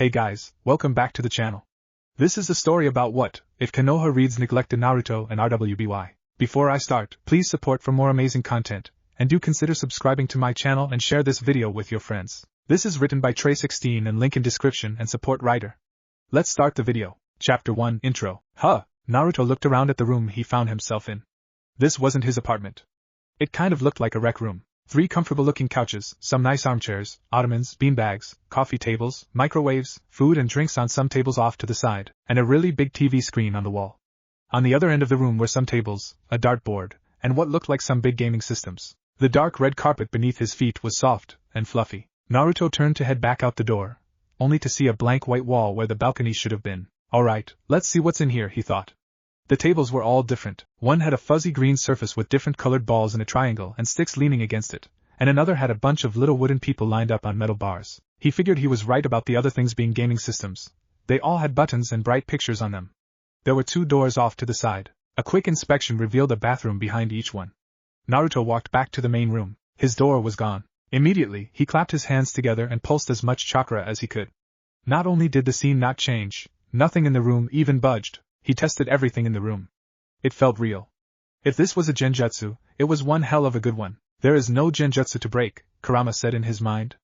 Hey guys, welcome back to the channel. This is a story about what if Konoha reads neglected Naruto and RWBY. Before I start, please support for more amazing content, and do consider subscribing to my channel and share this video with your friends. This is written by tresixteen and link in description and support writer. Let's start the video. Chapter 1 Intro. Naruto looked around at the room he found himself in. This wasn't his apartment. It kind of looked like a rec room. 3 comfortable-looking couches, some nice armchairs, ottomans, beanbags, coffee tables, microwaves, food and drinks on some tables off to the side, and a really big TV screen on the wall. On the other end of the room were some tables, a dartboard, and what looked like some big gaming systems. The dark red carpet beneath his feet was soft and fluffy. Naruto turned to head back out the door, only to see a blank white wall where the balcony should have been. Alright, let's see what's in here, he thought. The tables were all different. One had a fuzzy green surface with different colored balls in a triangle and sticks leaning against it, and another had a bunch of little wooden people lined up on metal bars. He figured he was right about the other things being gaming systems. They all had buttons and bright pictures on them. There were 2 doors off to the side. A quick inspection revealed a bathroom behind each one. Naruto walked back to the main room. His door was gone. Immediately, he clapped his hands together and pulsed as much chakra as he could. Not only did the scene not change, nothing in the room even budged. He tested everything in the room. It felt real. If this was a genjutsu, it was one hell of a good one. There is no genjutsu to break, Kurama said in his mind.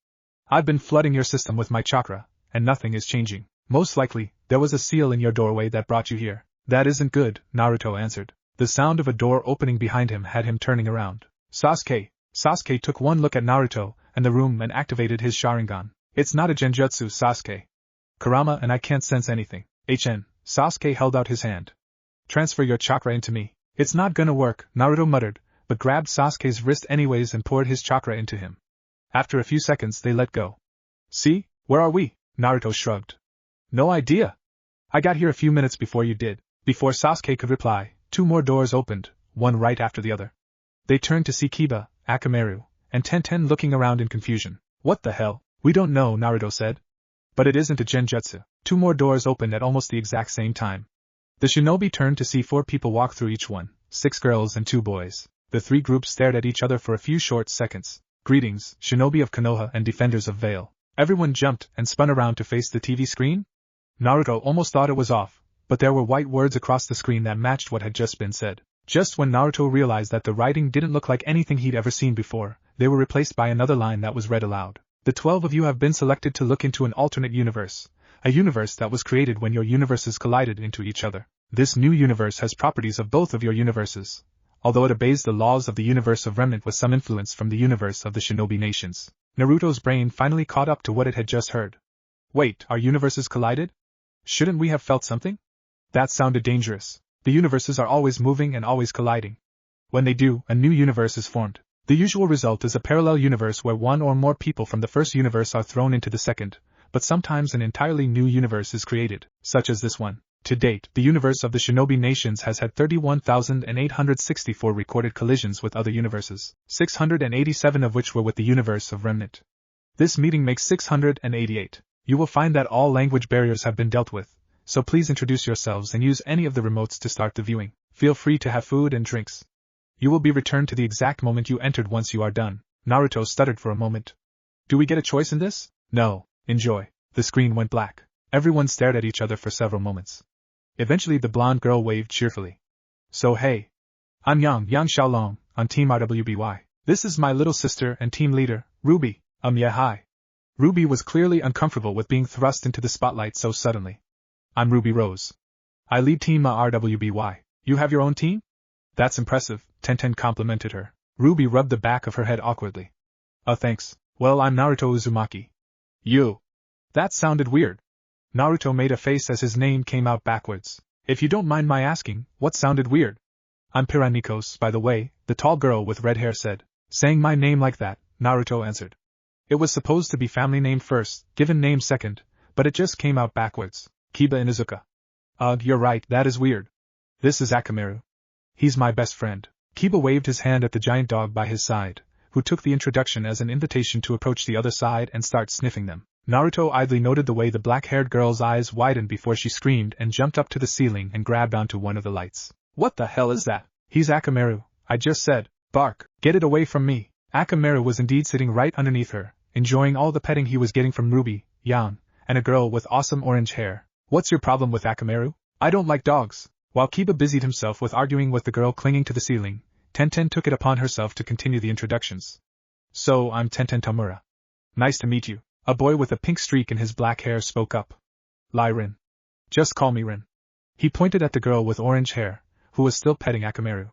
I've been flooding your system with my chakra, and nothing is changing. Most likely, there was a seal in your doorway that brought you here. That isn't good, Naruto answered. The sound of a door opening behind him had him turning around. Sasuke took one look at Naruto and the room and activated his Sharingan. It's not a genjutsu, Sasuke. Kurama and I can't sense anything. Sasuke held out his hand. Transfer your chakra into me. It's not gonna work, Naruto muttered, but grabbed Sasuke's wrist anyways and poured his chakra into him. After a few seconds they let go. See, where are we? Naruto shrugged. No idea. I got here a few minutes before you did. Before Sasuke could reply, 2 more doors opened, one right after the other. They turned to see Kiba, Akamaru, and Tenten looking around in confusion. What the hell? We don't know, Naruto said. But it isn't a genjutsu. 2 more doors opened at almost the exact same time. The shinobi turned to see 4 people walk through each one, 6 girls and 2 boys. The 3 groups stared at each other for a few short seconds. Greetings, shinobi of Konoha and defenders of Vale. Everyone jumped and spun around to face the TV screen. Naruto almost thought it was off, but there were white words across the screen that matched what had just been said. Just when Naruto realized that the writing didn't look like anything he'd ever seen before, they were replaced by another line that was read aloud. The 12 of you have been selected to look into an alternate universe. A universe that was created when your universes collided into each other. This new universe has properties of both of your universes, although it obeys the laws of the universe of Remnant with some influence from the universe of the shinobi nations. Naruto's brain finally caught up to what it had just heard. Wait, our universes collided? Shouldn't we have felt something? That sounded dangerous. The universes are always moving and always colliding. When they do, a new universe is formed. The usual result is a parallel universe where 1 or more people from the first universe are thrown into the second, but sometimes an entirely new universe is created, such as this one. To date, the universe of the shinobi nations has had 31,864 recorded collisions with other universes, 687 of which were with the universe of Remnant. This meeting makes 688. You will find that all language barriers have been dealt with, so please introduce yourselves and use any of the remotes to start the viewing. Feel free to have food and drinks. You will be returned to the exact moment you entered once you are done. Naruto stuttered for a moment. Do we get a choice in this? No. Enjoy. The screen went black. Everyone stared at each other for several moments. Eventually the blonde girl waved cheerfully. So hey. I'm Yang Xiaolong, on Team RWBY. This is my little sister and team leader, Ruby. Yeah, hi. Ruby was clearly uncomfortable with being thrust into the spotlight so suddenly. I'm Ruby Rose. I lead Team RWBY. You have your own team? That's impressive, Tenten complimented her. Ruby rubbed the back of her head awkwardly. Thanks. Well, I'm Naruto Uzumaki. You. That sounded weird. Naruto made a face as his name came out backwards. If you don't mind my asking, what sounded weird? I'm Piranikos, by the way, the tall girl with red hair said. Saying my name like that, Naruto answered. It was supposed to be family name first, given name second, but it just came out backwards. Kiba Inuzuka. You're right, that is weird. This is Akamaru. He's my best friend. Kiba waved his hand at the giant dog by his side, who took the introduction as an invitation to approach the other side and start sniffing them. Naruto idly noted the way the black-haired girl's eyes widened before she screamed and jumped up to the ceiling and grabbed onto one of the lights. What the hell is that? He's Akamaru, I just said. Bark, get it away from me. Akamaru was indeed sitting right underneath her, enjoying all the petting he was getting from Ruby, Yang, and a girl with awesome orange hair. What's your problem with Akamaru? I don't like dogs. While Kiba busied himself with arguing with the girl clinging to the ceiling, Tenten took it upon herself to continue the introductions. So, I'm Tenten Tamura. Nice to meet you. A boy with a pink streak in his black hair spoke up. Lai Rin. Just call me Rin. He pointed at the girl with orange hair, who was still petting Akamaru.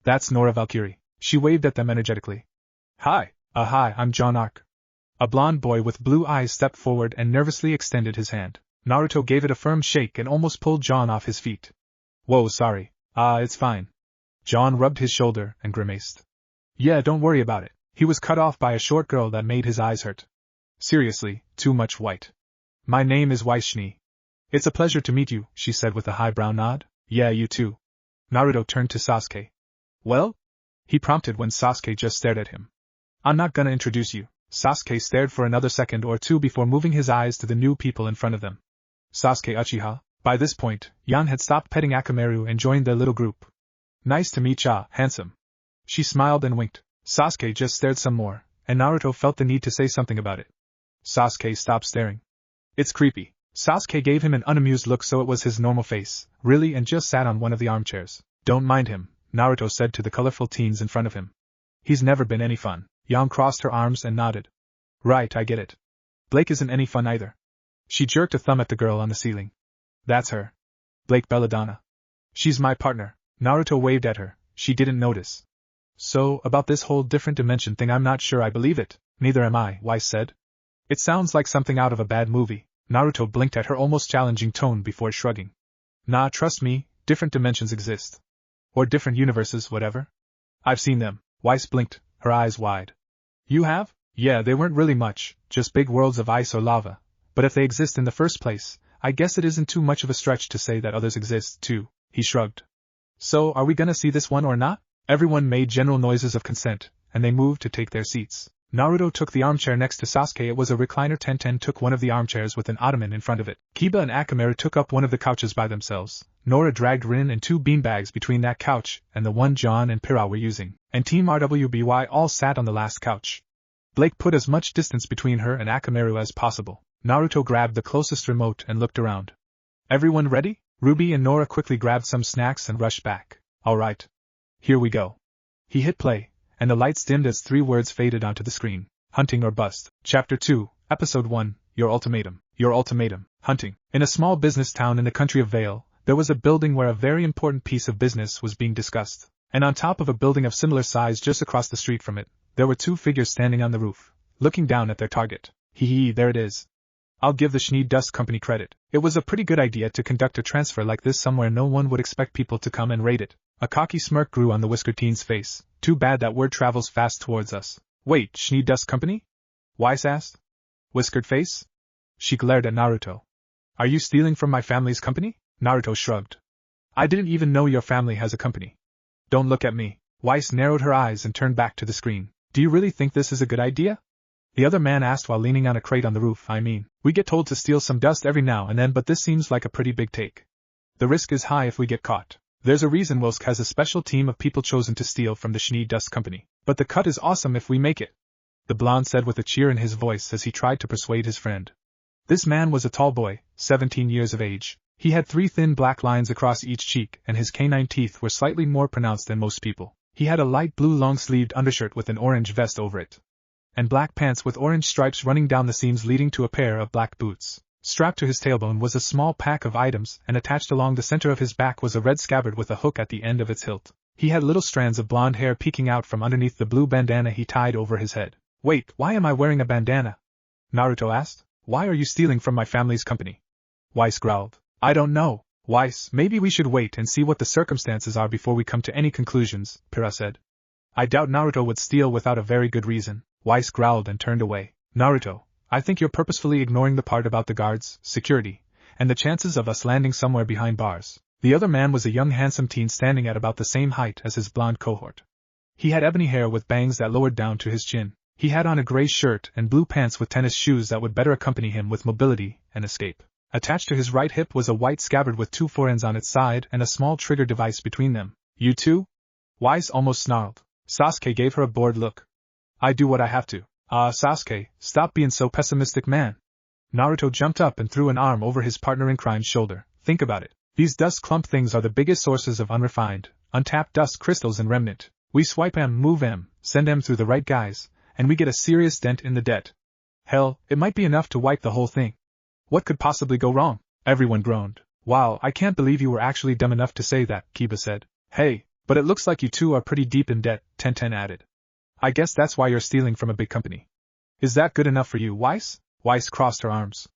That's Nora Valkyrie. She waved at them energetically. Hi, I'm John Ark. A blonde boy with blue eyes stepped forward and nervously extended his hand. Naruto gave it a firm shake and almost pulled John off his feet. Whoa, sorry. It's fine. John rubbed his shoulder and grimaced. Yeah, don't worry about it. He was cut off by a short girl that made his eyes hurt. Seriously, too much white. My name is Weishni. It's a pleasure to meet you, she said with a high brow nod. Yeah, you too. Naruto turned to Sasuke. Well? He prompted when Sasuke just stared at him. I'm not gonna introduce you. Sasuke stared for another second or two before moving his eyes to the new people in front of them. Sasuke Uchiha. By this point, Yan had stopped petting Akamaru and joined their little group. Nice to meet ya, handsome. She smiled and winked. Sasuke just stared some more, and Naruto felt the need to say something about it. Sasuke stopped staring. It's creepy. Sasuke gave him an unamused look, so it was his normal face, really, and just sat on one of the armchairs. Don't mind him, Naruto said to the colorful teens in front of him. He's never been any fun. Yang crossed her arms and nodded. Right, I get it. Blake isn't any fun either. She jerked a thumb at the girl on the ceiling. That's her. Blake Belladonna. She's my partner. Naruto waved at her. She didn't notice. So, about this whole different dimension thing, I'm not sure I believe it. Neither am I, Weiss said. It sounds like something out of a bad movie. Naruto blinked at her almost challenging tone before shrugging. Nah, trust me, different dimensions exist. Or different universes, whatever. I've seen them. Weiss blinked, her eyes wide. You have? Yeah, they weren't really much, just big worlds of ice or lava. But if they exist in the first place, I guess it isn't too much of a stretch to say that others exist, too. He shrugged. So, are we gonna see this one or not? Everyone made general noises of consent, and they moved to take their seats. Naruto took the armchair next to Sasuke. It was a recliner. Tenten took one of the armchairs with an ottoman in front of it. Kiba and Akamaru took up one of the couches by themselves. Nora dragged Rin and 2 beanbags between that couch and the one John and Pira were using, and Team RWBY all sat on the last couch. Blake put as much distance between her and Akamaru as possible. Naruto grabbed the closest remote and looked around. Everyone ready? Ruby and Nora quickly grabbed some snacks and rushed back. All right. Here we go. He hit play, and the lights dimmed as 3 words faded onto the screen. Hunting or bust. Chapter 2, Episode 1, Your Ultimatum. Your Ultimatum. Hunting. In a small business town in the country of Vale, there was a building where a very important piece of business was being discussed. And on top of a building of similar size just across the street from it, there were 2 figures standing on the roof, looking down at their target. There it is. I'll give the Schnee Dust Company credit. It was a pretty good idea to conduct a transfer like this somewhere no one would expect people to come and raid it. A cocky smirk grew on the whiskered teen's face. Too bad that word travels fast towards us. Wait, Schnee Dust Company? Weiss asked. Whiskered face? She glared at Naruto. Are you stealing from my family's company? Naruto shrugged. I didn't even know your family has a company. Don't look at me. Weiss narrowed her eyes and turned back to the screen. Do you really think this is a good idea? The other man asked while leaning on a crate on the roof. I mean, we get told to steal some dust every now and then, but this seems like a pretty big take. The risk is high if we get caught. There's a reason Wilsk has a special team of people chosen to steal from the Schnee Dust Company. But the cut is awesome if we make it, the blonde said with a cheer in his voice as he tried to persuade his friend. This man was a tall boy, 17 years of age. He had 3 thin black lines across each cheek, and his canine teeth were slightly more pronounced than most people. He had a light blue long-sleeved undershirt with an orange vest over it, and black pants with orange stripes running down the seams leading to a pair of black boots. Strapped to his tailbone was a small pack of items, and attached along the center of his back was a red scabbard with a hook at the end of its hilt. He had little strands of blonde hair peeking out from underneath the blue bandana he tied over his head. Wait, why am I wearing a bandana? Naruto asked. Why are you stealing from my family's company? Weiss growled. I don't know. Weiss, maybe we should wait and see what the circumstances are before we come to any conclusions, Pira said. I doubt Naruto would steal without a very good reason. Weiss growled and turned away. Naruto, I think you're purposefully ignoring the part about the guards, security, and the chances of us landing somewhere behind bars. The other man was a young handsome teen standing at about the same height as his blonde cohort. He had ebony hair with bangs that lowered down to his chin. He had on a gray shirt and blue pants with tennis shoes that would better accompany him with mobility and escape. Attached to his right hip was a white scabbard with 2 forends on its side and a small trigger device between them. You too? Weiss almost snarled. Sasuke gave her a bored look. I do what I have to. Sasuke, stop being so pessimistic, man. Naruto jumped up and threw an arm over his partner in crime's shoulder. Think about it. These dust clump things are the biggest sources of unrefined, untapped dust crystals and remnant. We swipe M, move M, send M through the right guys, and we get a serious dent in the debt. Hell, it might be enough to wipe the whole thing. What could possibly go wrong? Everyone groaned. Wow, I can't believe you were actually dumb enough to say that, Kiba said. Hey, but it looks like you two are pretty deep in debt, Tenten added. I guess that's why you're stealing from a big company. Is that good enough for you, Weiss? Weiss crossed her arms.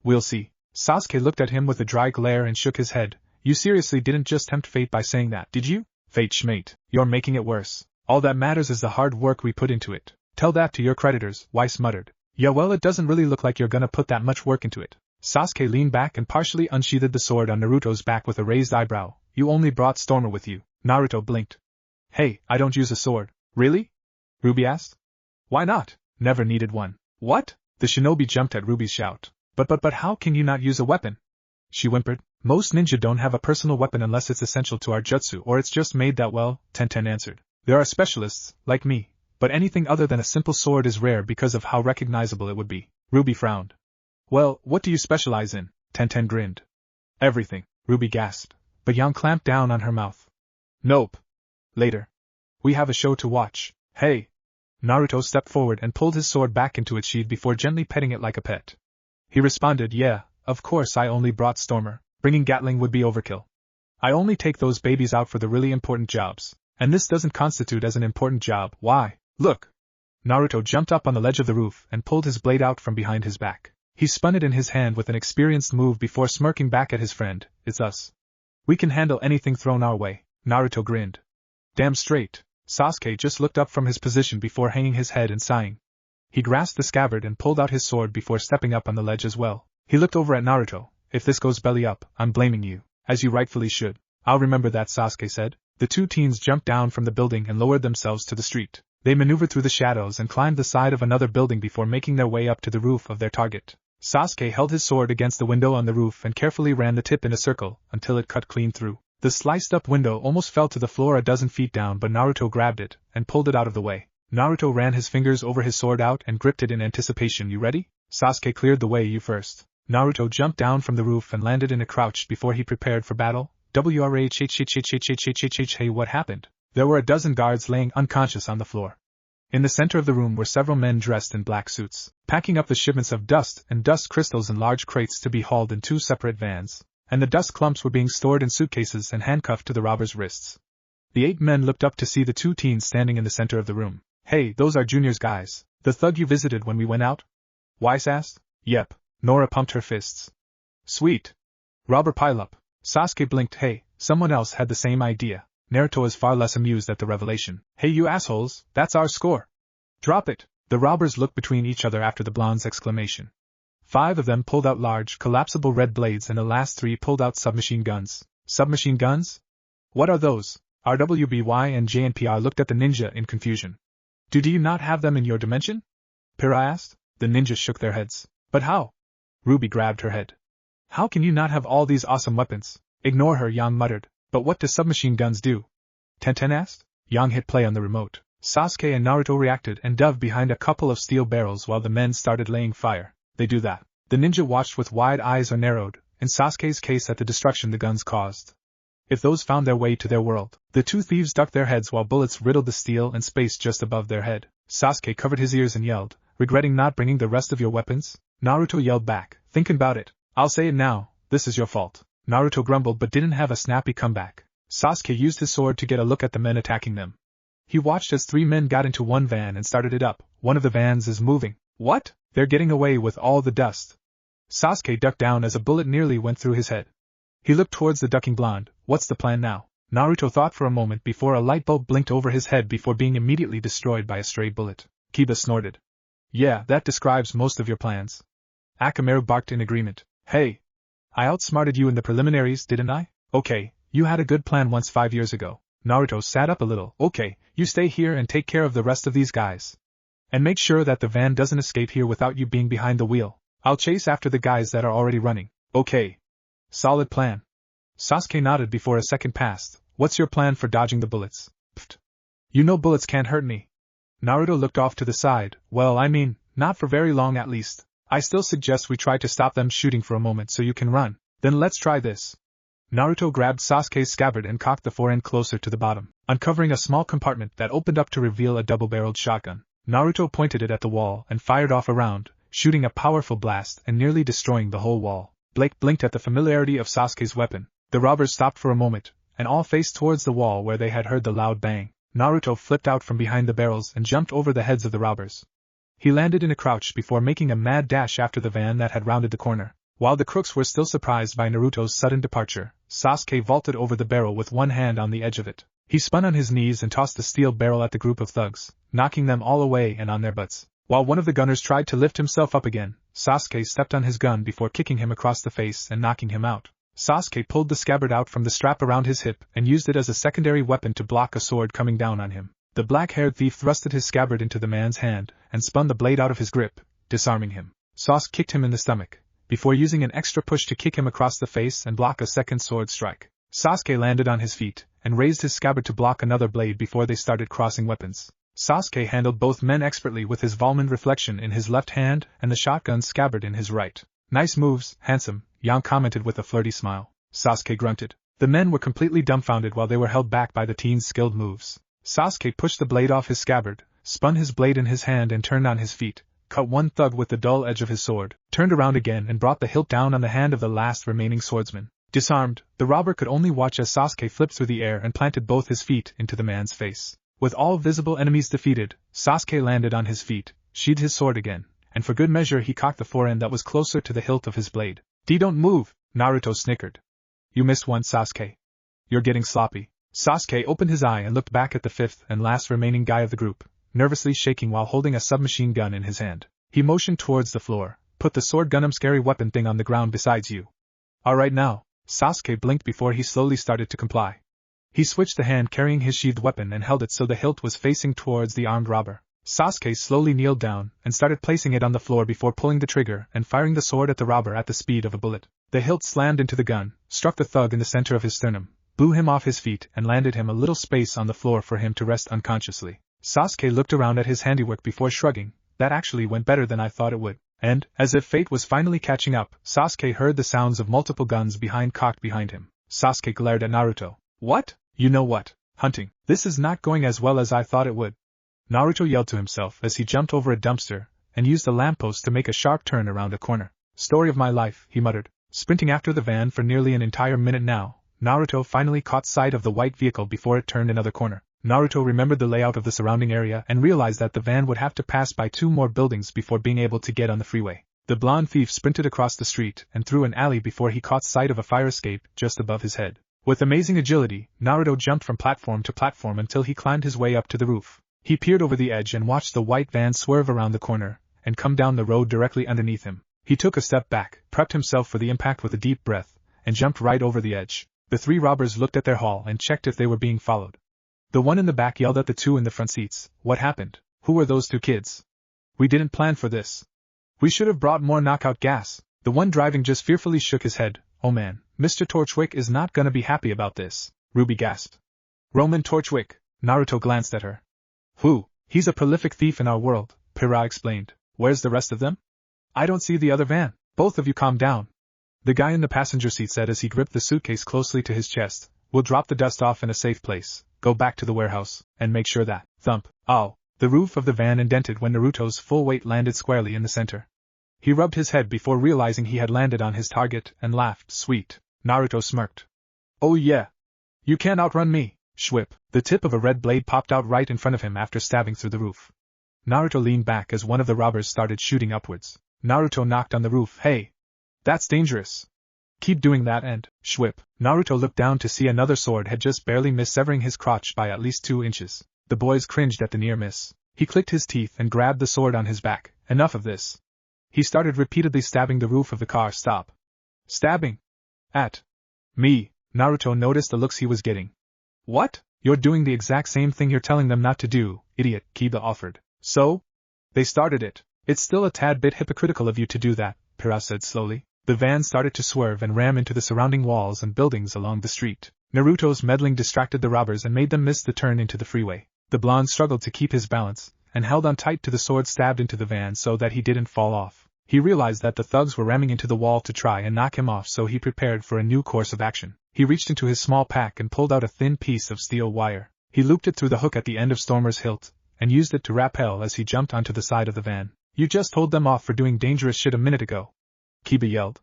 We'll see. Sasuke looked at him with a dry glare and shook his head. You seriously didn't just tempt fate by saying that, did you? Fate schmate, you're making it worse. All that matters is the hard work we put into it. Tell that to your creditors, Weiss muttered. Yeah, well, it doesn't really look like you're gonna put that much work into it. Sasuke leaned back and partially unsheathed the sword on Naruto's back with a raised eyebrow. You only brought Stormer with you. Naruto blinked. Hey, I don't use a sword. Really? Ruby asked. Why not? Never needed one. What? The shinobi jumped at Ruby's shout. But how can you not use a weapon? She whimpered. Most ninja don't have a personal weapon unless it's essential to our jutsu or it's just made that well, Tenten answered. There are specialists, like me, but anything other than a simple sword is rare because of how recognizable it would be. Ruby frowned. Well, what do you specialize in? Tenten grinned. Everything, Ruby gasped, but Yang clamped down on her mouth. Nope. Later. We have a show to watch. Hey. Naruto stepped forward and pulled his sword back into its sheath before gently petting it like a pet. He responded, yeah, of course I only brought Stormer. Bringing Gatling would be overkill. I only take those babies out for the really important jobs, and this doesn't constitute as an important job. Why? Look. Naruto jumped up on the ledge of the roof and pulled his blade out from behind his back. He spun it in his hand with an experienced move before smirking back at his friend. It's us. We can handle anything thrown our way. Naruto grinned. Damn straight. Sasuke just looked up from his position before hanging his head and sighing. He grasped the scabbard and pulled out his sword before stepping up on the ledge as well. He looked over at Naruto. If this goes belly up, I'm blaming you, as you rightfully should. I'll remember that, Sasuke said. The two teens jumped down from the building and lowered themselves to the street. They maneuvered through the shadows and climbed the side of another building before making their way up to the roof of their target. Sasuke held his sword against the window on the roof and carefully ran the tip in a circle until it cut clean through. The sliced-up window almost fell to the floor a dozen feet down, but Naruto grabbed it and pulled it out of the way. Naruto ran his fingers over his sword out and gripped it in anticipation. You ready? Sasuke cleared the way. You first. Naruto jumped down from the roof and landed in a crouch before he prepared for battle. Hey, what happened? There were a dozen guards laying unconscious on the floor. In the center of the room were several men dressed in black suits, packing up the shipments of dust and dust crystals in large crates to be hauled in two separate vans, and the dust clumps were being stored in suitcases and handcuffed to the robbers' wrists. The 8 men looked up to see the 2 teens standing in the center of the room. Hey, those are Junior's guys, the thug you visited when we went out? Weiss asked. Yep. Nora pumped her fists. Sweet. Robber pileup. Sasuke blinked. Hey, someone else had the same idea. Naruto was far less amused at the revelation. Hey you assholes, that's our score. Drop it. The robbers looked between each other after the blonde's exclamation. 5 of them pulled out large, collapsible red blades and the last 3 pulled out submachine guns. Submachine guns? What are those? RWBY and JNPR looked at the ninja in confusion. Do you not have them in your dimension? Pyrrha asked. The ninjas shook their heads. But how? Ruby grabbed her head. How can you not have all these awesome weapons? Ignore her, Yang muttered. But what do submachine guns do? Tenten asked. Yang hit play on the remote. Sasuke and Naruto reacted and dove behind a couple of steel barrels while the men started laying fire. They do that. The ninja watched with wide eyes or narrowed, in Sasuke's case at the destruction the guns caused. If those found their way to their world, the 2 thieves ducked their heads while bullets riddled the steel and space just above their head. Sasuke covered his ears and yelled, regretting not bringing the rest of your weapons? Naruto yelled back, thinking about it. I'll say it now, this is your fault. Naruto grumbled but didn't have a snappy comeback. Sasuke used his sword to get a look at the men attacking them. He watched as 3 men got into one van and started it up. One of the vans is moving. What? They're getting away with all the dust. Sasuke ducked down as a bullet nearly went through his head. He looked towards the ducking blonde. What's the plan now? Naruto thought for a moment before a light bulb blinked over his head before being immediately destroyed by a stray bullet. Kiba snorted. Yeah, that describes most of your plans. Akamaru barked in agreement. Hey! I outsmarted you in the preliminaries, didn't I? Okay, you had a good plan once 5 years ago. Naruto sat up a little. Okay, you stay here and take care of the rest of these guys. And make sure that the van doesn't escape here without you being behind the wheel. I'll chase after the guys that are already running. Okay. Solid plan. Sasuke nodded before a second passed. What's your plan for dodging the bullets? Pfft. You know bullets can't hurt me. Naruto looked off to the side. Well, I mean, not for very long at least. I still suggest we try to stop them shooting for a moment so you can run. Then let's try this. Naruto grabbed Sasuke's scabbard and cocked the forend closer to the bottom, uncovering a small compartment that opened up to reveal a double-barreled shotgun. Naruto pointed it at the wall and fired off a round, shooting a powerful blast and nearly destroying the whole wall. Blake blinked at the familiarity of Sasuke's weapon. The robbers stopped for a moment, and all faced towards the wall where they had heard the loud bang. Naruto flipped out from behind the barrels and jumped over the heads of the robbers. He landed in a crouch before making a mad dash after the van that had rounded the corner. While the crooks were still surprised by Naruto's sudden departure, Sasuke vaulted over the barrel with one hand on the edge of it. He spun on his knees and tossed the steel barrel at the group of thugs, knocking them all away and on their butts. While one of the gunners tried to lift himself up again, Sasuke stepped on his gun before kicking him across the face and knocking him out. Sasuke pulled the scabbard out from the strap around his hip and used it as a secondary weapon to block a sword coming down on him. The black-haired thief thrusted his scabbard into the man's hand and spun the blade out of his grip, disarming him. Sasuke kicked him in the stomach, before using an extra push to kick him across the face and block a second sword strike. Sasuke landed on his feet and raised his scabbard to block another blade before they started crossing weapons. Sasuke handled both men expertly with his Valmond reflection in his left hand and the shotgun scabbard in his right. Nice moves, handsome, Yang commented with a flirty smile. Sasuke grunted. The men were completely dumbfounded while they were held back by the teen's skilled moves. Sasuke pushed the blade off his scabbard, spun his blade in his hand and turned on his feet, cut one thug with the dull edge of his sword, turned around again and brought the hilt down on the hand of the last remaining swordsman. Disarmed, the robber could only watch as Sasuke flipped through the air and planted both his feet into the man's face. With all visible enemies defeated, Sasuke landed on his feet, sheathed his sword again, and for good measure he cocked the forend that was closer to the hilt of his blade. Don't move, Naruto snickered. You missed one, Sasuke. You're getting sloppy. Sasuke opened his eye and looked back at the fifth and last remaining guy of the group, nervously shaking while holding a submachine gun in his hand. He motioned towards the floor. Put the sword gun'em scary weapon thing on the ground besides you. Alright now. Sasuke blinked before he slowly started to comply. He switched the hand carrying his sheathed weapon and held it so the hilt was facing towards the armed robber. Sasuke slowly kneeled down and started placing it on the floor before pulling the trigger and firing the sword at the robber at the speed of a bullet. The hilt slammed into the gun, struck the thug in the center of his sternum, blew him off his feet and landed him a little space on the floor for him to rest unconsciously. Sasuke looked around at his handiwork before shrugging. That actually went better than I thought it would. And, as if fate was finally catching up, Sasuke heard the sounds of multiple guns cocked behind him. Sasuke glared at Naruto. What? You know what? Hunting. This is not going as well as I thought it would. Naruto yelled to himself as he jumped over a dumpster and used the lamppost to make a sharp turn around a corner. Story of my life, he muttered. Sprinting after the van for nearly an entire minute now, Naruto finally caught sight of the white vehicle before it turned another corner. Naruto remembered the layout of the surrounding area and realized that the van would have to pass by 2 more buildings before being able to get on the freeway. The blonde thief sprinted across the street and through an alley before he caught sight of a fire escape just above his head. With amazing agility, Naruto jumped from platform to platform until he climbed his way up to the roof. He peered over the edge and watched the white van swerve around the corner and come down the road directly underneath him. He took a step back, prepped himself for the impact with a deep breath, and jumped right over the edge. The 3 robbers looked at their haul and checked if they were being followed. The one in the back yelled at the 2 in the front seats. What happened? Who were those 2 kids? We didn't plan for this. We should have brought more knockout gas. The one driving just fearfully shook his head. Oh man, Mr. Torchwick is not gonna be happy about this, Ruby gasped. Roman Torchwick. Naruto glanced at her. Who? He's a prolific thief in our world, Pira explained. Where's the rest of them? I don't see the other van. Both of you calm down. The guy in the passenger seat said as he gripped the suitcase closely to his chest. We'll drop the dust off in a safe place, go back to the warehouse, and make sure that, thump, ow, the roof of the van indented when Naruto's full weight landed squarely in the center. He rubbed his head before realizing he had landed on his target and laughed. Sweet. Naruto smirked. Oh yeah. You can't outrun me. Shwip. The tip of a red blade popped out right in front of him after stabbing through the roof. Naruto leaned back as one of the robbers started shooting upwards. Naruto knocked on the roof. Hey. That's dangerous. Keep doing that and, shwip. Naruto looked down to see another sword had just barely missed severing his crotch by at least 2 inches. The boys cringed at the near miss. He clicked his teeth and grabbed the sword on his back. Enough of this. He started repeatedly stabbing the roof of the car. Stop. Stabbing. At me. Naruto noticed the looks he was getting. What? You're doing the exact same thing you're telling them not to do, idiot, Kiba offered. So? They started it. It's still a tad bit hypocritical of you to do that, Pira said slowly. The van started to swerve and ram into the surrounding walls and buildings along the street. Naruto's meddling distracted the robbers and made them miss the turn into the freeway. The blonde struggled to keep his balance, and held on tight to the sword stabbed into the van so that he didn't fall off. He realized that the thugs were ramming into the wall to try and knock him off, so he prepared for a new course of action. He reached into his small pack and pulled out a thin piece of steel wire. He looped it through the hook at the end of Stormer's hilt, and used it to rappel as he jumped onto the side of the van. You just told them off for doing dangerous shit a minute ago, Kiba yelled.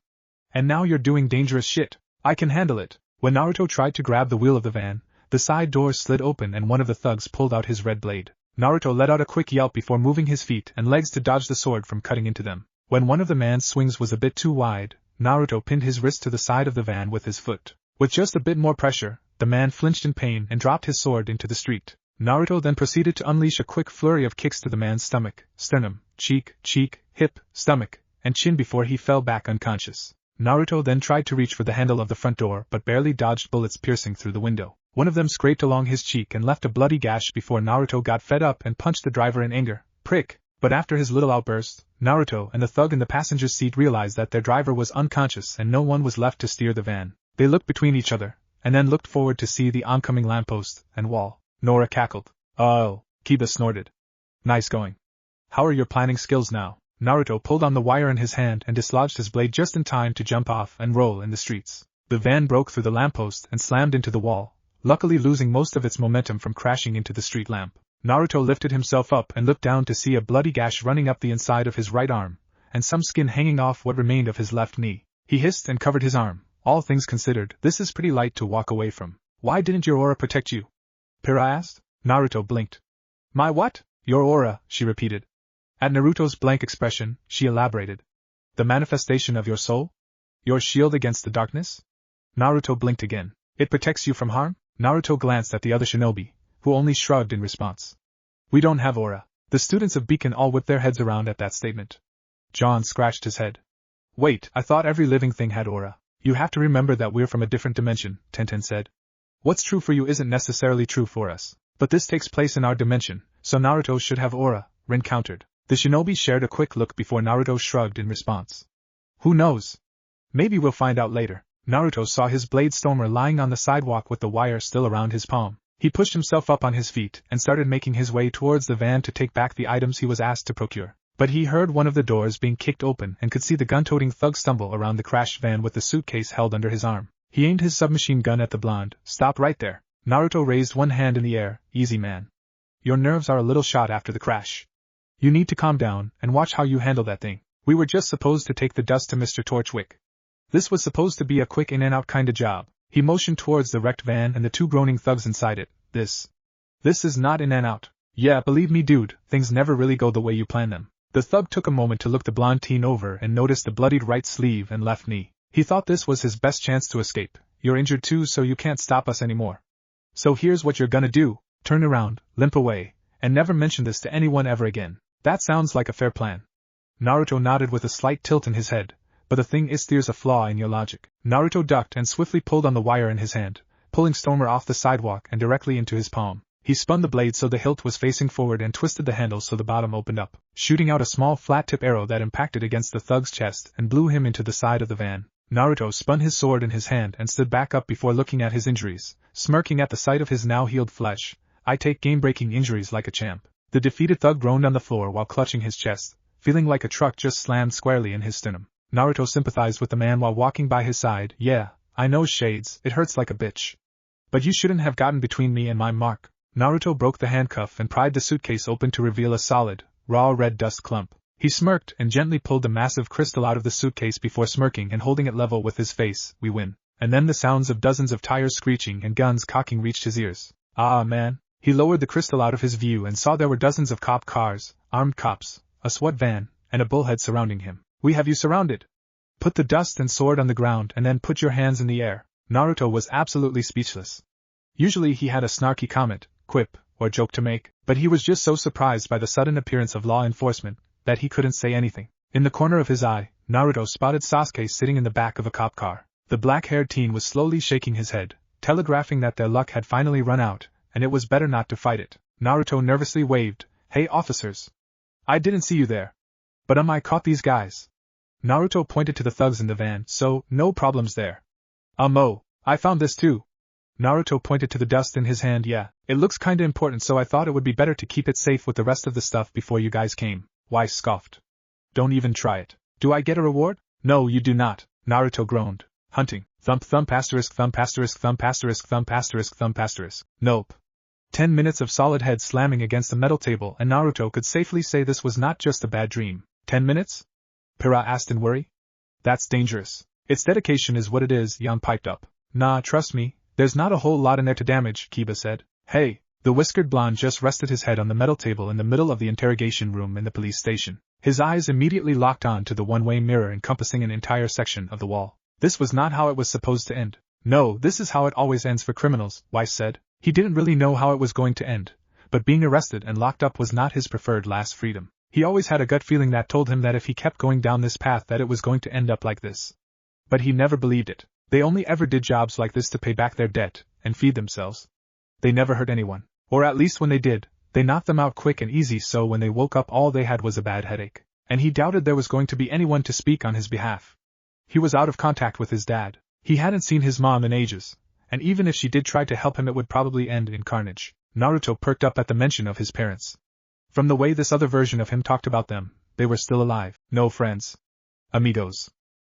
And now you're doing dangerous shit. I can handle it. When Naruto tried to grab the wheel of the van, the side doors slid open and one of the thugs pulled out his red blade. Naruto let out a quick yelp before moving his feet and legs to dodge the sword from cutting into them. When one of the man's swings was a bit too wide, Naruto pinned his wrist to the side of the van with his foot. With just a bit more pressure, the man flinched in pain and dropped his sword into the street. Naruto then proceeded to unleash a quick flurry of kicks to the man's stomach, sternum, cheek, hip, stomach, and chin before he fell back unconscious. Naruto then tried to reach for the handle of the front door but barely dodged bullets piercing through the window. One of them scraped along his cheek and left a bloody gash before Naruto got fed up and punched the driver in anger. Prick! But after his little outburst, Naruto and the thug in the passenger's seat realized that their driver was unconscious and no one was left to steer the van. They looked between each other, and then looked forward to see the oncoming lamppost and wall. Nora cackled. Oh, Kiba snorted. Nice going. How are your planning skills now? Naruto pulled on the wire in his hand and dislodged his blade just in time to jump off and roll in the streets. The van broke through the lamppost and slammed into the wall, luckily losing most of its momentum from crashing into the street lamp. Naruto lifted himself up and looked down to see a bloody gash running up the inside of his right arm, and some skin hanging off what remained of his left knee. He hissed and covered his arm. All things considered, this is pretty light to walk away from. Why didn't your aura protect you? Pyrrha asked. Naruto blinked. My what? Your aura, she repeated. At Naruto's blank expression, she elaborated. The manifestation of your soul? Your shield against the darkness? Naruto blinked again. It protects you from harm? Naruto glanced at the other shinobi, who only shrugged in response. We don't have aura. The students of Beacon all whipped their heads around at that statement. John scratched his head. Wait, I thought every living thing had aura. You have to remember that we're from a different dimension, Tenten said. What's true for you isn't necessarily true for us. But this takes place in our dimension, so Naruto should have aura, Rin countered. The shinobi shared a quick look before Naruto shrugged in response. Who knows? Maybe we'll find out later. Naruto saw his blade Stormer lying on the sidewalk with the wire still around his palm. He pushed himself up on his feet and started making his way towards the van to take back the items he was asked to procure. But he heard one of the doors being kicked open and could see the gun-toting thug stumble around the crashed van with the suitcase held under his arm. He aimed his submachine gun at the blonde. Stop right there. Naruto raised one hand in the air. Easy, man. Your nerves are a little shot after the crash. You need to calm down and watch how you handle that thing. We were just supposed to take the dust to Mr. Torchwick. This was supposed to be a quick in-and-out kinda job. He motioned towards the wrecked van and the two groaning thugs inside it. This is not in and out. Yeah, believe me dude, things never really go the way you plan them. The thug took a moment to look the blonde teen over and noticed the bloodied right sleeve and left knee. He thought this was his best chance to escape. You're injured too, so you can't stop us anymore. So here's what you're gonna do. Turn around, limp away, and never mention this to anyone ever again. That sounds like a fair plan. Naruto nodded with a slight tilt in his head. But the thing is, there's a flaw in your logic. Naruto ducked and swiftly pulled on the wire in his hand, pulling Stormer off the sidewalk and directly into his palm. He spun the blade so the hilt was facing forward and twisted the handle so the bottom opened up, shooting out a small flat-tip arrow that impacted against the thug's chest and blew him into the side of the van. Naruto spun his sword in his hand and stood back up before looking at his injuries, smirking at the sight of his now-healed flesh. I take game-breaking injuries like a champ. The defeated thug groaned on the floor while clutching his chest, feeling like a truck just slammed squarely in his sternum. Naruto sympathized with the man while walking by his side. Yeah, I know Shades, it hurts like a bitch. But you shouldn't have gotten between me and my mark. Naruto broke the handcuff and pried the suitcase open to reveal a solid, raw red dust clump. He smirked and gently pulled the massive crystal out of the suitcase before smirking and holding it level with his face. We win. And then the sounds of dozens of tires screeching and guns cocking reached his ears. Ah man. He lowered the crystal out of his view and saw there were dozens of cop cars, armed cops, a SWAT van, and a bullhead surrounding him. We have you surrounded. Put the dust and sword on the ground and then put your hands in the air. Naruto was absolutely speechless. Usually he had a snarky comment, quip, or joke to make, but he was just so surprised by the sudden appearance of law enforcement that he couldn't say anything. In the corner of his eye, Naruto spotted Sasuke sitting in the back of a cop car. The black-haired teen was slowly shaking his head, telegraphing that their luck had finally run out, and it was better not to fight it. Naruto nervously waved, Hey officers. I didn't see you there. But I caught these guys. Naruto pointed to the thugs in the van, so, no problems there. Oh, I found this too. Naruto pointed to the dust in his hand. Yeah, it looks kinda important, so I thought it would be better to keep it safe with the rest of the stuff before you guys came. Weiss scoffed. Don't even try it. Do I get a reward? No, you do not, Naruto groaned. Hunting. Thump thump asterisk thump asterisk thump asterisk thump asterisk thump asterisk. Nope. 10 minutes of solid head slamming against the metal table, and Naruto could safely say this was not just a bad dream. 10 minutes? Pira asked in worry. That's dangerous. Its dedication is what it is, Yan piped up. Nah, trust me, there's not a whole lot in there to damage, Kiba said. Hey, the whiskered blonde just rested his head on the metal table in the middle of the interrogation room in the police station. His eyes immediately locked on to the one-way mirror encompassing an entire section of the wall. This was not how it was supposed to end. No, this is how it always ends for criminals, Weiss said. He didn't really know how it was going to end, but being arrested and locked up was not his preferred last freedom. He always had a gut feeling that told him that if he kept going down this path that it was going to end up like this. But he never believed it. They only ever did jobs like this to pay back their debt and feed themselves. They never hurt anyone. Or at least when they did, they knocked them out quick and easy, so when they woke up all they had was a bad headache. And he doubted there was going to be anyone to speak on his behalf. He was out of contact with his dad. He hadn't seen his mom in ages, and even if she did try to help him it would probably end in carnage. Naruto perked up at the mention of his parents. From the way this other version of him talked about them, they were still alive. No friends. Amigos.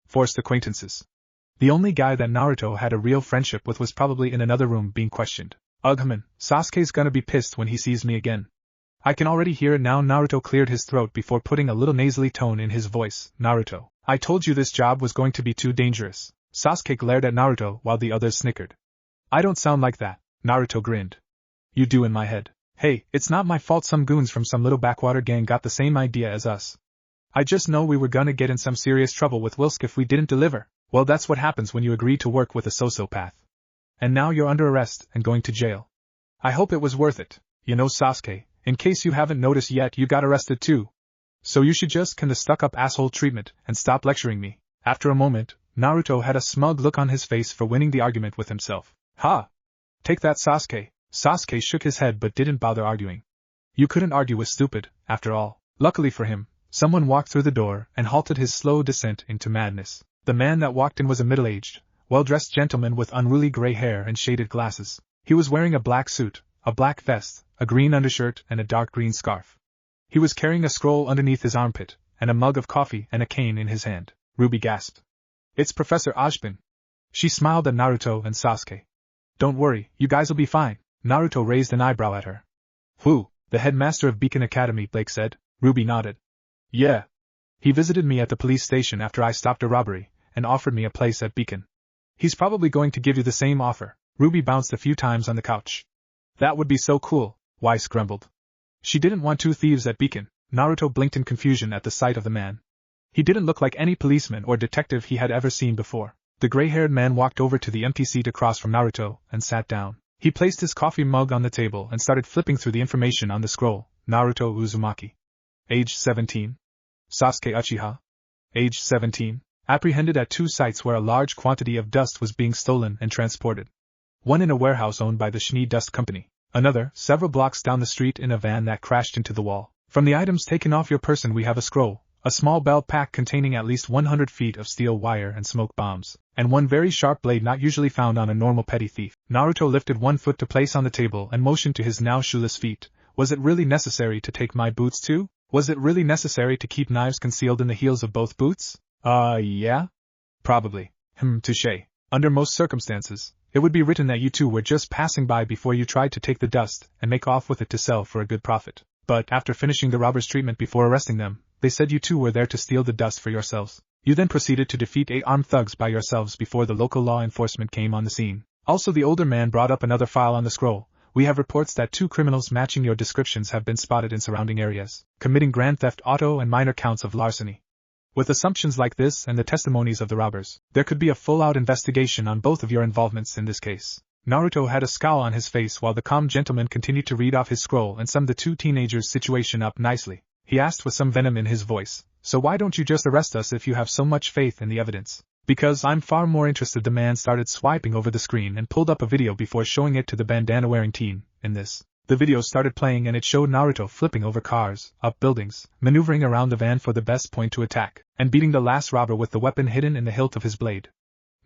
Forced acquaintances. The only guy that Naruto had a real friendship with was probably in another room being questioned. Ugman, Sasuke's gonna be pissed when he sees me again. I can already hear it now. Naruto cleared his throat before putting a little nasally tone in his voice. Naruto, I told you this job was going to be too dangerous. Sasuke glared at Naruto while the others snickered. I don't sound like that, Naruto grinned. You do in my head. Hey, it's not my fault some goons from some little backwater gang got the same idea as us. I just know we were gonna get in some serious trouble with Wilsk if we didn't deliver. Well, that's what happens when you agree to work with a sociopath. And now you're under arrest and going to jail. I hope it was worth it. You know, Sasuke, in case you haven't noticed yet, you got arrested too. So you should just can the stuck-up asshole treatment and stop lecturing me. After a moment, Naruto had a smug look on his face for winning the argument with himself. Ha! Take that, Sasuke. Sasuke shook his head but didn't bother arguing. You couldn't argue with stupid, after all. Luckily for him, someone walked through the door and halted his slow descent into madness. The man that walked in was a middle-aged, well-dressed gentleman with unruly gray hair and shaded glasses. He was wearing a black suit, a black vest, a green undershirt and a dark green scarf. He was carrying a scroll underneath his armpit, and a mug of coffee and a cane in his hand. Ruby gasped. It's Professor Ajin. She smiled at Naruto and Sasuke. Don't worry, you guys'll be fine. Naruto raised an eyebrow at her. Who? The headmaster of Beacon Academy, Blake said. Ruby nodded. Yeah. He visited me at the police station after I stopped a robbery, and offered me a place at Beacon. He's probably going to give you the same offer. Ruby bounced a few times on the couch. That would be so cool, Weiss grumbled. She didn't want two thieves at Beacon. Naruto blinked in confusion at the sight of the man. He didn't look like any policeman or detective he had ever seen before. The gray-haired man walked over to the empty seat across from Naruto and sat down. He placed his coffee mug on the table and started flipping through the information on the scroll. Naruto Uzumaki. Age 17. Sasuke Uchiha. Age 17. Apprehended at two sites where a large quantity of dust was being stolen and transported. One in a warehouse owned by the Shinee Dust Company. Another, several blocks down the street in a van that crashed into the wall. From the items taken off your person we have a scroll, a small belt pack containing at least 100 feet of steel wire and smoke bombs, and one very sharp blade not usually found on a normal petty thief. Naruto lifted one foot to place on the table and motioned to his now shoeless feet. Was it really necessary to take my boots too? Was it really necessary to keep knives concealed in the heels of both boots? Yeah? Probably. Touché. Under most circumstances, it would be written that you two were just passing by before you tried to take the dust and make off with it to sell for a good profit. But after finishing the robbers' treatment before arresting them, they said you two were there to steal the dust for yourselves. You then proceeded to defeat 8 armed thugs by yourselves before the local law enforcement came on the scene. Also, the older man brought up another file on the scroll. We have reports that 2 criminals matching your descriptions have been spotted in surrounding areas, committing grand theft auto and minor counts of larceny. With assumptions like this and the testimonies of the robbers, there could be a full-out investigation on both of your involvements in this case. Naruto had a scowl on his face while the calm gentleman continued to read off his scroll and summed the 2 teenagers' situation up nicely. He asked with some venom in his voice, so why don't you just arrest us if you have so much faith in the evidence? Because I'm far more interested. The man started swiping over the screen and pulled up a video before showing it to the bandana-wearing teen. In this, the video started playing and it showed Naruto flipping over cars, up buildings, maneuvering around the van for the best point to attack, and beating the last robber with the weapon hidden in the hilt of his blade.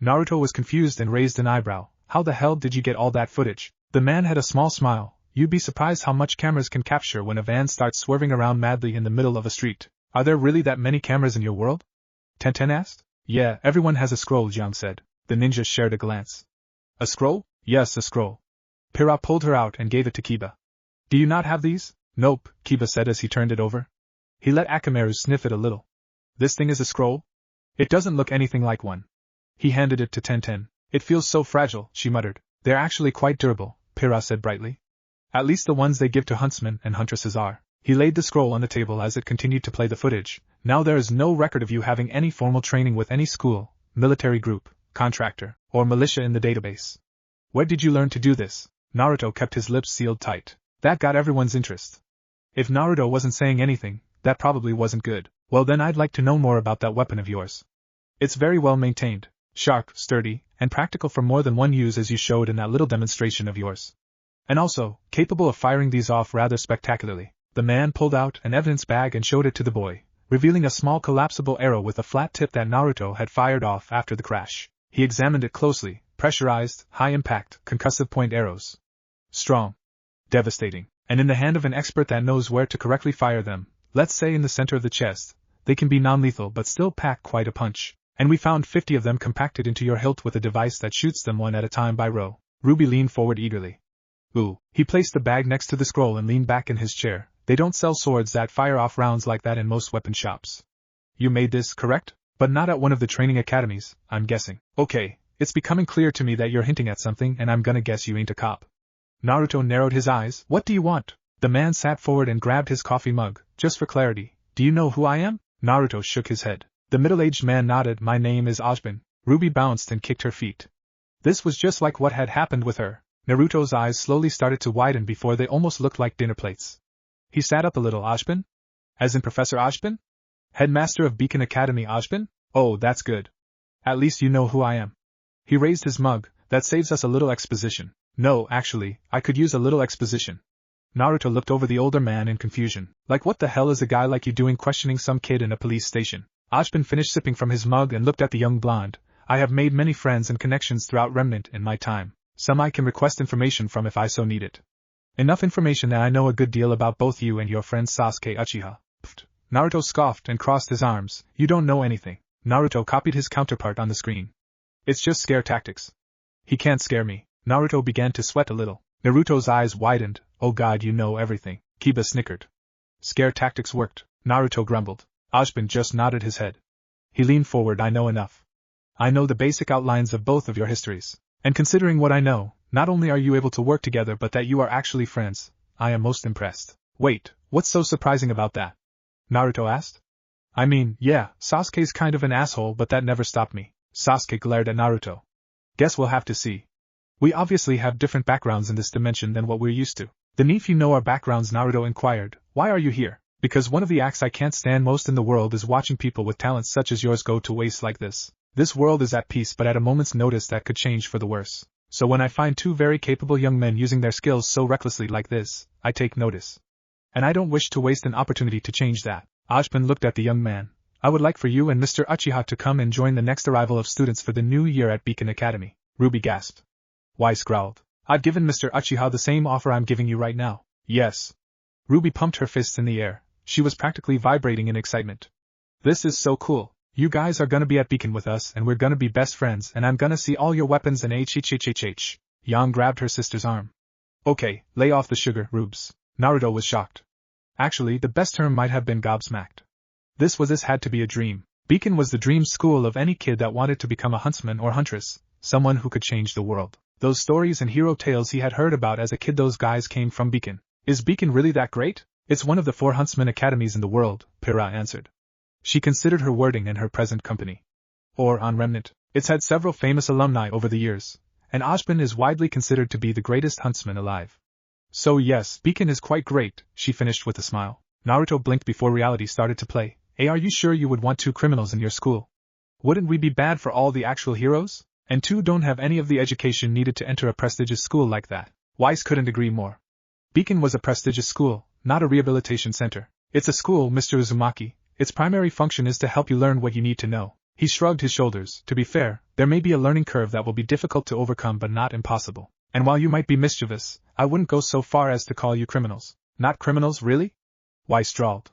Naruto was confused and raised an eyebrow. How the hell did you get all that footage? The man had a small smile. You'd be surprised how much cameras can capture when a van starts swerving around madly in the middle of a street. Are there really that many cameras in your world? Tenten asked. Yeah, everyone has a scroll, Jiang said. The ninja shared a glance. A scroll? Yes, a scroll. Pyrrha pulled her out and gave it to Kiba. Do you not have these? Nope, Kiba said as he turned it over. He let Akamaru sniff it a little. This thing is a scroll? It doesn't look anything like one. He handed it to Tenten. It feels so fragile, she muttered. They're actually quite durable, Pyrrha said brightly. At least the ones they give to huntsmen and huntresses are. He laid the scroll on the table as it continued to play the footage. Now there is no record of you having any formal training with any school, military group, contractor, or militia in the database. Where did you learn to do this? Naruto kept his lips sealed tight. That got everyone's interest. If Naruto wasn't saying anything, that probably wasn't good. Well then I'd like to know more about that weapon of yours. It's very well maintained, sharp, sturdy, and practical for more than one use as you showed in that little demonstration of yours. And also, capable of firing these off rather spectacularly. The man pulled out an evidence bag and showed it to the boy, revealing a small collapsible arrow with a flat tip that Naruto had fired off after the crash. He examined it closely. Pressurized, high-impact, concussive point arrows. Strong. Devastating. And in the hand of an expert that knows where to correctly fire them, let's say in the center of the chest, they can be non-lethal but still pack quite a punch. And we found 50 of them compacted into your hilt with a device that shoots them one at a time by row. Ruby leaned forward eagerly. Ooh. He placed the bag next to the scroll and leaned back in his chair. They don't sell swords that fire off rounds like that in most weapon shops. You made this, correct? But not at one of the training academies, I'm guessing. Okay, it's becoming clear to me that you're hinting at something and I'm gonna guess you ain't a cop. Naruto narrowed his eyes. What do you want? The man sat forward and grabbed his coffee mug. Just for clarity, do you know who I am? Naruto shook his head. The middle-aged man nodded. My name is Ojin. Ruby bounced and kicked her feet. This was just like what had happened with her. Naruto's eyes slowly started to widen before they almost looked like dinner plates. He sat up a little. Ojin? As in Professor Ojin? Headmaster of Beacon Academy Ojin? Oh, that's good. At least you know who I am. He raised his mug. That saves us a little exposition. No, actually, I could use a little exposition. Naruto looked over the older man in confusion. Like what the hell is a guy like you doing questioning some kid in a police station? Ojin finished sipping from his mug and looked at the young blonde. I have made many friends and connections throughout Remnant in my time. Some I can request information from if I so need it. Enough information that I know a good deal about both you and your friend Sasuke Uchiha. Pfft. Naruto scoffed and crossed his arms. You don't know anything. Naruto copied his counterpart on the screen. It's just scare tactics. He can't scare me. Naruto began to sweat a little. Naruto's eyes widened. Oh god, you know everything. Kiba snickered. Scare tactics worked. Naruto grumbled. Ojin just nodded his head. He leaned forward. I know enough. I know the basic outlines of both of your histories. And considering what I know, not only are you able to work together but that you are actually friends, I am most impressed. Wait, what's so surprising about that? Naruto asked. I mean, yeah, Sasuke's kind of an asshole but that never stopped me. Sasuke glared at Naruto. Guess we'll have to see. We obviously have different backgrounds in this dimension than what we're used to. Then if you know our backgrounds, Naruto inquired, why are you here? Because one of the acts I can't stand most in the world is watching people with talents such as yours go to waste like this. This world is at peace but at a moment's notice that could change for the worse. So when I find two very capable young men using their skills so recklessly like this, I take notice. And I don't wish to waste an opportunity to change that. Ojin looked at the young man. I would like for you and Mr. Uchiha to come and join the next arrival of students for the new year at Beacon Academy. Ruby gasped. Weiss growled. I've given Mr. Uchiha the same offer I'm giving you right now. Yes. Ruby pumped her fists in the air. She was practically vibrating in excitement. This is so cool. You guys are gonna be at Beacon with us and we're gonna be best friends and I'm gonna see all your weapons and hhhhh. Yang grabbed her sister's arm. Okay, lay off the sugar, Rubes. Naruto was shocked. Actually, the best term might have been gobsmacked. This had to be a dream. Beacon was the dream school of any kid that wanted to become a huntsman or huntress, someone who could change the world. Those stories and hero tales he had heard about as a kid, those guys came from Beacon. Is Beacon really that great? It's one of the 4 huntsman academies in the world, Pyrrha answered. She considered her wording and her present company. Or on Remnant. It's had several famous alumni over the years, and Ojin is widely considered to be the greatest huntsman alive. So yes, Beacon is quite great, she finished with a smile. Naruto blinked before reality started to play. Hey, are you sure you would want 2 criminals in your school? Wouldn't we be bad for all the actual heroes? And 2 don't have any of the education needed to enter a prestigious school like that. Weiss couldn't agree more. Beacon was a prestigious school, not a rehabilitation center. It's a school, Mr. Uzumaki. Its primary function is to help you learn what you need to know. He shrugged his shoulders. To be fair, there may be a learning curve that will be difficult to overcome but not impossible. And while you might be mischievous, I wouldn't go so far as to call you criminals. Not criminals, really? Weiss drawled.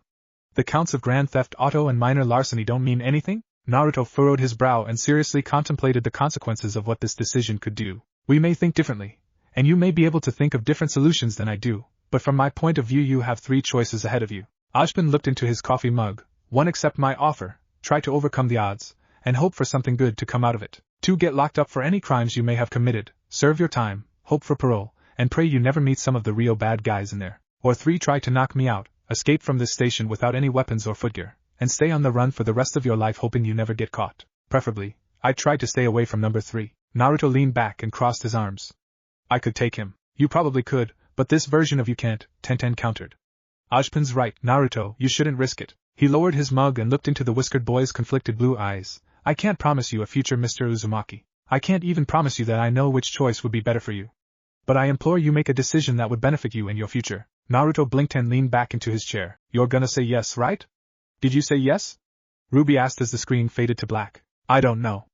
The counts of grand theft auto and minor larceny don't mean anything? Naruto furrowed his brow and seriously contemplated the consequences of what this decision could do. We may think differently, and you may be able to think of different solutions than I do, but from my point of view you have 3 choices ahead of you. Ashbin looked into his coffee mug. 1. Accept my offer, try to overcome the odds, and hope for something good to come out of it. 2. Get locked up for any crimes you may have committed, serve your time, hope for parole, and pray you never meet some of the real bad guys in there. Or 3. Try to knock me out, escape from this station without any weapons or footgear, and stay on the run for the rest of your life hoping you never get caught. Preferably, I'd try to stay away from number 3. Naruto leaned back and crossed his arms. I could take him. You probably could, but this version of you can't, Tenten countered. Ashbin's right, Naruto, you shouldn't risk it. He lowered his mug and looked into the whiskered boy's conflicted blue eyes. I can't promise you a future Mr. Uzumaki. I can't even promise you that I know which choice would be better for you. But I implore you make a decision that would benefit you and your future. Naruto blinked and leaned back into his chair. You're gonna say yes, right? Did you say yes? Ruby asked as the screen faded to black. I don't know.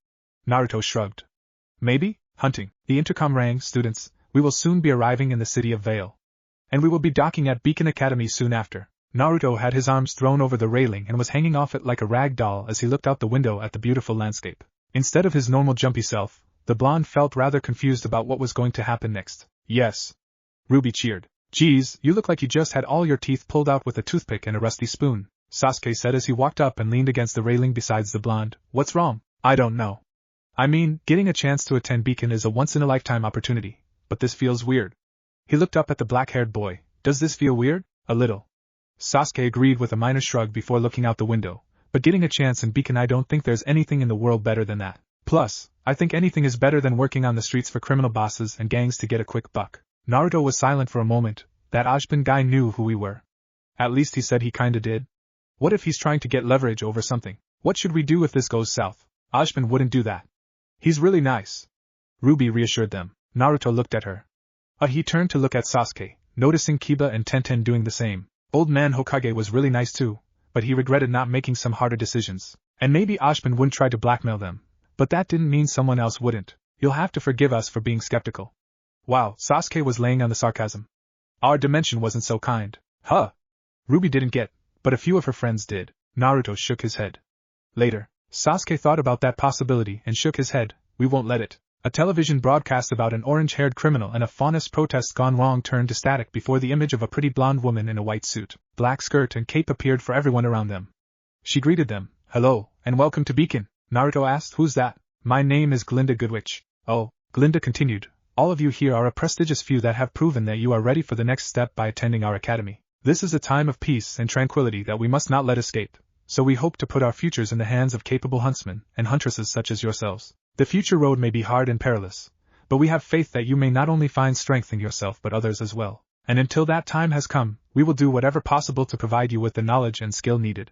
Naruto shrugged. Maybe? Hunting. The intercom rang. Students, we will soon be arriving in the city of Vale. And we will be docking at Beacon Academy soon after. Naruto had his arms thrown over the railing and was hanging off it like a rag doll as he looked out the window at the beautiful landscape. Instead of his normal jumpy self, the blonde felt rather confused about what was going to happen next. Yes. Ruby cheered. Geez, you look like you just had all your teeth pulled out with a toothpick and a rusty spoon, Sasuke said as he walked up and leaned against the railing besides the blonde. What's wrong? I don't know. I mean, getting a chance to attend Beacon is a once-in-a-lifetime opportunity, but this feels weird. He looked up at the black-haired boy. Does this feel weird? A little. Sasuke agreed with a minor shrug before looking out the window. But getting a chance in Beacon, I don't think there's anything in the world better than that. Plus, I think anything is better than working on the streets for criminal bosses and gangs to get a quick buck. Naruto was silent for a moment. That Ashbin guy knew who we were. At least he said he kinda did. What if he's trying to get leverage over something? What should we do if this goes south? Ashbin wouldn't do that. He's really nice. Ruby reassured them. Naruto looked at her. He turned to look at Sasuke, noticing Kiba and Tenten doing the same. Old man Hokage was really nice too, but he regretted not making some harder decisions. And maybe Ashbin wouldn't try to blackmail them, but that didn't mean someone else wouldn't. You'll have to forgive us for being skeptical. Wow, Sasuke was laying on the sarcasm. Our dimension wasn't so kind. Huh. Ruby didn't get, but a few of her friends did. Naruto shook his head. Later, Sasuke thought about that possibility and shook his head. We won't let it. A television broadcast about an orange-haired criminal and a faunus protest gone wrong turned to static before the image of a pretty blonde woman in a white suit, black skirt and cape appeared for everyone around them. She greeted them. Hello, and welcome to Beacon. Naruto asked, who's that? My name is Glinda Goodwitch. Oh, Glinda continued. All of you here are a prestigious few that have proven that you are ready for the next step by attending our academy. This is a time of peace and tranquility that we must not let escape, so we hope to put our futures in the hands of capable huntsmen and huntresses such as yourselves. The future road may be hard and perilous, but we have faith that you may not only find strength in yourself but others as well. And until that time has come, we will do whatever possible to provide you with the knowledge and skill needed.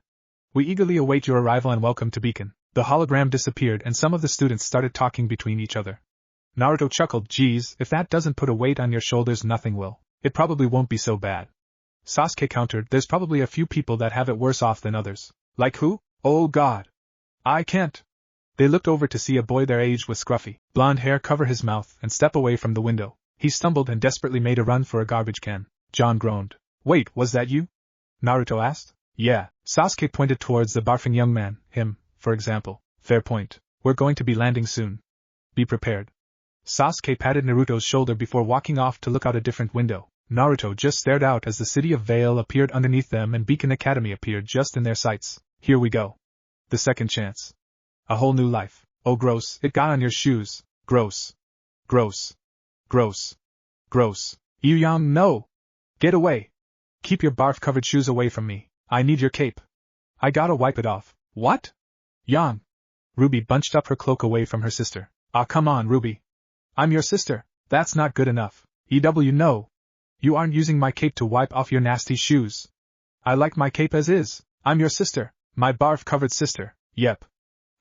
We eagerly await your arrival and welcome to Beacon. The hologram disappeared and some of the students started talking between each other. Naruto chuckled, geez, if that doesn't put a weight on your shoulders nothing will. It probably won't be so bad. Sasuke countered, there's probably a few people that have it worse off than others. Like who? Oh god. I can't. They looked over to see a boy their age with scruffy, blonde hair cover his mouth and step away from the window. He stumbled and desperately made a run for a garbage can. John groaned. Wait, was that you? Naruto asked. Yeah. Sasuke pointed towards the barfing young man, him, for example. Fair point. We're going to be landing soon. Be prepared. Sasuke patted Naruto's shoulder before walking off to look out a different window. Naruto just stared out as the city of Vale appeared underneath them and Beacon Academy appeared just in their sights. Here we go. The second chance. A whole new life. Oh gross, it got on your shoes. Gross. Gross. Gross. Gross. Yang, no! Get away! Keep your barf-covered shoes away from me. I need your cape. I gotta wipe it off. What? Yang. Ruby bunched up her cloak away from her sister. Ah, come on, Ruby. I'm your sister. That's not good enough. No. You aren't using my cape to wipe off your nasty shoes. I like my cape as is. I'm your sister. My barf-covered sister. Yep.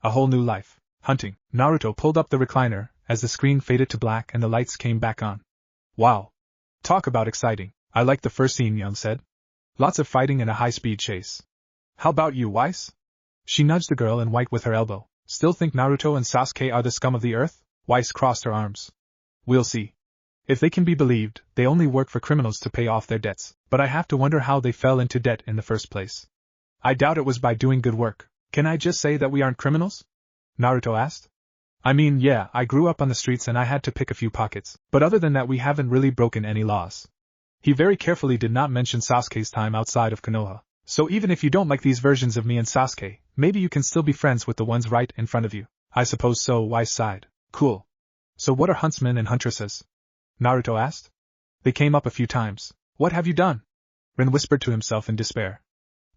A whole new life. Hunting. Naruto pulled up the recliner, as the screen faded to black and the lights came back on. Wow. Talk about exciting. I like the first scene, Young said. Lots of fighting and a high-speed chase. How about you, Weiss? She nudged the girl in white with her elbow. Still think Naruto and Sasuke are the scum of the earth? Weiss crossed her arms. We'll see. If they can be believed, they only work for criminals to pay off their debts, but I have to wonder how they fell into debt in the first place. I doubt it was by doing good work. Can I just say that we aren't criminals? Naruto asked. I mean, yeah, I grew up on the streets and I had to pick a few pockets, but other than that we haven't really broken any laws. He very carefully did not mention Sasuke's time outside of Konoha. So even if you don't like these versions of me and Sasuke, maybe you can still be friends with the ones right in front of you. I suppose so, Wise sighed. Cool. So what are huntsmen and huntresses? Naruto asked. They came up a few times. What have you done? Rin whispered to himself in despair.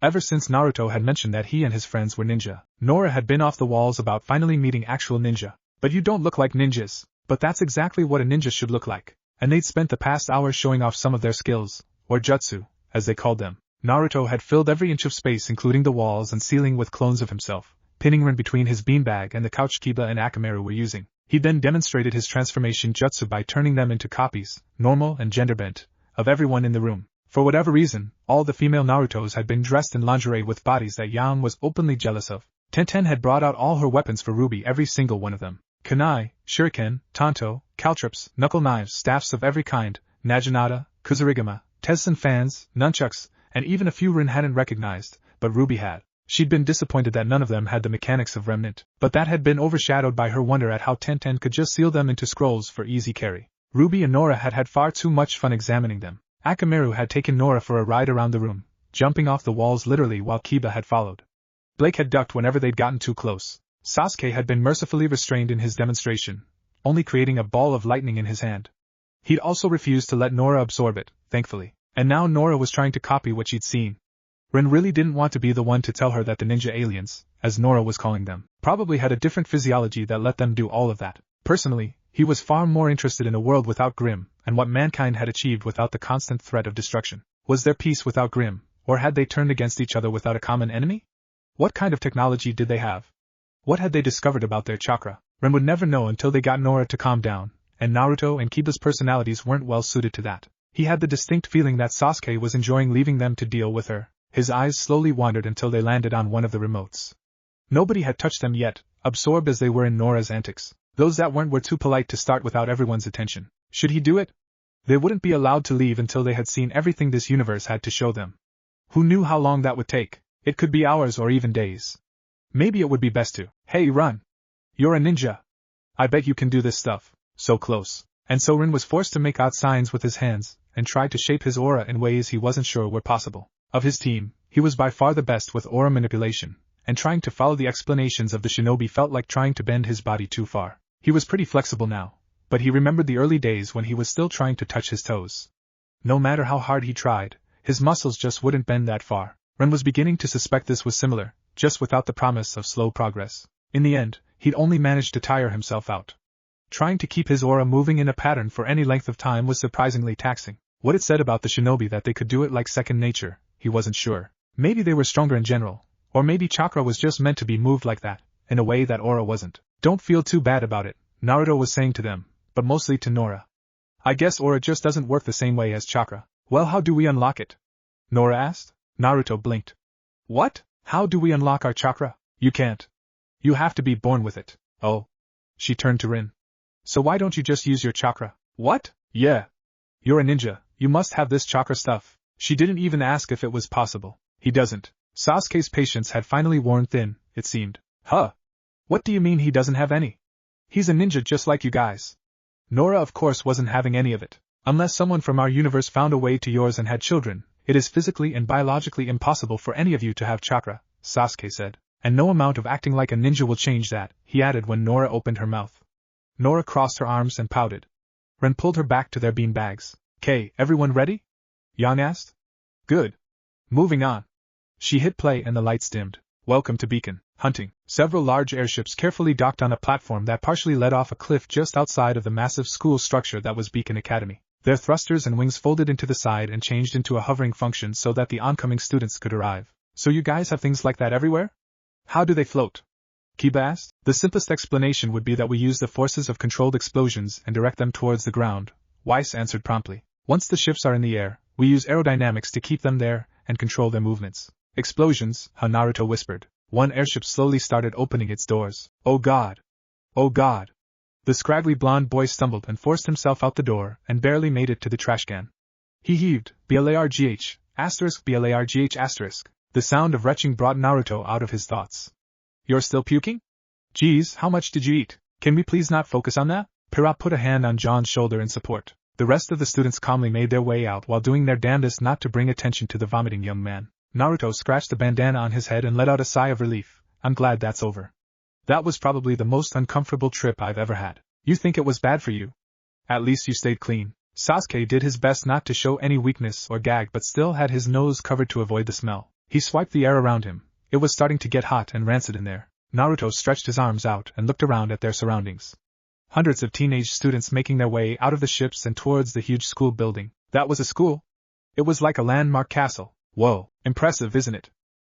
Ever since Naruto had mentioned that he and his friends were ninja, Nora had been off the walls about finally meeting actual ninja. But you don't look like ninjas. But that's exactly what a ninja should look like. And they'd spent the past hours showing off some of their skills, or jutsu, as they called them. Naruto had filled every inch of space including the walls and ceiling with clones of himself, pinning Rin between his beanbag and the couch Kiba and Akamaru were using. He then demonstrated his transformation jutsu by turning them into copies, normal and gender-bent, of everyone in the room. For whatever reason, all the female Narutos had been dressed in lingerie with bodies that Yang was openly jealous of. Tenten had brought out all her weapons for Ruby, every single one of them. Kunai, shuriken, tanto, caltrops, knuckle knives, staffs of every kind, naginata, kusarigama, Tessen fans, nunchucks, and even a few Rin hadn't recognized, but Ruby had. She'd been disappointed that none of them had the mechanics of Remnant, but that had been overshadowed by her wonder at how Tenten could just seal them into scrolls for easy carry. Ruby and Nora had had far too much fun examining them. Akamaru had taken Nora for a ride around the room, jumping off the walls literally while Kiba had followed. Blake had ducked whenever they'd gotten too close. Sasuke had been mercifully restrained in his demonstration, only creating a ball of lightning in his hand. He'd also refused to let Nora absorb it, thankfully, and now Nora was trying to copy what she'd seen. Rin really didn't want to be the one to tell her that the ninja aliens, as Nora was calling them, probably had a different physiology that let them do all of that. Personally, he was far more interested in a world without Grimm, and what mankind had achieved without the constant threat of destruction. Was there peace without Grimm, or had they turned against each other without a common enemy? What kind of technology did they have? What had they discovered about their chakra? Rin would never know until they got Nora to calm down, and Naruto and Kiba's personalities weren't well suited to that. He had the distinct feeling that Sasuke was enjoying leaving them to deal with her. His eyes slowly wandered until they landed on one of the remotes. Nobody had touched them yet, absorbed as they were in Nora's antics. Those that weren't were too polite to start without everyone's attention. Should he do it? They wouldn't be allowed to leave until they had seen everything this universe had to show them. Who knew how long that would take? It could be hours or even days. Maybe it would be best to, hey, run! You're a ninja! I bet you can do this stuff. So close. And so Rin was forced to make out signs with his hands, and tried to shape his aura in ways he wasn't sure were possible. Of his team, he was by far the best with aura manipulation, and trying to follow the explanations of the shinobi felt like trying to bend his body too far. He was pretty flexible now, but he remembered the early days when he was still trying to touch his toes. No matter how hard he tried, his muscles just wouldn't bend that far. Ren was beginning to suspect this was similar, just without the promise of slow progress. In the end, he'd only managed to tire himself out. Trying to keep his aura moving in a pattern for any length of time was surprisingly taxing. What it said about the shinobi that they could do it like second nature, he wasn't sure. Maybe they were stronger in general, or maybe chakra was just meant to be moved like that, in a way that aura wasn't. Don't feel too bad about it, Naruto was saying to them, but mostly to Nora. I guess aura just doesn't work the same way as chakra. Well, how do we unlock it? Nora asked. Naruto blinked. What? How do we unlock our chakra? You can't. You have to be born with it. Oh. She turned to Rin. So why don't you just use your chakra? What? Yeah. You're a ninja, you must have this chakra stuff. She didn't even ask if it was possible. He doesn't. Sasuke's patience had finally worn thin, it seemed. Huh? What do you mean he doesn't have any? He's a ninja just like you guys. Nora of course wasn't having any of it. Unless someone from our universe found a way to yours and had children, it is physically and biologically impossible for any of you to have chakra, Sasuke said. And no amount of acting like a ninja will change that, he added when Nora opened her mouth. Nora crossed her arms and pouted. Ren pulled her back to their bean bags. "'Kay, everyone ready?" Yang asked. Good. Moving on. She hit play and the lights dimmed. Welcome to Beacon Hunting. Several large airships carefully docked on a platform that partially led off a cliff just outside of the massive school structure that was Beacon Academy. Their thrusters and wings folded into the side and changed into a hovering function so that the oncoming students could arrive. So you guys have things like that everywhere? How do they float? Kiba asked. The simplest explanation would be that we use the forces of controlled explosions and direct them towards the ground, Weiss answered promptly. Once the ships are in the air, we use aerodynamics to keep them there and control their movements. Explosions, Naruto whispered. One airship slowly started opening its doors. Oh God! Oh God! The scraggly blonde boy stumbled and forced himself out the door and barely made it to the trash can. He heaved, BLARGH, *, BLARGH*. The sound of retching brought Naruto out of his thoughts. You're still puking? Geez, how much did you eat? Can we please not focus on that? Pira put a hand on John's shoulder in support. The rest of the students calmly made their way out while doing their damnedest not to bring attention to the vomiting young man. Naruto scratched the bandana on his head and let out a sigh of relief. I'm glad that's over. That was probably the most uncomfortable trip I've ever had. You think it was bad for you? At least you stayed clean. Sasuke did his best not to show any weakness or gag but still had his nose covered to avoid the smell. He swiped the air around him. It was starting to get hot and rancid in there. Naruto stretched his arms out and looked around at their surroundings. Hundreds of teenage students making their way out of the ships and towards the huge school building. That was a school? It was like a landmark castle. Whoa, impressive, isn't it?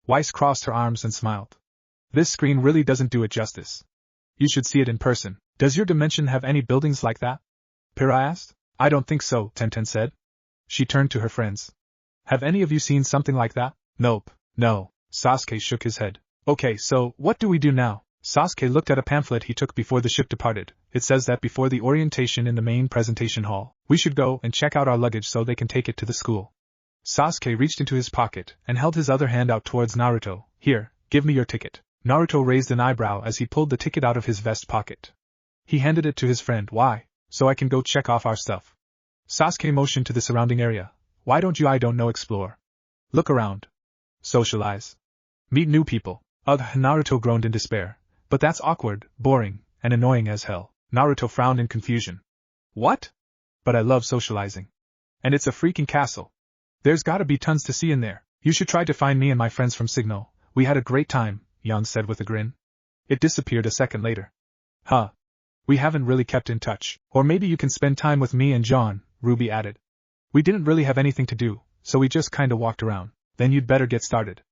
Weiss crossed her arms and smiled. This screen really doesn't do it justice. You should see it in person. Does your dimension have any buildings like that? Pira asked. I don't think so, Tenten said. She turned to her friends. Have any of you seen something like that? Nope. No. Sasuke shook his head. Okay, so, what do we do now? Sasuke looked at a pamphlet he took before the ship departed. It says that before the orientation in the main presentation hall, we should go and check out our luggage so they can take it to the school. Sasuke reached into his pocket and held his other hand out towards Naruto. Here, give me your ticket. Naruto raised an eyebrow as he pulled the ticket out of his vest pocket. He handed it to his friend. Why? So I can go check off our stuff. Sasuke motioned to the surrounding area. Why don't you, explore? Look around. Socialize. Meet new people. Ugh, Naruto groaned in despair. But that's awkward, boring, and annoying as hell. Naruto frowned in confusion. What? But I love socializing. And it's a freaking castle. There's gotta be tons to see in there. You should try to find me and my friends from Signal. We had a great time, Yan said with a grin. It disappeared a second later. Huh. We haven't really kept in touch. Or maybe you can spend time with me and John, Ruby added. We didn't really have anything to do, so we just kinda walked around. Then you'd better get started.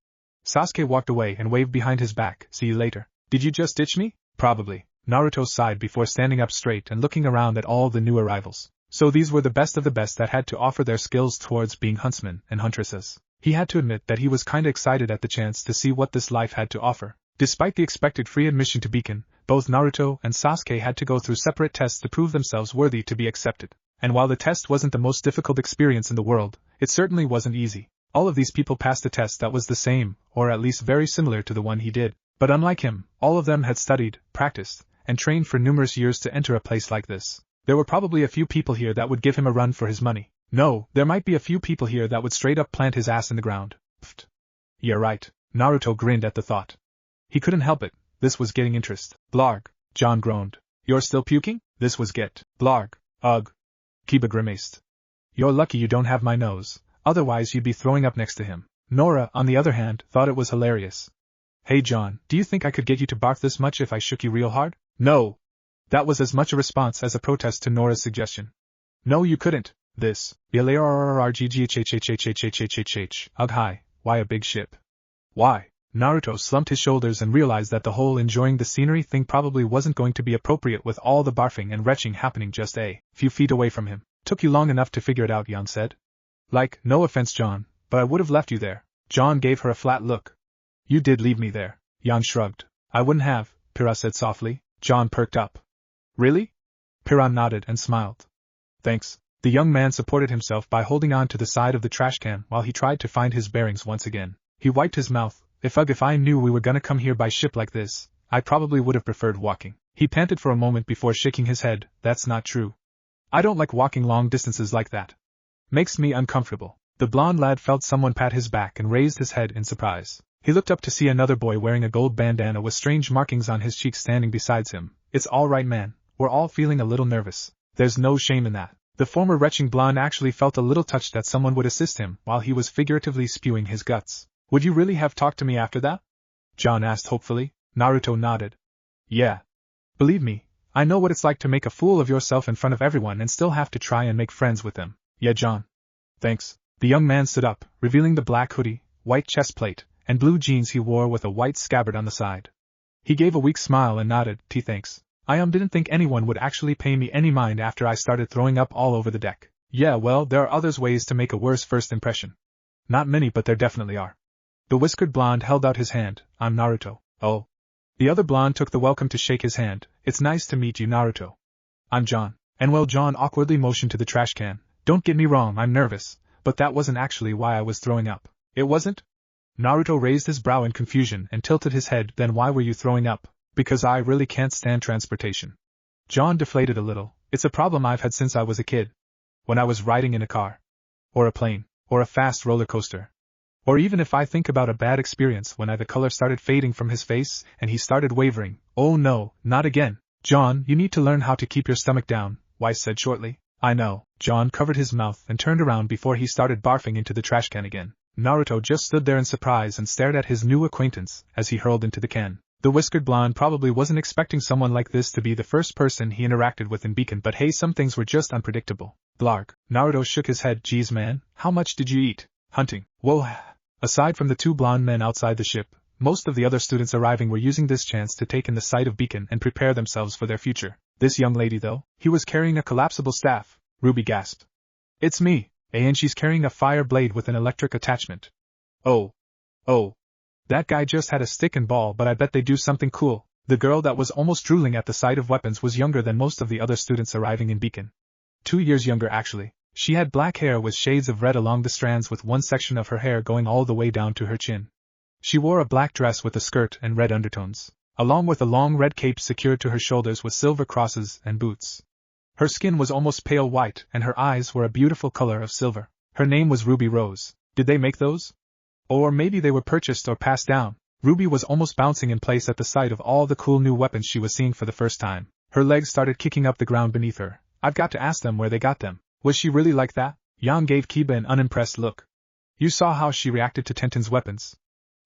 Sasuke walked away and waved behind his back. See you later. Did you just ditch me? Probably. Naruto sighed before standing up straight and looking around at all the new arrivals. So these were the best of the best that had to offer their skills towards being huntsmen and huntresses. He had to admit that he was kinda excited at the chance to see what this life had to offer. Despite the expected free admission to Beacon, both Naruto and Sasuke had to go through separate tests to prove themselves worthy to be accepted. And while the test wasn't the most difficult experience in the world, it certainly wasn't easy. All of these people passed a test that was the same, or at least very similar to the one he did. But unlike him, all of them had studied, practiced, and trained for numerous years to enter a place like this. There were probably a few people here that would give him a run for his money. No, there might be a few people here that would straight up plant his ass in the ground. Pfft. Yeah, right. Naruto grinned at the thought. He couldn't help it. This was getting interest. Blarg. John groaned. You're still puking? This was get. Blarg. Ugh. Kiba grimaced. You're lucky you don't have my nose, otherwise you'd be throwing up next to him. Nora, on the other hand, thought it was hilarious. Hey John, do you think I could get you to bark this much if I shook you real hard? No. That was as much a response as a protest to Nora's suggestion. No, you couldn't. This. Ugh, hi. Why a big ship? Why? Naruto slumped his shoulders and realized that the whole enjoying the scenery thing probably wasn't going to be appropriate with all the barfing and retching happening just a few feet away from him. Took you long enough to figure it out, Yan said. Like, no offense, John, but I would have left you there. John gave her a flat look. You did leave me there. Yan shrugged. I wouldn't have, Pira said softly. John perked up. Really? Pira nodded and smiled. Thanks. The young man supported himself by holding on to the side of the trash can while he tried to find his bearings once again. He wiped his mouth. If I knew we were gonna come here by ship like this, I probably would have preferred walking. He panted for a moment before shaking his head. That's not true. I don't like walking long distances like that. Makes me uncomfortable. The blonde lad felt someone pat his back and raised his head in surprise. He looked up to see another boy wearing a gold bandana with strange markings on his cheeks standing beside him. It's all right, man. We're all feeling a little nervous. There's no shame in that. The former retching blonde actually felt a little touched that someone would assist him while he was figuratively spewing his guts. Would you really have talked to me after that? John asked hopefully. Naruto nodded. Yeah. Believe me, I know what it's like to make a fool of yourself in front of everyone and still have to try and make friends with them. Yeah, John. Thanks. The young man stood up, revealing the black hoodie, white chest plate, and blue jeans he wore with a white scabbard on the side. He gave a weak smile and nodded. Thanks. I didn't think anyone would actually pay me any mind after I started throwing up all over the deck. Yeah, well, there are others ways to make a worse first impression. Not many, but there definitely are. The whiskered blonde held out his hand. I'm Naruto. Oh. The other blonde took the welcome to shake his hand. It's nice to meet you, Naruto. I'm John. And well, John awkwardly motioned to the trash can. Don't get me wrong, I'm nervous, but that wasn't actually why I was throwing up. It wasn't? Naruto raised his brow in confusion and tilted his head. Then why were you throwing up? Because I really can't stand transportation. John deflated a little. It's a problem I've had since I was a kid. When I was riding in a car. Or a plane. Or a fast roller coaster. Or even if I think about a bad experience when the color started fading from his face and he started wavering. Oh no, not again. John, you need to learn how to keep your stomach down, Weiss said shortly. I know. John covered his mouth and turned around before he started barfing into the trash can again. Naruto just stood there in surprise and stared at his new acquaintance as he hurled into the can. The whiskered blonde probably wasn't expecting someone like this to be the first person he interacted with in Beacon, but hey, some things were just unpredictable. Blarg. Naruto shook his head. Geez man, how much did you eat? Hunting. Whoa. Aside from the two blonde men outside the ship, most of the other students arriving were using this chance to take in the sight of Beacon and prepare themselves for their future. This young lady though, he was carrying a collapsible staff. Ruby gasped. It's me, and she's carrying a fire blade with an electric attachment. Oh. That guy just had a stick and ball, but I bet they do something cool. The girl that was almost drooling at the sight of weapons was younger than most of the other students arriving in Beacon. 2 years younger actually. She had black hair with shades of red along the strands, with one section of her hair going all the way down to her chin. She wore a black dress with a skirt and red undertones, along with a long red cape secured to her shoulders with silver crosses and boots. Her skin was almost pale white and her eyes were a beautiful color of silver. Her name was Ruby Rose. Did they make those? Or maybe they were purchased or passed down. Ruby was almost bouncing in place at the sight of all the cool new weapons she was seeing for the first time. Her legs started kicking up the ground beneath her. I've got to ask them where they got them. Was she really like that? Yang gave Kiba an unimpressed look. You saw how she reacted to Tenten's weapons.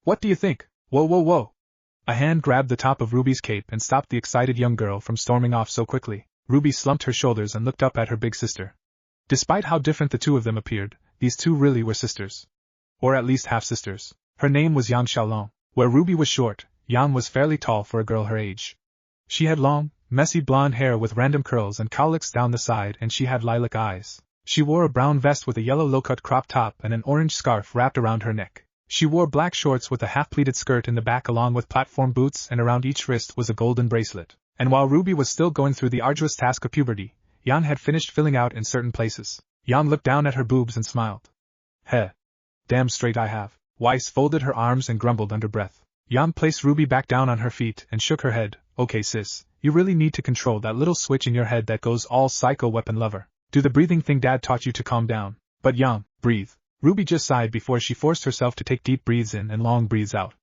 What do you think? Whoa. A hand grabbed the top of Ruby's cape and stopped the excited young girl from storming off so quickly. Ruby slumped her shoulders and looked up at her big sister. Despite how different the two of them appeared, these two really were sisters. Or at least half-sisters. Her name was Yang Xiaolong. Where Ruby was short, Yang was fairly tall for a girl her age. She had long, messy blonde hair with random curls and cowlicks down the side, and she had lilac eyes. She wore a brown vest with a yellow low-cut crop top and an orange scarf wrapped around her neck. She wore black shorts with a half-pleated skirt in the back along with platform boots, and around each wrist was a golden bracelet. And while Ruby was still going through the arduous task of puberty, Yang had finished filling out in certain places. Yang looked down at her boobs and smiled. Heh. Damn straight I have. Weiss folded her arms and grumbled under breath. Yang placed Ruby back down on her feet and shook her head. Okay sis, you really need to control that little switch in your head that goes all psycho weapon lover. Do the breathing thing Dad taught you to calm down. But Yang, breathe. Ruby just sighed before she forced herself to take deep breaths in and long breaths out.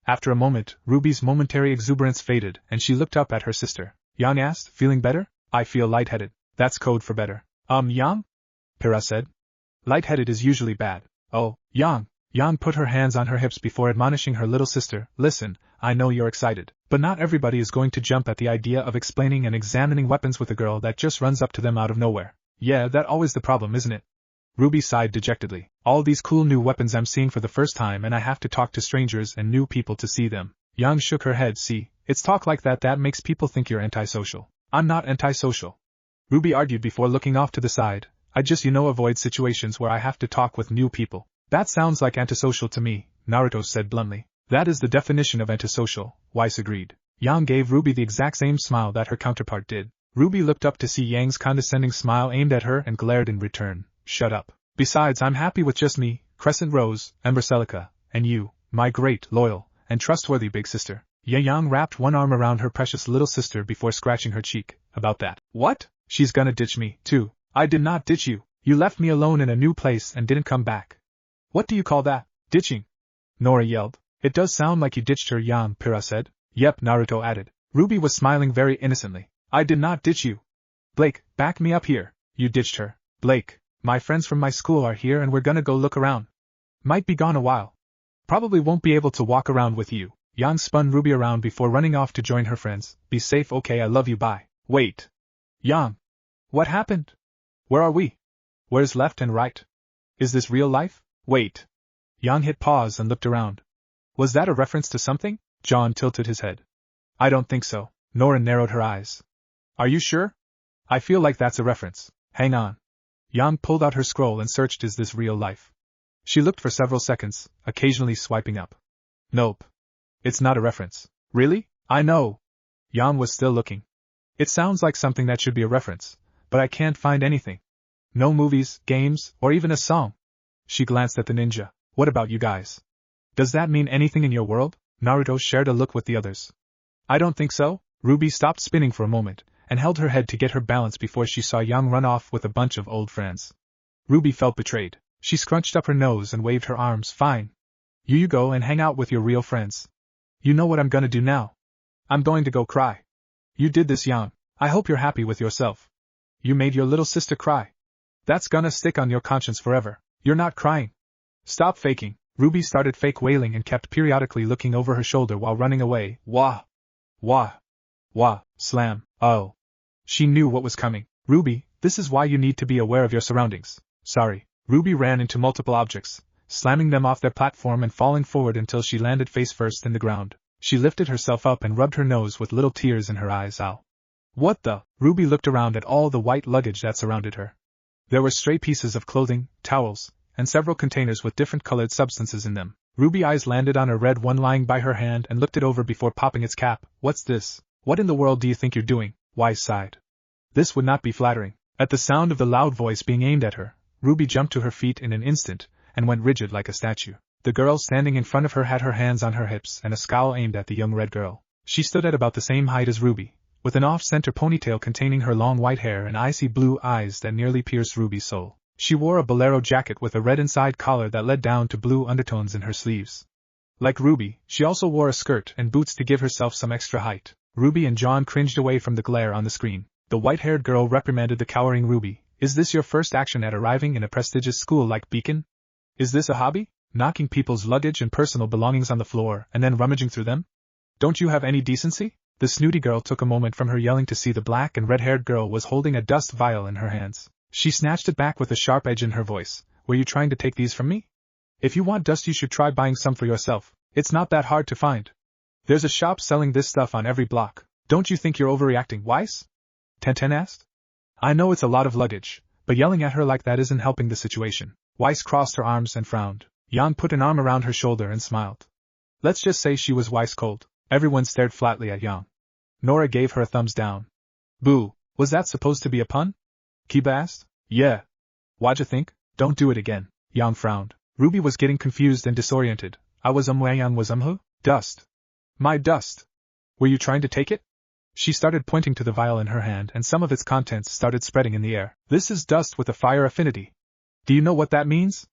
After a moment, Ruby's momentary exuberance faded and she looked up at her sister. Yang asked, feeling better? I feel lightheaded. That's code for better. Yang? Pyrrha said. Lightheaded is usually bad. Oh, Yang. Yang put her hands on her hips before admonishing her little sister. Listen, I know you're excited, but not everybody is going to jump at the idea of explaining and examining weapons with a girl that just runs up to them out of nowhere. Yeah, that's always the problem, isn't it? Ruby sighed dejectedly. All these cool new weapons I'm seeing for the first time, and I have to talk to strangers and new people to see them. Yang shook her head. See, it's talk like that makes people think you're antisocial. I'm not antisocial. Ruby argued before looking off to the side. I just avoid situations where I have to talk with new people. That sounds like antisocial to me, Naruto said bluntly. That is the definition of antisocial, Weiss agreed. Yang gave Ruby the exact same smile that her counterpart did. Ruby looked up to see Yang's condescending smile aimed at her and glared in return. Shut up. Besides, I'm happy with just me, Crescent Rose, Ember Celica, and you, my great, loyal, and trustworthy big sister. Yang wrapped one arm around her precious little sister before scratching her cheek. About that. What? She's gonna ditch me, too. I did not ditch you. You left me alone in a new place and didn't come back. What do you call that? Ditching? Nora yelled. It does sound like you ditched her, Yang, Pyrrha said. Yep, Naruto added. Ruby was smiling very innocently. I did not ditch you. Blake, back me up here. You ditched her. Blake, my friends from my school are here and we're gonna go look around. Might be gone a while. Probably won't be able to walk around with you. Yang spun Ruby around before running off to join her friends. Be safe, okay, I love you, bye. Wait. Yang. What happened? Where are we? Where's left and right? Is this real life? Wait. Yang hit pause and looked around. Was that a reference to something? John tilted his head. I don't think so. Nora narrowed her eyes. Are you sure? I feel like that's a reference. Hang on. Yang pulled out her scroll and searched, is this real life? She looked for several seconds, occasionally swiping up. Nope. It's not a reference. Really? I know. Yang was still looking. It sounds like something that should be a reference, but I can't find anything. No movies, games, or even a song. She glanced at the ninja. What about you guys? Does that mean anything in your world? Naruto shared a look with the others. I don't think so. Ruby stopped spinning for a moment, and held her head to get her balance before she saw Yang run off with a bunch of old friends. Ruby felt betrayed. She scrunched up her nose and waved her arms. Fine. You go and hang out with your real friends. You know what I'm gonna do now? I'm going to go cry. You did this, Yang. I hope you're happy with yourself. You made your little sister cry. That's gonna stick on your conscience forever. You're not crying. Stop faking. Ruby started fake wailing and kept periodically looking over her shoulder while running away. Wah! Wah! Wah! Slam! Oh! She knew what was coming. Ruby, this is why you need to be aware of your surroundings. Sorry. Ruby ran into multiple objects, slamming them off their platform and falling forward until she landed face first in the ground. She lifted herself up and rubbed her nose with little tears in her eyes. Ow! What the? Ruby looked around at all the white luggage that surrounded her. There were stray pieces of clothing, towels, and several containers with different colored substances in them. Ruby's eyes landed on a red one lying by her hand and looked it over before popping its cap. What's this? What in the world do you think you're doing? Wise sighed. This would not be flattering. At the sound of the loud voice being aimed at her, Ruby jumped to her feet in an instant and went rigid like a statue. The girl standing in front of her had her hands on her hips and a scowl aimed at the young red girl. She stood at about the same height as Ruby, with an off-center ponytail containing her long white hair and icy blue eyes that nearly pierced Ruby's soul. She wore a bolero jacket with a red inside collar that led down to blue undertones in her sleeves. Like Ruby, she also wore a skirt and boots to give herself some extra height. Ruby and John cringed away from the glare on the screen. The white-haired girl reprimanded the cowering Ruby. Is this your first action at arriving in a prestigious school like Beacon? Is this a hobby? Knocking people's luggage and personal belongings on the floor and then rummaging through them? Don't you have any decency? The snooty girl took a moment from her yelling to see the black and red-haired girl was holding a dust vial in her hands. She snatched it back with a sharp edge in her voice. Were you trying to take these from me? If you want dust, you should try buying some for yourself. It's not that hard to find. There's a shop selling this stuff on every block. Don't you think you're overreacting, Weiss? Tenten asked. I know it's a lot of luggage, but yelling at her like that isn't helping the situation. Weiss crossed her arms and frowned. Jan put an arm around her shoulder and smiled. Let's just say she was Weiss cold. Everyone stared flatly at Jan. Nora gave her a thumbs down. Boo, was that supposed to be a pun? Kiba asked. Yeah. What'd you think? Don't do it again. Jan frowned. Ruby was getting confused and disoriented. I was Yang was who? Dust. My dust. Were you trying to take it? She started pointing to the vial in her hand and some of its contents started spreading in the air. This is dust with a fire affinity. Do you know what that means?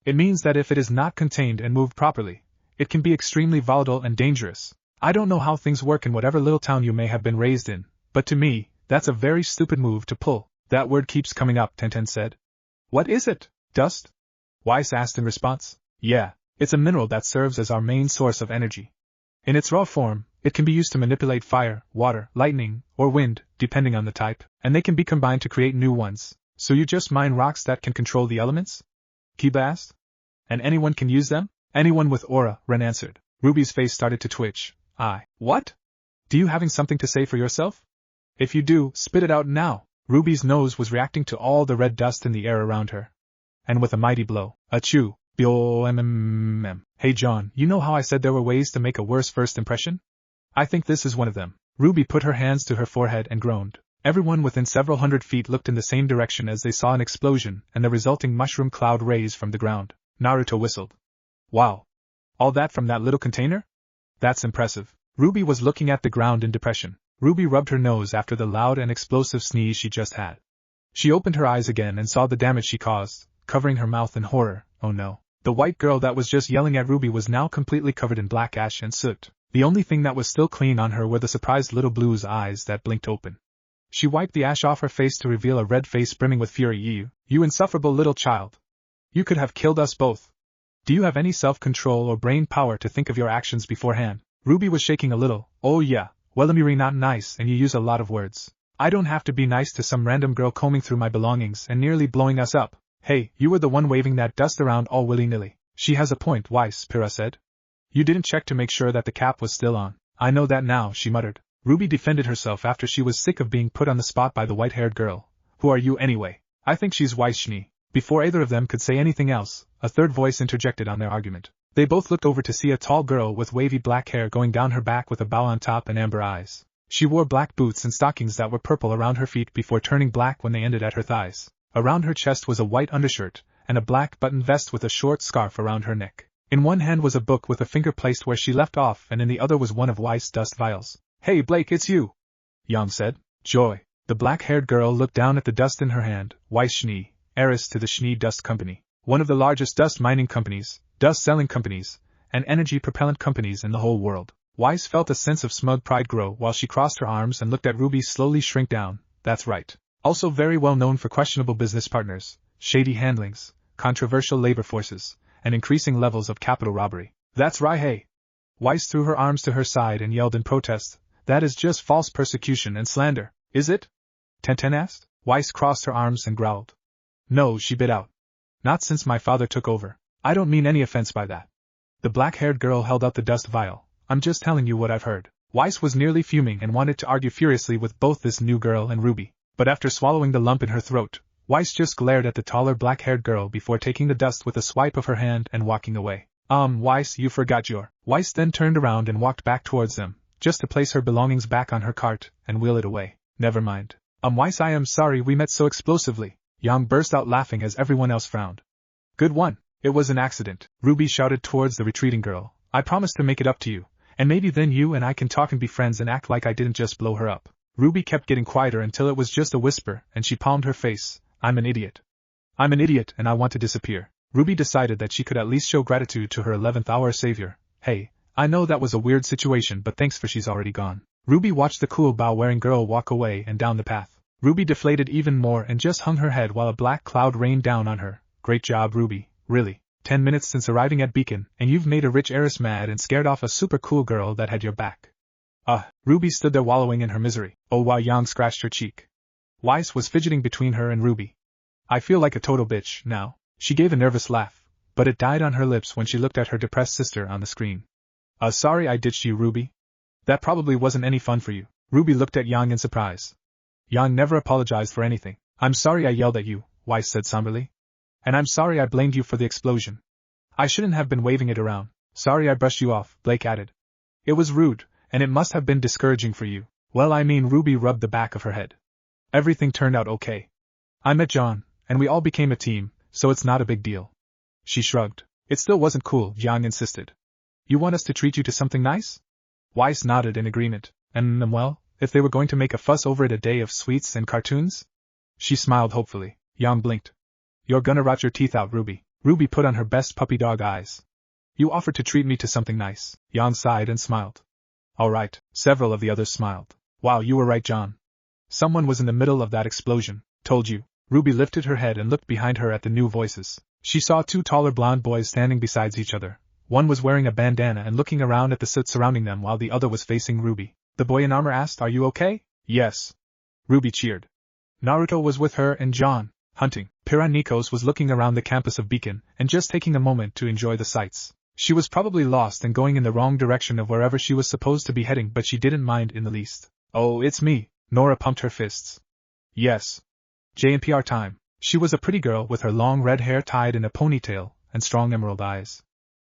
It means that if it is not contained and moved properly, it can be extremely volatile and dangerous. I don't know how things work in whatever little town you may have been raised in, but to me, that's a very stupid move to pull. That word keeps coming up, Tenten said. What is it? Dust? Weiss asked in response. Yeah, it's a mineral that serves as our main source of energy. In its raw form, it can be used to manipulate fire, water, lightning, or wind, depending on the type, and they can be combined to create new ones. So you just mine rocks that can control the elements? Kiba asked. And anyone can use them? Anyone with aura, Ren answered. Ruby's face started to twitch. What? Do you having something to say for yourself? If you do, spit it out now. Ruby's nose was reacting to all the red dust in the air around her. And with a mighty blow, achoo, B-O-M-M-M. Hey John, you know how I said there were ways to make a worse first impression? I think this is one of them. Ruby put her hands to her forehead and groaned. Everyone within several hundred feet looked in the same direction as they saw an explosion and the resulting mushroom cloud raise from the ground. Naruto whistled. Wow. All that from that little container? That's impressive. Ruby was looking at the ground in depression. Ruby rubbed her nose after the loud and explosive sneeze she just had. She opened her eyes again and saw the damage she caused, covering her mouth in horror. Oh no. The white girl that was just yelling at Ruby was now completely covered in black ash and soot. The only thing that was still clean on her were the surprised little blue's eyes that blinked open. She wiped the ash off her face to reveal a red face brimming with fury. You insufferable little child. You could have killed us both. Do you have any self-control or brain power to think of your actions beforehand? Ruby was shaking a little. Oh yeah, well you're not nice and you use a lot of words. I don't have to be nice to some random girl combing through my belongings and nearly blowing us up. Hey, you were the one waving that dust around all willy-nilly. She has a point, Weiss, Pyrrha said. You didn't check to make sure that the cap was still on. I know that now, she muttered. Ruby defended herself after she was sick of being put on the spot by the white-haired girl. Who are you anyway? I think she's Weiss Schnee. Before either of them could say anything else, a third voice interjected on their argument. They both looked over to see a tall girl with wavy black hair going down her back with a bow on top and amber eyes. She wore black boots and stockings that were purple around her feet before turning black when they ended at her thighs. Around her chest was a white undershirt, and a black button vest with a short scarf around her neck. In one hand was a book with a finger placed where she left off, and in the other was one of Weiss' dust vials. "Hey Blake, it's you!" Yang said. "Joy." The black-haired girl looked down at the dust in her hand. Weiss Schnee, heiress to the Schnee Dust Company, one of the largest dust mining companies, dust selling companies, and energy propellant companies in the whole world. Weiss felt a sense of smug pride grow while she crossed her arms and looked at Ruby slowly shrink down. That's right. Also very well known for questionable business partners, shady handlings, controversial labor forces, and increasing levels of capital robbery. That's right, hey. Weiss threw her arms to her side and yelled in protest. That is just false persecution and slander, is it? Tenten asked. Weiss crossed her arms and growled. No, she bit out. Not since my father took over. I don't mean any offense by that. The black-haired girl held out the dust vial. I'm just telling you what I've heard. Weiss was nearly fuming and wanted to argue furiously with both this new girl and Ruby, but after swallowing the lump in her throat, Weiss just glared at the taller black-haired girl before taking the dust with a swipe of her hand and walking away. Weiss, you forgot your... Weiss then turned around and walked back towards them, just to place her belongings back on her cart and wheel it away. Never mind. Weiss, I am sorry we met so explosively. Yang burst out laughing as everyone else frowned. Good one. It was an accident. Ruby shouted towards the retreating girl. I promise to make it up to you, and maybe then you and I can talk and be friends and act like I didn't just blow her up. Ruby kept getting quieter until it was just a whisper, and she palmed her face. I'm an idiot. I'm an idiot and I want to disappear. Ruby decided that she could at least show gratitude to her 11th hour savior. Hey, I know that was a weird situation, but thanks for she's already gone. Ruby watched the cool bow-wearing girl walk away and down the path. Ruby deflated even more and just hung her head while a black cloud rained down on her. Great job, Ruby, really. 10 minutes since arriving at Beacon, and you've made a rich heiress mad and scared off a super cool girl that had your back. Ruby stood there wallowing in her misery. Oh, while Yang scratched her cheek. Weiss was fidgeting between her and Ruby. I feel like a total bitch, now. She gave a nervous laugh, but it died on her lips when she looked at her depressed sister on the screen. Sorry I ditched you, Ruby. That probably wasn't any fun for you. Ruby looked at Yang in surprise. Yang never apologized for anything. I'm sorry I yelled at you, Weiss said somberly. And I'm sorry I blamed you for the explosion. I shouldn't have been waving it around. Sorry I brushed you off, Blake added. It was rude, and it must have been discouraging for you. Well, I mean, Ruby rubbed the back of her head. Everything turned out okay. I met John, and we all became a team, so it's not a big deal. She shrugged. It still wasn't cool, Yang insisted. You want us to treat you to something nice? Weiss nodded in agreement. And, well, if they were going to make a fuss over it, a day of sweets and cartoons? She smiled hopefully. Yang blinked. You're gonna rot your teeth out, Ruby. Ruby put on her best puppy dog eyes. You offered to treat me to something nice. Yang sighed and smiled. All right, several of the others smiled. Wow, you were right, John. Someone was in the middle of that explosion. Told you. Ruby lifted her head and looked behind her at the new voices. She saw two taller blonde boys standing beside each other. One was wearing a bandana and looking around at the soot surrounding them while the other was facing Ruby. The boy in armor asked, Are you okay? Yes. Ruby cheered. Naruto was with her and John, hunting. Pira Nikos was looking around the campus of Beacon and just taking a moment to enjoy the sights. She was probably lost and going in the wrong direction of wherever she was supposed to be heading, but she didn't mind in the least. Oh, it's me. Nora pumped her fists. Yes. JNPR time. She was a pretty girl with her long red hair tied in a ponytail and strong emerald eyes.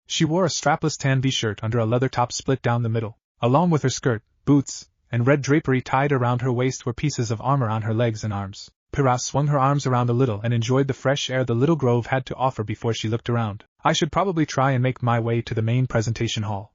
She wore a strapless tan V-shirt under a leather top split down the middle. Along with her skirt, boots, and red drapery tied around her waist were pieces of armor on her legs and arms. Pira swung her arms around a little and enjoyed the fresh air the little grove had to offer before she looked around. I should probably try and make my way to the main presentation hall.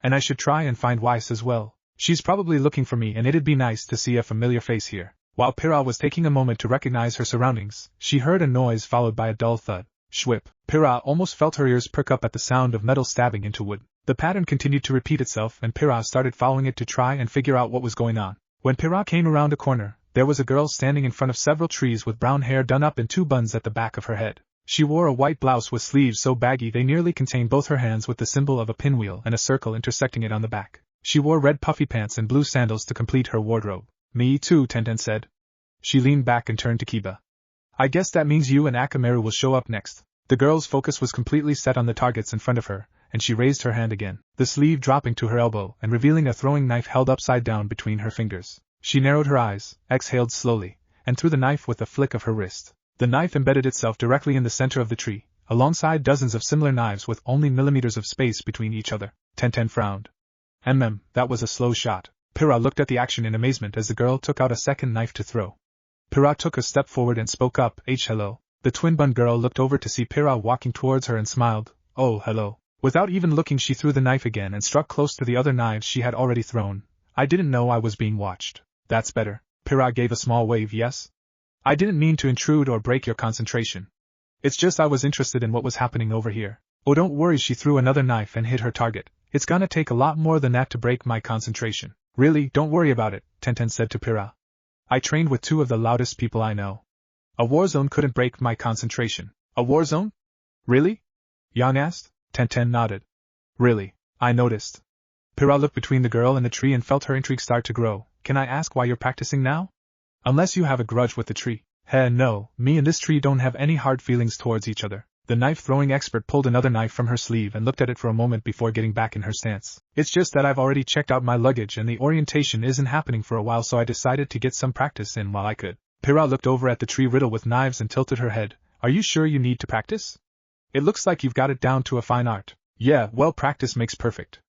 And I should try and find Weiss as well. She's probably looking for me and it'd be nice to see a familiar face here. While Pira was taking a moment to recognize her surroundings, she heard a noise followed by a dull thud. Schwip. Pira almost felt her ears prick up at the sound of metal stabbing into wood. The pattern continued to repeat itself and Pira started following it to try and figure out what was going on. When Pira came around a corner, there was a girl standing in front of several trees with brown hair done up in two buns at the back of her head. She wore a white blouse with sleeves so baggy they nearly contained both her hands with the symbol of a pinwheel and a circle intersecting it on the back. She wore red puffy pants and blue sandals to complete her wardrobe. Me too, Tenten said. She leaned back and turned to Kiba. I guess that means you and Akamaru will show up next. The girl's focus was completely set on the targets in front of her, and she raised her hand again, the sleeve dropping to her elbow and revealing a throwing knife held upside down between her fingers. She narrowed her eyes, exhaled slowly, and threw the knife with a flick of her wrist. The knife embedded itself directly in the center of the tree, alongside dozens of similar knives with only millimeters of space between each other. Tenten frowned. That was a slow shot. Pira looked at the action in amazement as the girl took out a second knife to throw. Pira took a step forward and spoke up, hello. The twin bun girl looked over to see Pira walking towards her and smiled. Oh, hello. Without even looking, she threw the knife again and struck close to the other knives she had already thrown. I didn't know I was being watched. That's better. Pyrrha gave a small wave. Yes? I didn't mean to intrude or break your concentration. It's just I was interested in what was happening over here. Oh, don't worry, she threw another knife and hit her target. It's gonna take a lot more than that to break my concentration. Really, don't worry about it, Tenten said to Pyrrha. I trained with two of the loudest people I know. A war zone couldn't break my concentration. A war zone? Really? Yang asked. Tenten nodded. Really, I noticed. Pyrrha looked between the girl and the tree and felt her intrigue start to grow. Can I ask why you're practicing now? Unless you have a grudge with the tree. No, me and this tree don't have any hard feelings towards each other. The knife-throwing expert pulled another knife from her sleeve and looked at it for a moment before getting back in her stance. It's just that I've already checked out my luggage and the orientation isn't happening for a while, so I decided to get some practice in while I could. Pyrrha looked over at the tree riddled with knives and tilted her head. Are you sure you need to practice? It looks like you've got it down to a fine art. Yeah, well, practice makes perfect.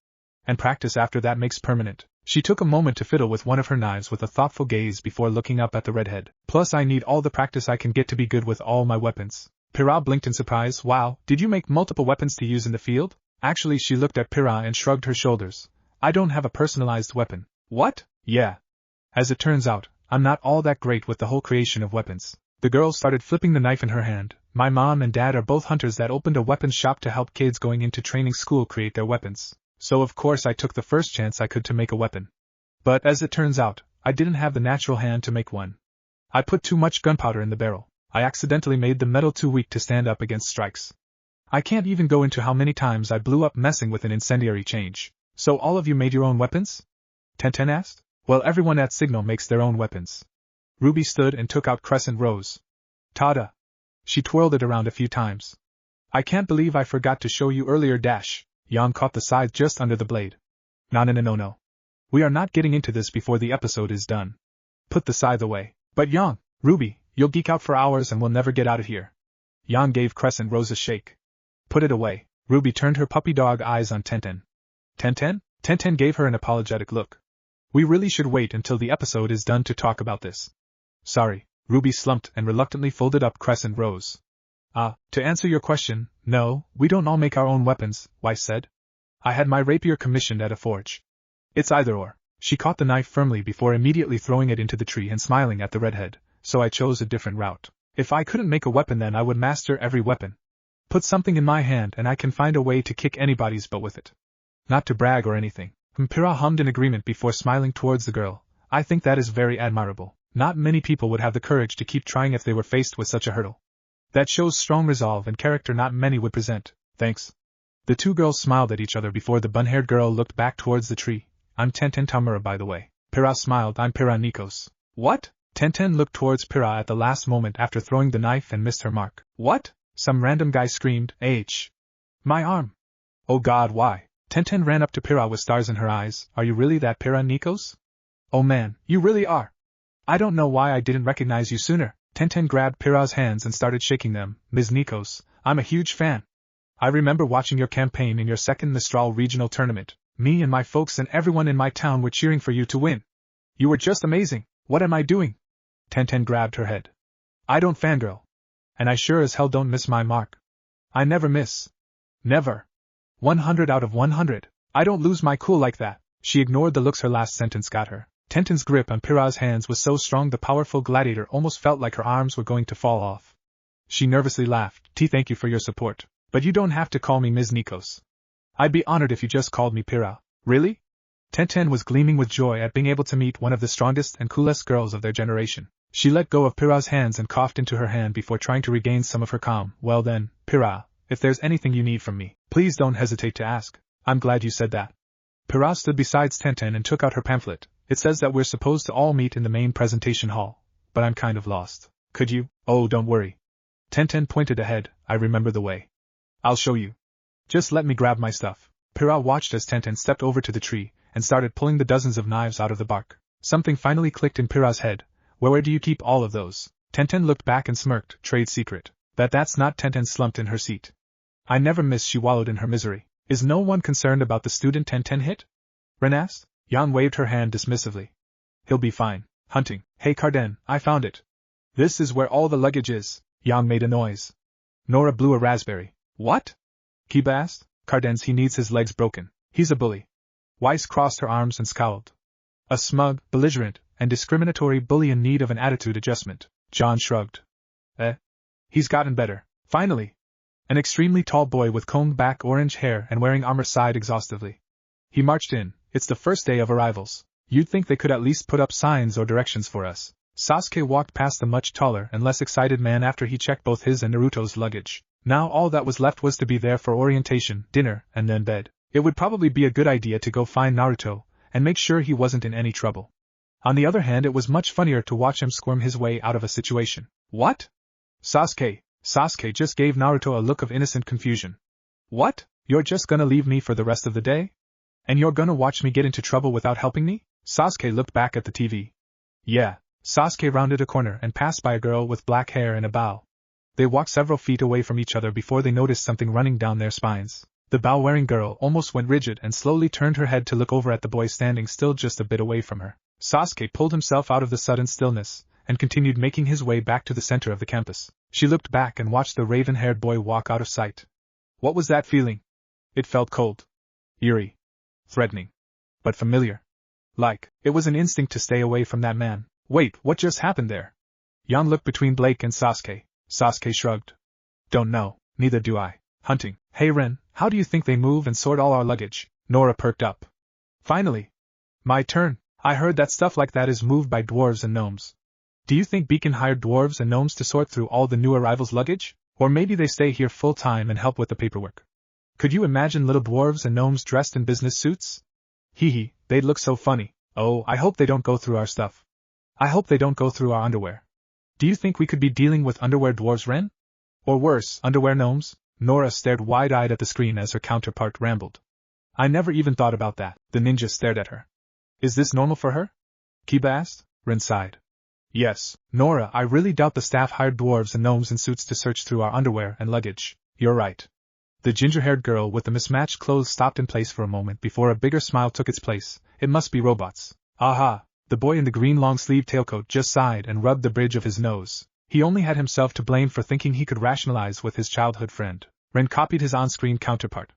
And practice after that makes permanent. She took a moment to fiddle with one of her knives with a thoughtful gaze before looking up at the redhead. Plus, I need all the practice I can get to be good with all my weapons. Pyrrha blinked in surprise. Wow, did you make multiple weapons to use in the field? Actually, she looked at Pyrrha and shrugged her shoulders. I don't have a personalized weapon. What? Yeah. As it turns out, I'm not all that great with the whole creation of weapons. The girl started flipping the knife in her hand. My mom and dad are both hunters that opened a weapons shop to help kids going into training school create their weapons. So of course I took the first chance I could to make a weapon. But as it turns out, I didn't have the natural hand to make one. I put too much gunpowder in the barrel. I accidentally made the metal too weak to stand up against strikes. I can't even go into how many times I blew up messing with an incendiary change. So all of you made your own weapons? Tenten asked. Well, everyone at Signal makes their own weapons. Ruby stood and took out Crescent Rose. Tada! She twirled it around a few times. I can't believe I forgot to show you earlier. Yang caught the scythe just under the blade. No. We are not getting into this before the episode is done. Put the scythe away. But Yang, Ruby, you'll geek out for hours and we'll never get out of here. Yang gave Crescent Rose a shake. Put it away. Ruby turned her puppy dog eyes on Tenten. Tenten? Tenten gave her an apologetic look. We really should wait until the episode is done to talk about this. Sorry. Ruby slumped and reluctantly folded up Crescent Rose. To answer your question, no, we don't all make our own weapons, Weiss said. I had my rapier commissioned at a forge. It's either or. She caught the knife firmly before immediately throwing it into the tree and smiling at the redhead, so I chose a different route. If I couldn't make a weapon, then I would master every weapon. Put something in my hand and I can find a way to kick anybody's butt with it. Not to brag or anything. Pyrrha hummed in agreement before smiling towards the girl. I think that is very admirable. Not many people would have the courage to keep trying if they were faced with such a hurdle. That shows strong resolve and character not many would present. Thanks. The two girls smiled at each other before the bun-haired girl looked back towards the tree. I'm Tenten Tamura, by the way. Pyrrha smiled. I'm Pyrrha Nikos. What? Tenten looked towards Pyrrha at the last moment after throwing the knife and missed her mark. What? Some random guy screamed. My arm. Oh God, why? Tenten ran up to Pyrrha with stars in her eyes. Are you really that Pyrrha Nikos? Oh man, you really are. I don't know why I didn't recognize you sooner. Tenten grabbed Pyrrha's hands and started shaking them. Ms. Nikos, I'm a huge fan. I remember watching your campaign in your second Mistral regional tournament. Me and my folks and everyone in my town were cheering for you to win. You were just amazing. What am I doing? Tenten grabbed her head. I don't fangirl. And I sure as hell don't miss my mark. I never miss. Never. 100 out of 100. I don't lose my cool like that. She ignored the looks her last sentence got her. Tenten's grip on Pyrrha's hands was so strong the powerful gladiator almost felt like her arms were going to fall off. She nervously laughed. Thank you for your support. But you don't have to call me Ms. Nikos. I'd be honored if you just called me Pyrrha. Really? Tenten was gleaming with joy at being able to meet one of the strongest and coolest girls of their generation. She let go of Pyrrha's hands and coughed into her hand before trying to regain some of her calm. Well then, Pyrrha, if there's anything you need from me, please don't hesitate to ask. I'm glad you said that. Pyrrha stood beside Tenten and took out her pamphlet. It says that we're supposed to all meet in the main presentation hall, but I'm kind of lost. Could you? Oh, don't worry. Tenten pointed ahead. I remember the way. I'll show you. Just let me grab my stuff. Pyrrha watched as Tenten stepped over to the tree and started pulling the dozens of knives out of the bark. Something finally clicked in Pyrrha's head. Where do you keep all of those? Tenten looked back and smirked. Trade secret. That's not. Tenten slumped in her seat. I never miss. She wallowed in her misery. Is no one concerned about the student Tenten hit? Ren asked. Yang waved her hand dismissively. He'll be fine. Hunting. Hey Carden, I found it. This is where all the luggage is. Yang made a noise. Nora blew a raspberry. What? Kiba asked. Cardens, he needs his legs broken. He's a bully. Weiss crossed her arms and scowled. A smug, belligerent, and discriminatory bully in need of an attitude adjustment. John shrugged. He's gotten better. Finally. An extremely tall boy with combed-back orange hair and wearing armor sighed exhaustively. He marched in. It's the first day of arrivals. You'd think they could at least put up signs or directions for us. Sasuke walked past the much taller and less excited man after he checked both his and Naruto's luggage. Now all that was left was to be there for orientation, dinner, and then bed. It would probably be a good idea to go find Naruto, and make sure he wasn't in any trouble. On the other hand, it was much funnier to watch him squirm his way out of a situation. What? Sasuke just gave Naruto a look of innocent confusion. What? You're just gonna leave me for the rest of the day? And you're gonna watch me get into trouble without helping me? Sasuke looked back at the TV. Yeah. Sasuke rounded a corner and passed by a girl with black hair and a bow. They walked several feet away from each other before they noticed something running down their spines. The bow-wearing girl almost went rigid and slowly turned her head to look over at the boy standing still just a bit away from her. Sasuke pulled himself out of the sudden stillness and continued making his way back to the center of the campus. She looked back and watched the raven-haired boy walk out of sight. What was that feeling? It felt cold. Eerie. Threatening. But familiar. Like, it was an instinct to stay away from that man. Wait, what just happened there? Yan looked between Blake and Sasuke. Sasuke shrugged. Don't know, neither do I. Hunting. Hey Ren, how do you think they move and sort all our luggage? Nora perked up. Finally. My turn. I heard that stuff like that is moved by dwarves and gnomes. Do you think Beacon hired dwarves and gnomes to sort through all the new arrivals' luggage? Or maybe they stay here full-time and help with the paperwork? Could you imagine little dwarves and gnomes dressed in business suits? Hee, they'd look so funny. Oh, I hope they don't go through our stuff. I hope they don't go through our underwear. Do you think we could be dealing with underwear dwarves, Ren? Or worse, underwear gnomes? Nora stared wide-eyed at the screen as her counterpart rambled. I never even thought about that. The ninja stared at her. Is this normal for her? Kiba asked. Ren sighed. Yes, Nora, I really doubt the staff hired dwarves and gnomes in suits to search through our underwear and luggage. You're right. The ginger-haired girl with the mismatched clothes stopped in place for a moment before a bigger smile took its place. It must be robots. Aha! The boy in the green long-sleeved tailcoat just sighed and rubbed the bridge of his nose. He only had himself to blame for thinking he could rationalize with his childhood friend. Ren copied his on-screen counterpart.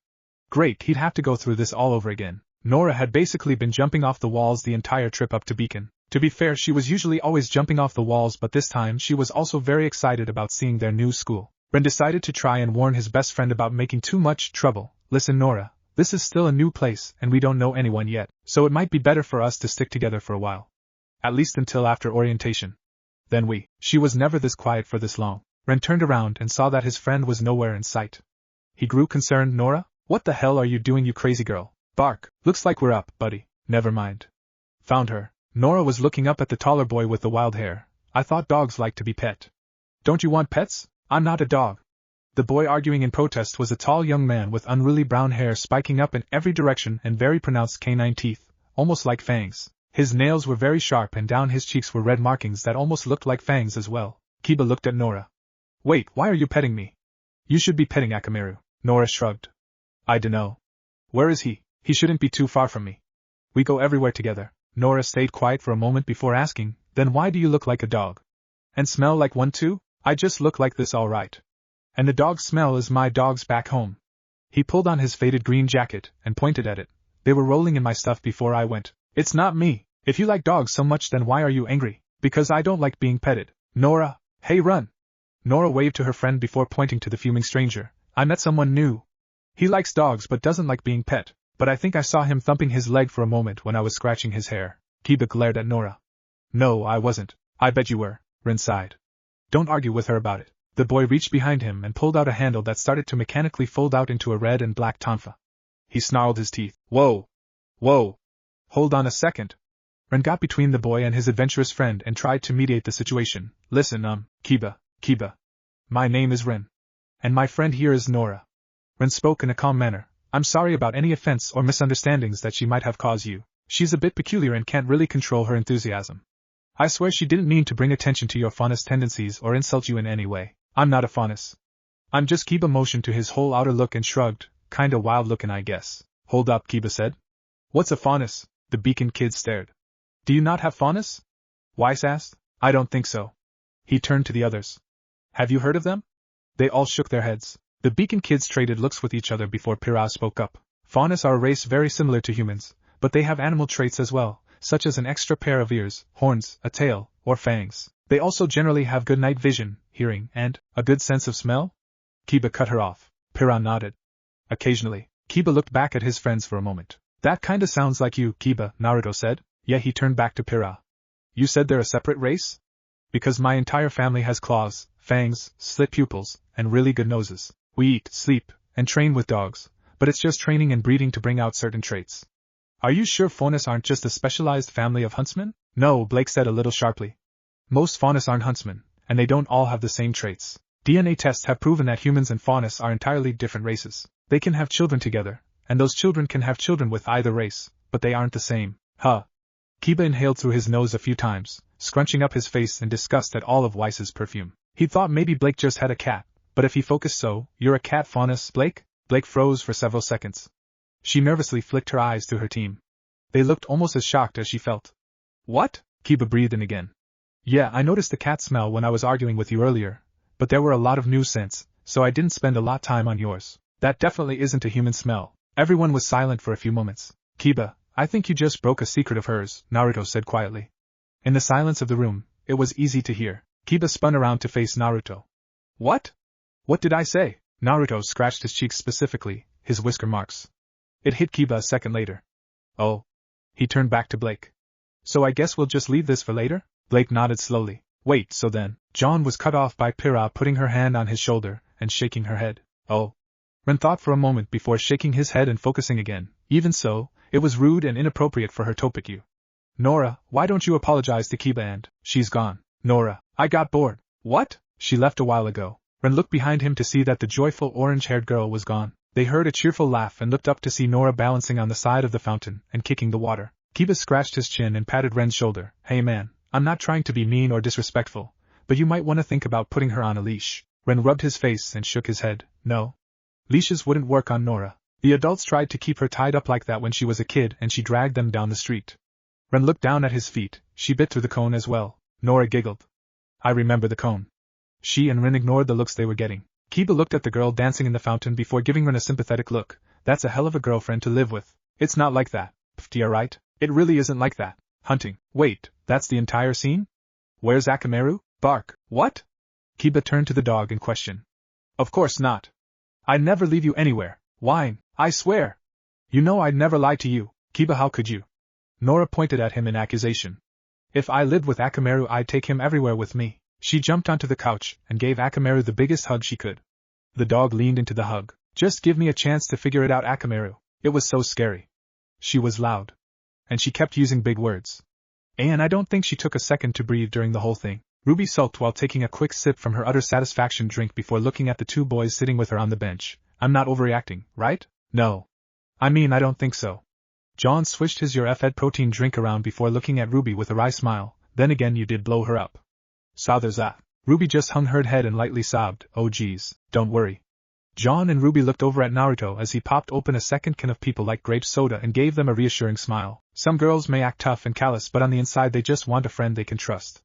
Great, he'd have to go through this all over again. Nora had basically been jumping off the walls the entire trip up to Beacon. To be fair, she was usually always jumping off the walls, but this time she was also very excited about seeing their new school. Ren decided to try and warn his best friend about making too much trouble. Listen, Nora, this is still a new place and we don't know anyone yet, so it might be better for us to stick together for a while. At least until after orientation. Then she was never this quiet for this long. Ren turned around and saw that his friend was nowhere in sight. He grew concerned. Nora? What the hell are you doing, you crazy girl? Bark. Looks like we're up, buddy. Never mind. Found her. Nora was looking up at the taller boy with the wild hair. I thought dogs like to be pet. Don't you want pets? I'm not a dog. The boy arguing in protest was a tall young man with unruly brown hair spiking up in every direction and very pronounced canine teeth, almost like fangs. His nails were very sharp and down his cheeks were red markings that almost looked like fangs as well. Kiba looked at Nora. Wait, why are you petting me? You should be petting Akamaru. Nora shrugged. I dunno. Where is he? He shouldn't be too far from me. We go everywhere together. Nora stayed quiet for a moment before asking, then why do you look like a dog? And smell like one too? I just look like this all right. And the dog smell is my dog's back home. He pulled on his faded green jacket and pointed at it. They were rolling in my stuff before I went. It's not me. If you like dogs so much, then why are you angry? Because I don't like being petted. Nora, hey, run. Nora waved to her friend before pointing to the fuming stranger. I met someone new. He likes dogs but doesn't like being pet. But I think I saw him thumping his leg for a moment when I was scratching his hair. Kiba glared at Nora. No, I wasn't. I bet you were. Ren sighed. Don't argue with her about it. The boy reached behind him and pulled out a handle that started to mechanically fold out into a red and black tonfa. He snarled his teeth. Whoa! Whoa! Hold on a second. Ren got between the boy and his adventurous friend and tried to mediate the situation. Listen, Kiba. My name is Ren. And my friend here is Nora. Ren spoke in a calm manner. I'm sorry about any offense or misunderstandings that she might have caused you. She's a bit peculiar and can't really control her enthusiasm. I swear she didn't mean to bring attention to your faunus tendencies or insult you in any way. I'm not a faunus. I'm just. Kiba motioned to his whole outer look and shrugged, kinda wild looking, I guess. Hold up, Kiba said. What's a faunus? The Beacon kid stared. Do you not have faunus? Weiss asked. I don't think so. He turned to the others. Have you heard of them? They all shook their heads. The Beacon kids traded looks with each other before Pyrrha spoke up. Faunas are a race very similar to humans, but they have animal traits as well, such as an extra pair of ears, horns, a tail, or fangs. They also generally have good night vision, hearing, and a good sense of smell? Kiba cut her off. Pyrrha nodded. Occasionally, Kiba looked back at his friends for a moment. That kinda sounds like you, Kiba, Naruto said. Yeah, he turned back to Pyrrha. You said they're a separate race? Because my entire family has claws, fangs, slit pupils, and really good noses. We eat, sleep, and train with dogs, but it's just training and breeding to bring out certain traits. Are you sure Faunas aren't just a specialized family of huntsmen? No, Blake said a little sharply. Most Faunas aren't huntsmen, and they don't all have the same traits. DNA tests have proven that humans and Faunas are entirely different races. They can have children together, and those children can have children with either race, but they aren't the same. Huh. Kiba inhaled through his nose a few times, scrunching up his face in disgust at all of Weiss's perfume. He thought maybe Blake just had a cat, but if he focused so, you're a cat Faunus, Blake? Blake froze for several seconds. She nervously flicked her eyes to her team. They looked almost as shocked as she felt. What? Kiba breathed in again. Yeah, I noticed the cat smell when I was arguing with you earlier, but there were a lot of new scents, so I didn't spend a lot time on yours. That definitely isn't a human smell. Everyone was silent for a few moments. Kiba, I think you just broke a secret of hers, Naruto said quietly. In the silence of the room, it was easy to hear. Kiba spun around to face Naruto. What? What did I say? Naruto scratched his cheeks specifically, his whisker marks. It hit Kiba a second later. Oh. He turned back to Blake. So I guess we'll just leave this for later? Blake nodded slowly. Wait, so then. John was cut off by Pyrrha putting her hand on his shoulder and shaking her head. Oh. Ren thought for a moment before shaking his head and focusing again. Even so, it was rude and inappropriate for her to pick you. Nora, why don't you apologize to Kiba and... She's gone. Nora, I got bored. What? She left a while ago. Ren looked behind him to see that the joyful orange-haired girl was gone. They heard a cheerful laugh and looked up to see Nora balancing on the side of the fountain and kicking the water. Kiba scratched his chin and patted Ren's shoulder. Hey man, I'm not trying to be mean or disrespectful, but you might want to think about putting her on a leash. Ren rubbed his face and shook his head. No. Leashes wouldn't work on Nora. The adults tried to keep her tied up like that when she was a kid and she dragged them down the street. Ren looked down at his feet. She bit through the cone as well. Nora giggled. I remember the cone. She and Ren ignored the looks they were getting. Kiba looked at the girl dancing in the fountain before giving Ren a sympathetic look. That's a hell of a girlfriend to live with. It's not like that. Pfft, you're right. It really isn't like that. Hunting. Wait, that's the entire scene? Where's Akamaru? Bark. What? Kiba turned to the dog in question. Of course not. I'd never leave you anywhere. Whine. I swear. You know I'd never lie to you. Kiba, how could you? Nora pointed at him in accusation. If I lived with Akamaru, I'd take him everywhere with me. She jumped onto the couch and gave Akamaru the biggest hug she could. The dog leaned into the hug. Just give me a chance to figure it out, Akamaru. It was so scary. She was loud. And she kept using big words. And I don't think she took a second to breathe during the whole thing. Ruby sulked while taking a quick sip from her utter satisfaction drink before looking at the two boys sitting with her on the bench. I'm not overreacting, right? No. I mean, I don't think so. John swished his Your F-Ed protein drink around before looking at Ruby with a wry smile. Then again, you did blow her up. So there's that. Ruby just hung her head and lightly sobbed. Oh geez, don't worry. John and Ruby looked over at Naruto as he popped open a second can of people like grape soda and gave them a reassuring smile. Some girls may act tough and callous, but on the inside they just want a friend they can trust.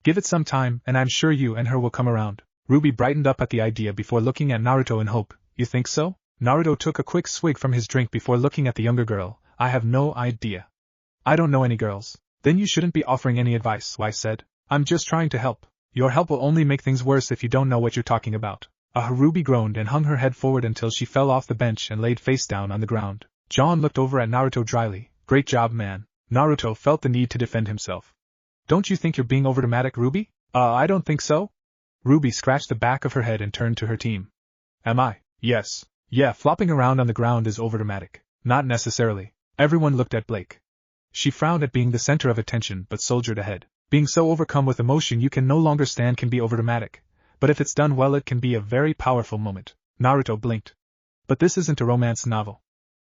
Give it some time, and I'm sure you and her will come around. Ruby brightened up at the idea before looking at Naruto in hope. You think so? Naruto took a quick swig from his drink before looking at the younger girl. I have no idea. I don't know any girls. Then you shouldn't be offering any advice, Weiss said. I'm just trying to help. Your help will only make things worse if you don't know what you're talking about. Ruby groaned and hung her head forward until she fell off the bench and laid face down on the ground. John looked over at Naruto dryly. Great job, man. Naruto felt the need to defend himself. Don't you think you're being overdramatic, Ruby? I don't think so. Ruby scratched the back of her head and turned to her team. Am I? Yes. Yeah, flopping around on the ground is overdramatic. Not necessarily. Everyone looked at Blake. She frowned at being the center of attention but soldiered ahead. Being so overcome with emotion you can no longer stand can be overdramatic. But if it's done well it can be a very powerful moment. Naruto blinked. But this isn't a romance novel.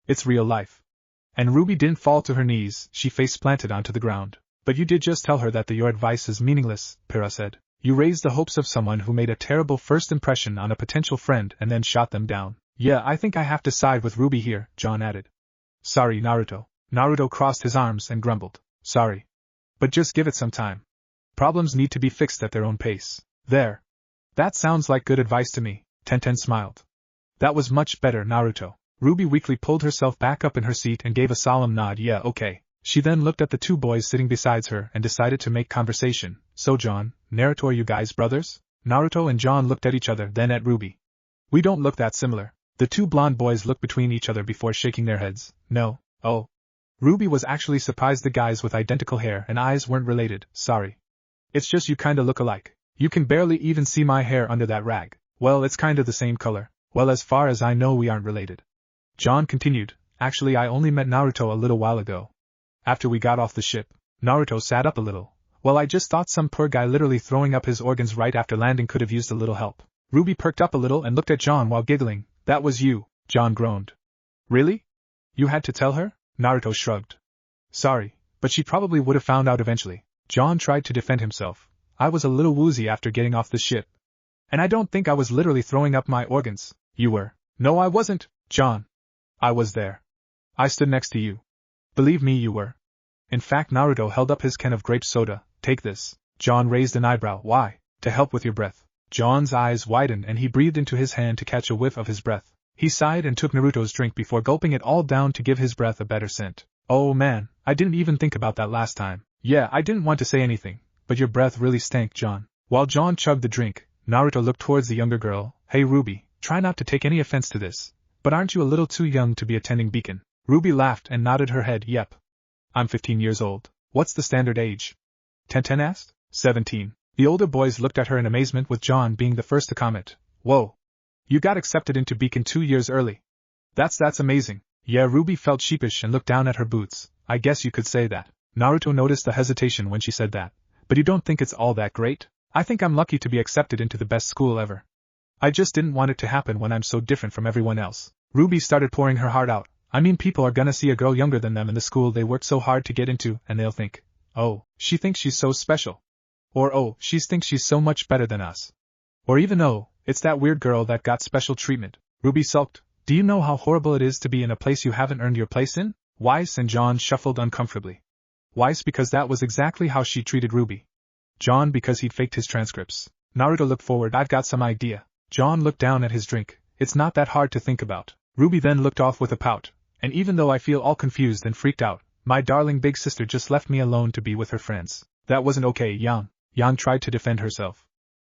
It's real life. And Ruby didn't fall to her knees, she face planted onto the ground. But you did just tell her that your advice is meaningless, Pyrrha said. You raised the hopes of someone who made a terrible first impression on a potential friend and then shot them down. Yeah, I think I have to side with Ruby here, John added. Sorry, Naruto. Naruto crossed his arms and grumbled. Sorry. But just give it some time. Problems need to be fixed at their own pace. There. That sounds like good advice to me. Tenten smiled. That was much better, Naruto. Ruby weakly pulled herself back up in her seat and gave a solemn nod. Yeah, okay. She then looked at the two boys sitting beside her and decided to make conversation. So John, Naruto, are you guys brothers? Naruto and John looked at each other, then at Ruby. We don't look that similar. The two blonde boys looked between each other before shaking their heads. No. Oh. Ruby was actually surprised the guys with identical hair and eyes weren't related. Sorry. It's just you kinda look alike. You can barely even see my hair under that rag. Well, it's kinda the same color. Well, as far as I know, we aren't related. John continued. Actually, I only met Naruto a little while ago. After we got off the ship, Naruto sat up a little. Well, I just thought some poor guy literally throwing up his organs right after landing could have used a little help. Ruby perked up a little and looked at John while giggling. That was you, John groaned. Really? You had to tell her? Naruto shrugged. Sorry, but she probably would have found out eventually. John tried to defend himself. I was a little woozy after getting off the ship. And I don't think I was literally throwing up my organs. You were. No, I wasn't, John. I was there. I stood next to you. Believe me, you were. In fact, Naruto held up his can of grape soda. Take this. John raised an eyebrow. Why? To help with your breath. John's eyes widened and he breathed into his hand to catch a whiff of his breath. He sighed and took Naruto's drink before gulping it all down to give his breath a better scent. Oh man, I didn't even think about that last time. Yeah, I didn't want to say anything, but your breath really stank, John. While John chugged the drink, Naruto looked towards the younger girl. Hey Ruby, try not to take any offense to this, but aren't you a little too young to be attending Beacon? Ruby laughed and nodded her head. Yep. I'm 15 years old. What's the standard age? Ten asked. 17. The older boys looked at her in amazement, with John being the first to comment. Whoa. You got accepted into Beacon 2 years early. That's amazing. Yeah, Ruby felt sheepish and looked down at her boots. I guess you could say that. Naruto noticed the hesitation when she said that. But you don't think it's all that great? I think I'm lucky to be accepted into the best school ever. I just didn't want it to happen when I'm so different from everyone else. Ruby started pouring her heart out. I mean, people are gonna see a girl younger than them in the school they worked so hard to get into, and they'll think, oh, she thinks she's so special. Or oh, she thinks she's so much better than us. Or even oh, it's that weird girl that got special treatment. Ruby sulked. Do you know how horrible it is to be in a place you haven't earned your place in? Weiss and John shuffled uncomfortably. Weiss because that was exactly how she treated Ruby. John because he'd faked his transcripts. Naruto looked forward. I've got some idea. John looked down at his drink. It's not that hard to think about. Ruby then looked off with a pout. And even though I feel all confused and freaked out, my darling big sister just left me alone to be with her friends. That wasn't okay, Yang. Yang tried to defend herself.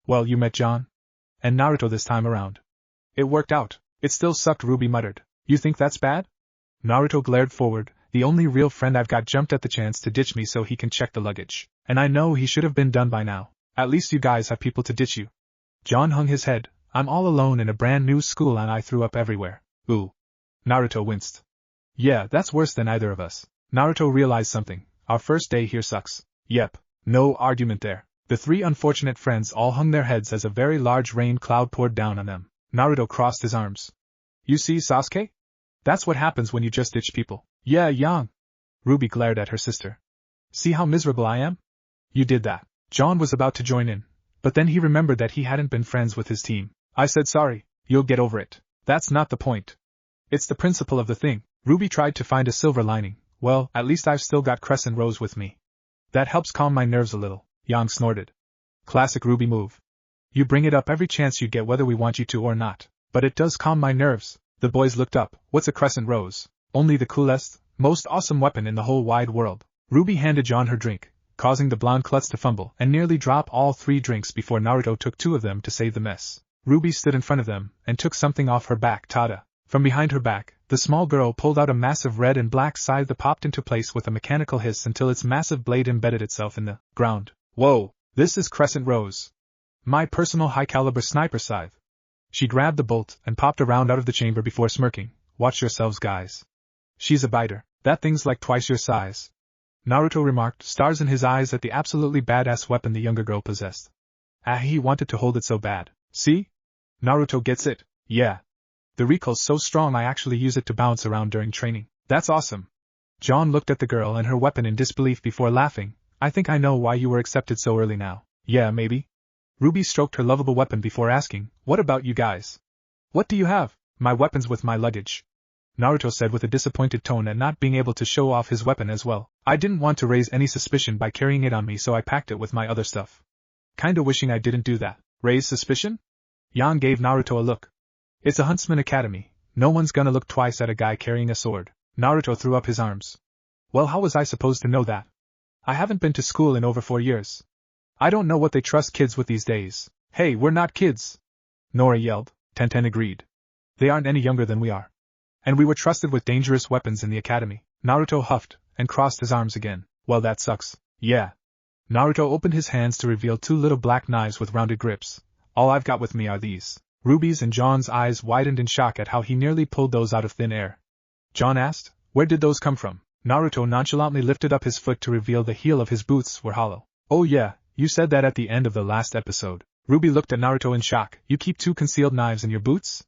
Well, you met John? And Naruto this time around. It worked out. It still sucked, Ruby muttered. You think that's bad? Naruto glared forward. The only real friend I've got jumped at the chance to ditch me so he can check the luggage. And I know he should have been done by now. At least you guys have people to ditch you. John hung his head. I'm all alone in a brand new school and I threw up everywhere. Ooh. Naruto winced. Yeah, that's worse than either of us. Naruto realized something. Our first day here sucks. Yep. No argument there. The three unfortunate friends all hung their heads as a very large rain cloud poured down on them. Naruto crossed his arms. You see, Sasuke? That's what happens when you just ditch people. Yeah, Yang. Ruby glared at her sister. See how miserable I am? You did that. John was about to join in, but then he remembered that he hadn't been friends with his team. I said sorry. You'll get over it. That's not the point. It's the principle of the thing. Ruby tried to find a silver lining. Well, at least I've still got Crescent Rose with me. That helps calm my nerves a little. Yang snorted. Classic Ruby move. You bring it up every chance you get whether we want you to or not. But it does calm my nerves. The boys looked up. What's a Crescent Rose? Only the coolest, most awesome weapon in the whole wide world. Ruby handed John her drink, causing the blonde klutz to fumble and nearly drop all 3 drinks before Naruto took 2 of them to save the mess. Ruby stood in front of them and took something off her back. Tada. From behind her back, the small girl pulled out a massive red and black scythe that popped into place with a mechanical hiss until its massive blade embedded itself in the ground. Whoa, this is Crescent Rose. My personal high-caliber sniper scythe. She grabbed the bolt and popped a round out of the chamber before smirking. Watch yourselves, guys. She's a biter. That thing's like twice your size. Naruto remarked, stars in his eyes at the absolutely badass weapon the younger girl possessed. Ah, he wanted to hold it so bad. See? Naruto gets it. Yeah. The recoil's so strong I actually use it to bounce around during training. That's awesome. John looked at the girl and her weapon in disbelief before laughing. I think I know why you were accepted so early now. Yeah, maybe. Ruby stroked her lovable weapon before asking, what about you guys? What do you have? My weapon's with my luggage. Naruto said with a disappointed tone at not being able to show off his weapon as well. I didn't want to raise any suspicion by carrying it on me, so I packed it with my other stuff. Kinda wishing I didn't do that. Raise suspicion? Yang gave Naruto a look. It's a huntsman academy. No one's gonna look twice at a guy carrying a sword. Naruto threw up his arms. Well, how was I supposed to know that? I haven't been to school in over 4 years. I don't know what they trust kids with these days. Hey, we're not kids! Nora yelled. Tenten agreed. They aren't any younger than we are. And we were trusted with dangerous weapons in the academy. Naruto huffed, and crossed his arms again. Well, that sucks. Yeah. Naruto opened his hands to reveal 2 little black knives with rounded grips. All I've got with me are these. Ruby's and John's eyes widened in shock at how he nearly pulled those out of thin air. John asked, where did those come from? Naruto nonchalantly lifted up his foot to reveal the heel of his boots were hollow. Oh yeah, you said that at the end of the last episode. Ruby looked at Naruto in shock. You keep 2 concealed knives in your boots?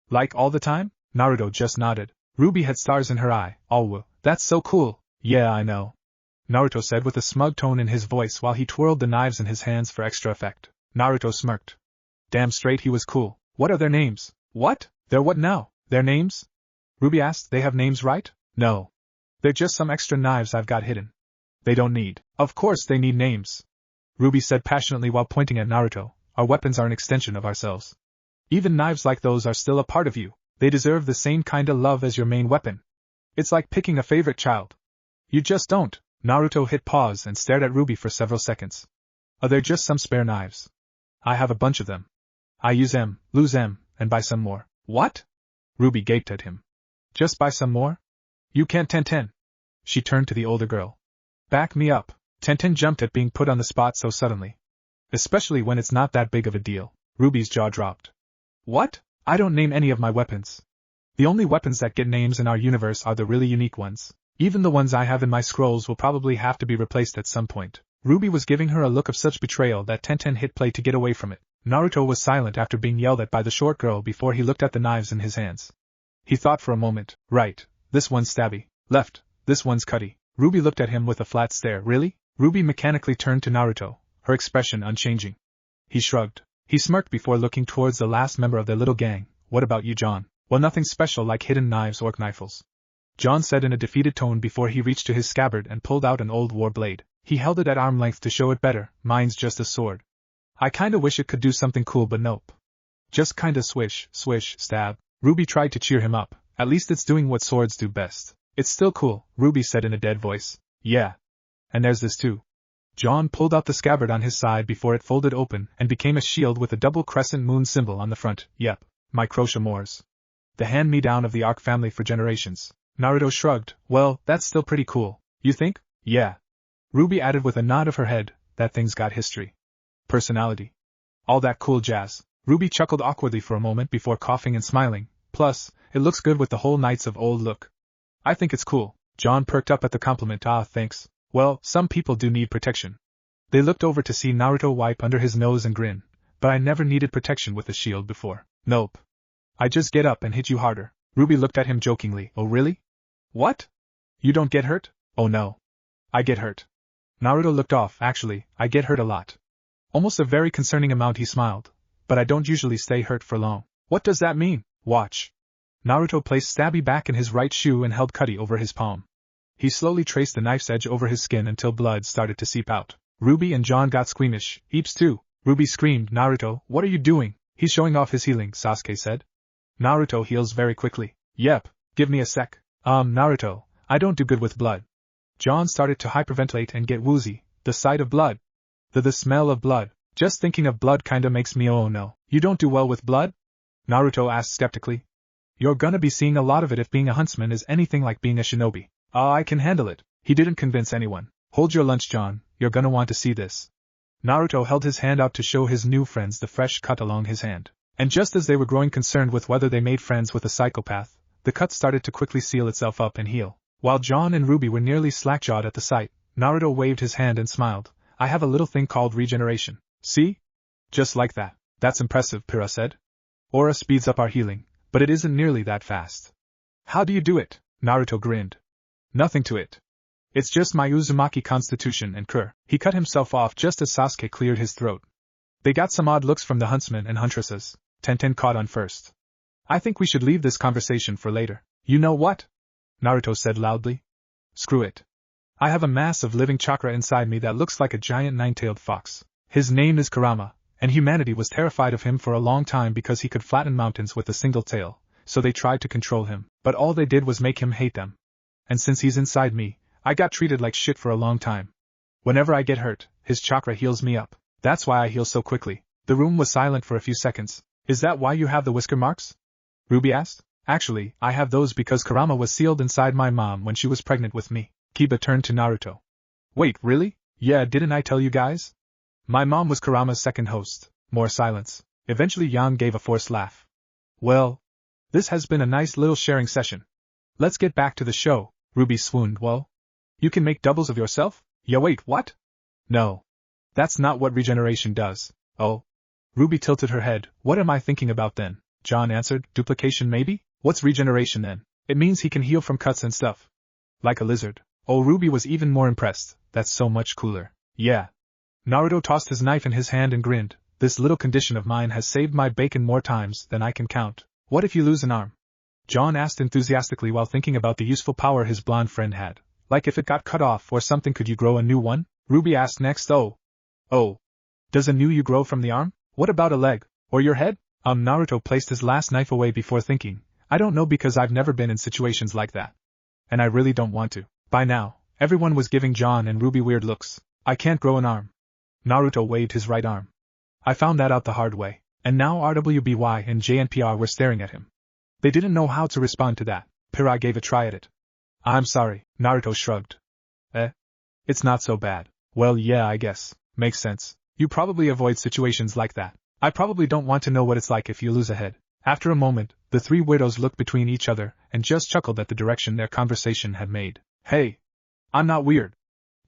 Like all the time? Naruto just nodded. Ruby had stars in her eye. Oh, that's so cool. Yeah, I know. Naruto said with a smug tone in his voice while he twirled the knives in his hands for extra effect. Naruto smirked. Damn straight he was cool. What are their names? What? Their what now? Their names? Ruby asked. They have names, right? No. They're just some extra knives I've got hidden. They don't need. Of course they need names. Ruby said passionately while pointing at Naruto. Our weapons are an extension of ourselves. Even knives like those are still a part of you. They deserve the same kind of love as your main weapon. It's like picking a favorite child. You just don't. Naruto hit pause and stared at Ruby for several seconds. Are there just some spare knives? I have a bunch of them. I use M, lose M, and buy some more. What? Ruby gaped at him. Just buy some more? You can't, Tenten. She turned to the older girl. Back me up. Tenten jumped at being put on the spot so suddenly. Especially when it's not that big of a deal. Ruby's jaw dropped. What? I don't name any of my weapons. The only weapons that get names in our universe are the really unique ones. Even the ones I have in my scrolls will probably have to be replaced at some point. Ruby was giving her a look of such betrayal that Tenten hit play to get away from it. Naruto was silent after being yelled at by the short girl before he looked at the knives in his hands. He thought for a moment. Right, this one's stabby. Left, this one's cutty. Ruby looked at him with a flat stare. Really? Ruby mechanically turned to Naruto, her expression unchanging. He shrugged. He smirked before looking towards the last member of their little gang. What about you, John? Well, nothing special like hidden knives or knifles. John said in a defeated tone before he reached to his scabbard and pulled out an old war blade. He held it at arm length to show it better. Mine's just a sword. I kinda wish it could do something cool, but nope. Just kinda swish, swish, stab. Ruby tried to cheer him up. At least it's doing what swords do best. It's still cool, Ruby said in a dead voice. Yeah. And there's this too. John pulled out the scabbard on his side before it folded open and became a shield with a double crescent moon symbol on the front. Yep, my crochet Moors. The hand-me-down of the Arc family for generations. Naruto shrugged. Well, that's still pretty cool. You think? Yeah. Ruby added with a nod of her head, that thing's got history. Personality. All that cool jazz. Ruby chuckled awkwardly for a moment before coughing and smiling. Plus, it looks good with the whole Knights of Old look. I think it's cool. John perked up at the compliment. Ah, thanks. Well, some people do need protection. They looked over to see Naruto wipe under his nose and grin. But I never needed protection with a shield before. Nope. I just get up and hit you harder. Ruby looked at him jokingly. Oh really? What? You don't get hurt? Oh no. I get hurt. Naruto looked off. Actually, I get hurt a lot. Almost a very concerning amount. He smiled. But I don't usually stay hurt for long. What does that mean? Watch. Naruto placed Stabby back in his right shoe and held Cuddy over his palm. He slowly traced the knife's edge over his skin until blood started to seep out. Ruby and John got squeamish. Eeps too. Ruby screamed. Naruto, what are you doing? He's showing off his healing, Sasuke said. Naruto heals very quickly. Yep, give me a sec. Naruto, I don't do good with blood. John started to hyperventilate and get woozy. The sight of blood. The smell of blood. Just thinking of blood kinda makes me oh no. You don't do well with blood? Naruto asked skeptically. You're gonna be seeing a lot of it if being a huntsman is anything like being a shinobi. I can handle it. He didn't convince anyone. Hold your lunch, John, you're gonna want to see this. Naruto held his hand out to show his new friends the fresh cut along his hand. And just as they were growing concerned with whether they made friends with a psychopath, the cut started to quickly seal itself up and heal. While John and Ruby were nearly slack-jawed at the sight, Naruto waved his hand and smiled. I have a little thing called regeneration. See? Just like that. That's impressive, Pyrrha said. Aura speeds up our healing, but it isn't nearly that fast. How do you do it? Naruto grinned. Nothing to it. It's just my Uzumaki constitution and cure. He cut himself off just as Sasuke cleared his throat. They got some odd looks from the huntsmen and huntresses. Tenten caught on first. I think we should leave this conversation for later. You know what? Naruto said loudly. Screw it. I have a mass of living chakra inside me that looks like a giant nine-tailed fox. His name is Kurama, and humanity was terrified of him for a long time because he could flatten mountains with a single tail, so they tried to control him, but all they did was make him hate them. And since he's inside me, I got treated like shit for a long time. Whenever I get hurt, his chakra heals me up. That's why I heal so quickly. The room was silent for a few seconds. Is that why you have the whisker marks? Ruby asked. Actually, I have those because Kurama was sealed inside my mom when she was pregnant with me. Kiba turned to Naruto. Wait, really? Yeah, didn't I tell you guys? My mom was Kurama's second host. More silence. Eventually Yang gave a forced laugh. Well, this has been a nice little sharing session. Let's get back to the show. Ruby swooned. Whoa. You can make doubles of yourself? Yeah, wait, what? No. That's not what regeneration does. Oh. Ruby tilted her head. What am I thinking about then? John answered. Duplication maybe? What's regeneration then? It means he can heal from cuts and stuff. Like a lizard. Oh, Ruby was even more impressed. That's so much cooler. Yeah. Naruto tossed his knife in his hand and grinned. This little condition of mine has saved my bacon more times than I can count. What if you lose an arm? John asked enthusiastically while thinking about the useful power his blonde friend had. Like if it got cut off or something, could you grow a new one? Ruby asked next. Oh. Does a new you grow from the arm? What about a leg? Or your head? Naruto placed his last knife away before thinking. I don't know because I've never been in situations like that. And I really don't want to. By now, everyone was giving John and Ruby weird looks. I can't grow an arm. Naruto waved his right arm. I found that out the hard way. And now RWBY and JNPR were staring at him. They didn't know how to respond to that. Pirai gave a try at it. I'm sorry, Naruto shrugged. It's not so bad. Well, yeah, I guess. Makes sense. You probably avoid situations like that. I probably don't want to know what it's like if you lose a head. After a moment, the three widows looked between each other and just chuckled at the direction their conversation had made. Hey! I'm not weird.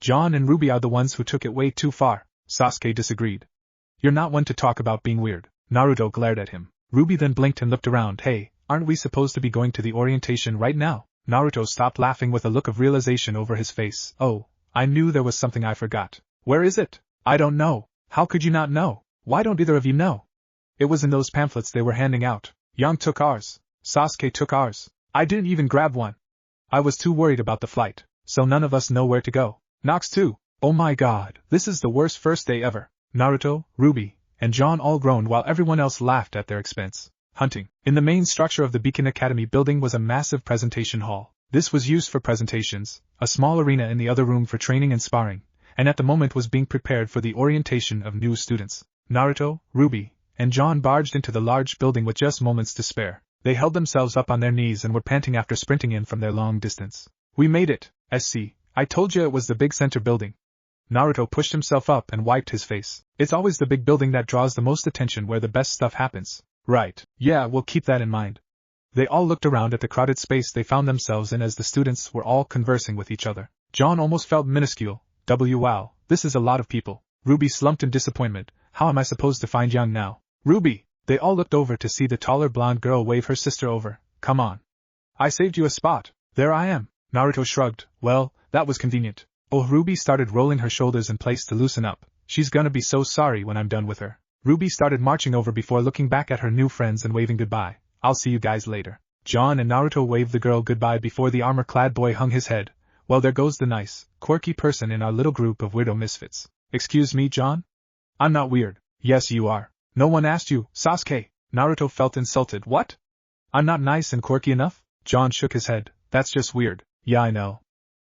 John and Ruby are the ones who took it way too far. Sasuke disagreed. You're not one to talk about being weird. Naruto glared at him. Ruby then blinked and looked around. Hey, aren't we supposed to be going to the orientation right now? Naruto stopped laughing with a look of realization over his face. Oh, I knew there was something I forgot. Where is it? I don't know. How could you not know? Why don't either of you know? It was in those pamphlets they were handing out. Yang took ours. Sasuke took ours. I didn't even grab one. I was too worried about the flight, so none of us know where to go. Nox too. Oh my god, this is the worst first day ever. Naruto, Ruby, and John all groaned while everyone else laughed at their expense. Hunting. In the main structure of the Beacon Academy building was a massive presentation hall. This was used for presentations, a small arena in the other room for training and sparring, and at the moment was being prepared for the orientation of new students. Naruto, Ruby, and John barged into the large building with just moments to spare. They held themselves up on their knees and were panting after sprinting in from their long distance. We made it, SC. I told you it was the big center building. Naruto pushed himself up and wiped his face. It's always the big building that draws the most attention where the best stuff happens. Right. Yeah, we'll keep that in mind. They all looked around at the crowded space they found themselves in as the students were all conversing with each other. John almost felt minuscule. Wow, this is a lot of people. Ruby slumped in disappointment. How am I supposed to find Yang now? Ruby! They all looked over to see the taller blonde girl wave her sister over. Come on. I saved you a spot. There I am. Naruto shrugged. Well, that was convenient. Oh, Ruby started rolling her shoulders in place to loosen up. She's gonna be so sorry when I'm done with her. Ruby started marching over before looking back at her new friends and waving goodbye. I'll see you guys later. John and Naruto waved the girl goodbye before the armor-clad boy hung his head. Well, there goes the nice, quirky person in our little group of weirdo misfits. Excuse me, John? I'm not weird. Yes, you are. No one asked you, Sasuke. Naruto felt insulted. What? I'm not nice and quirky enough? John shook his head. That's just weird. Yeah, I know.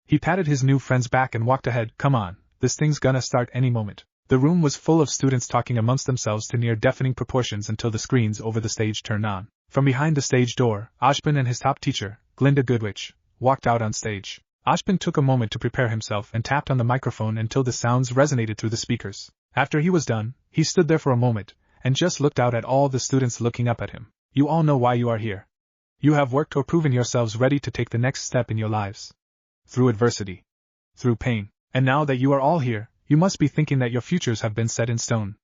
He patted his new friend's back and walked ahead. Come on, this thing's gonna start any moment. The room was full of students talking amongst themselves to near deafening proportions until the screens over the stage turned on. From behind the stage door, Ashbin and his top teacher, Glinda Goodwitch, walked out on stage. Ashbin took a moment to prepare himself and tapped on the microphone until the sounds resonated through the speakers. After he was done, he stood there for a moment and just looked out at all the students looking up at him. You all know why you are here. You have worked or proven yourselves ready to take the next step in your lives. Through adversity. Through pain. And now that you are all here, you must be thinking that your futures have been set in stone.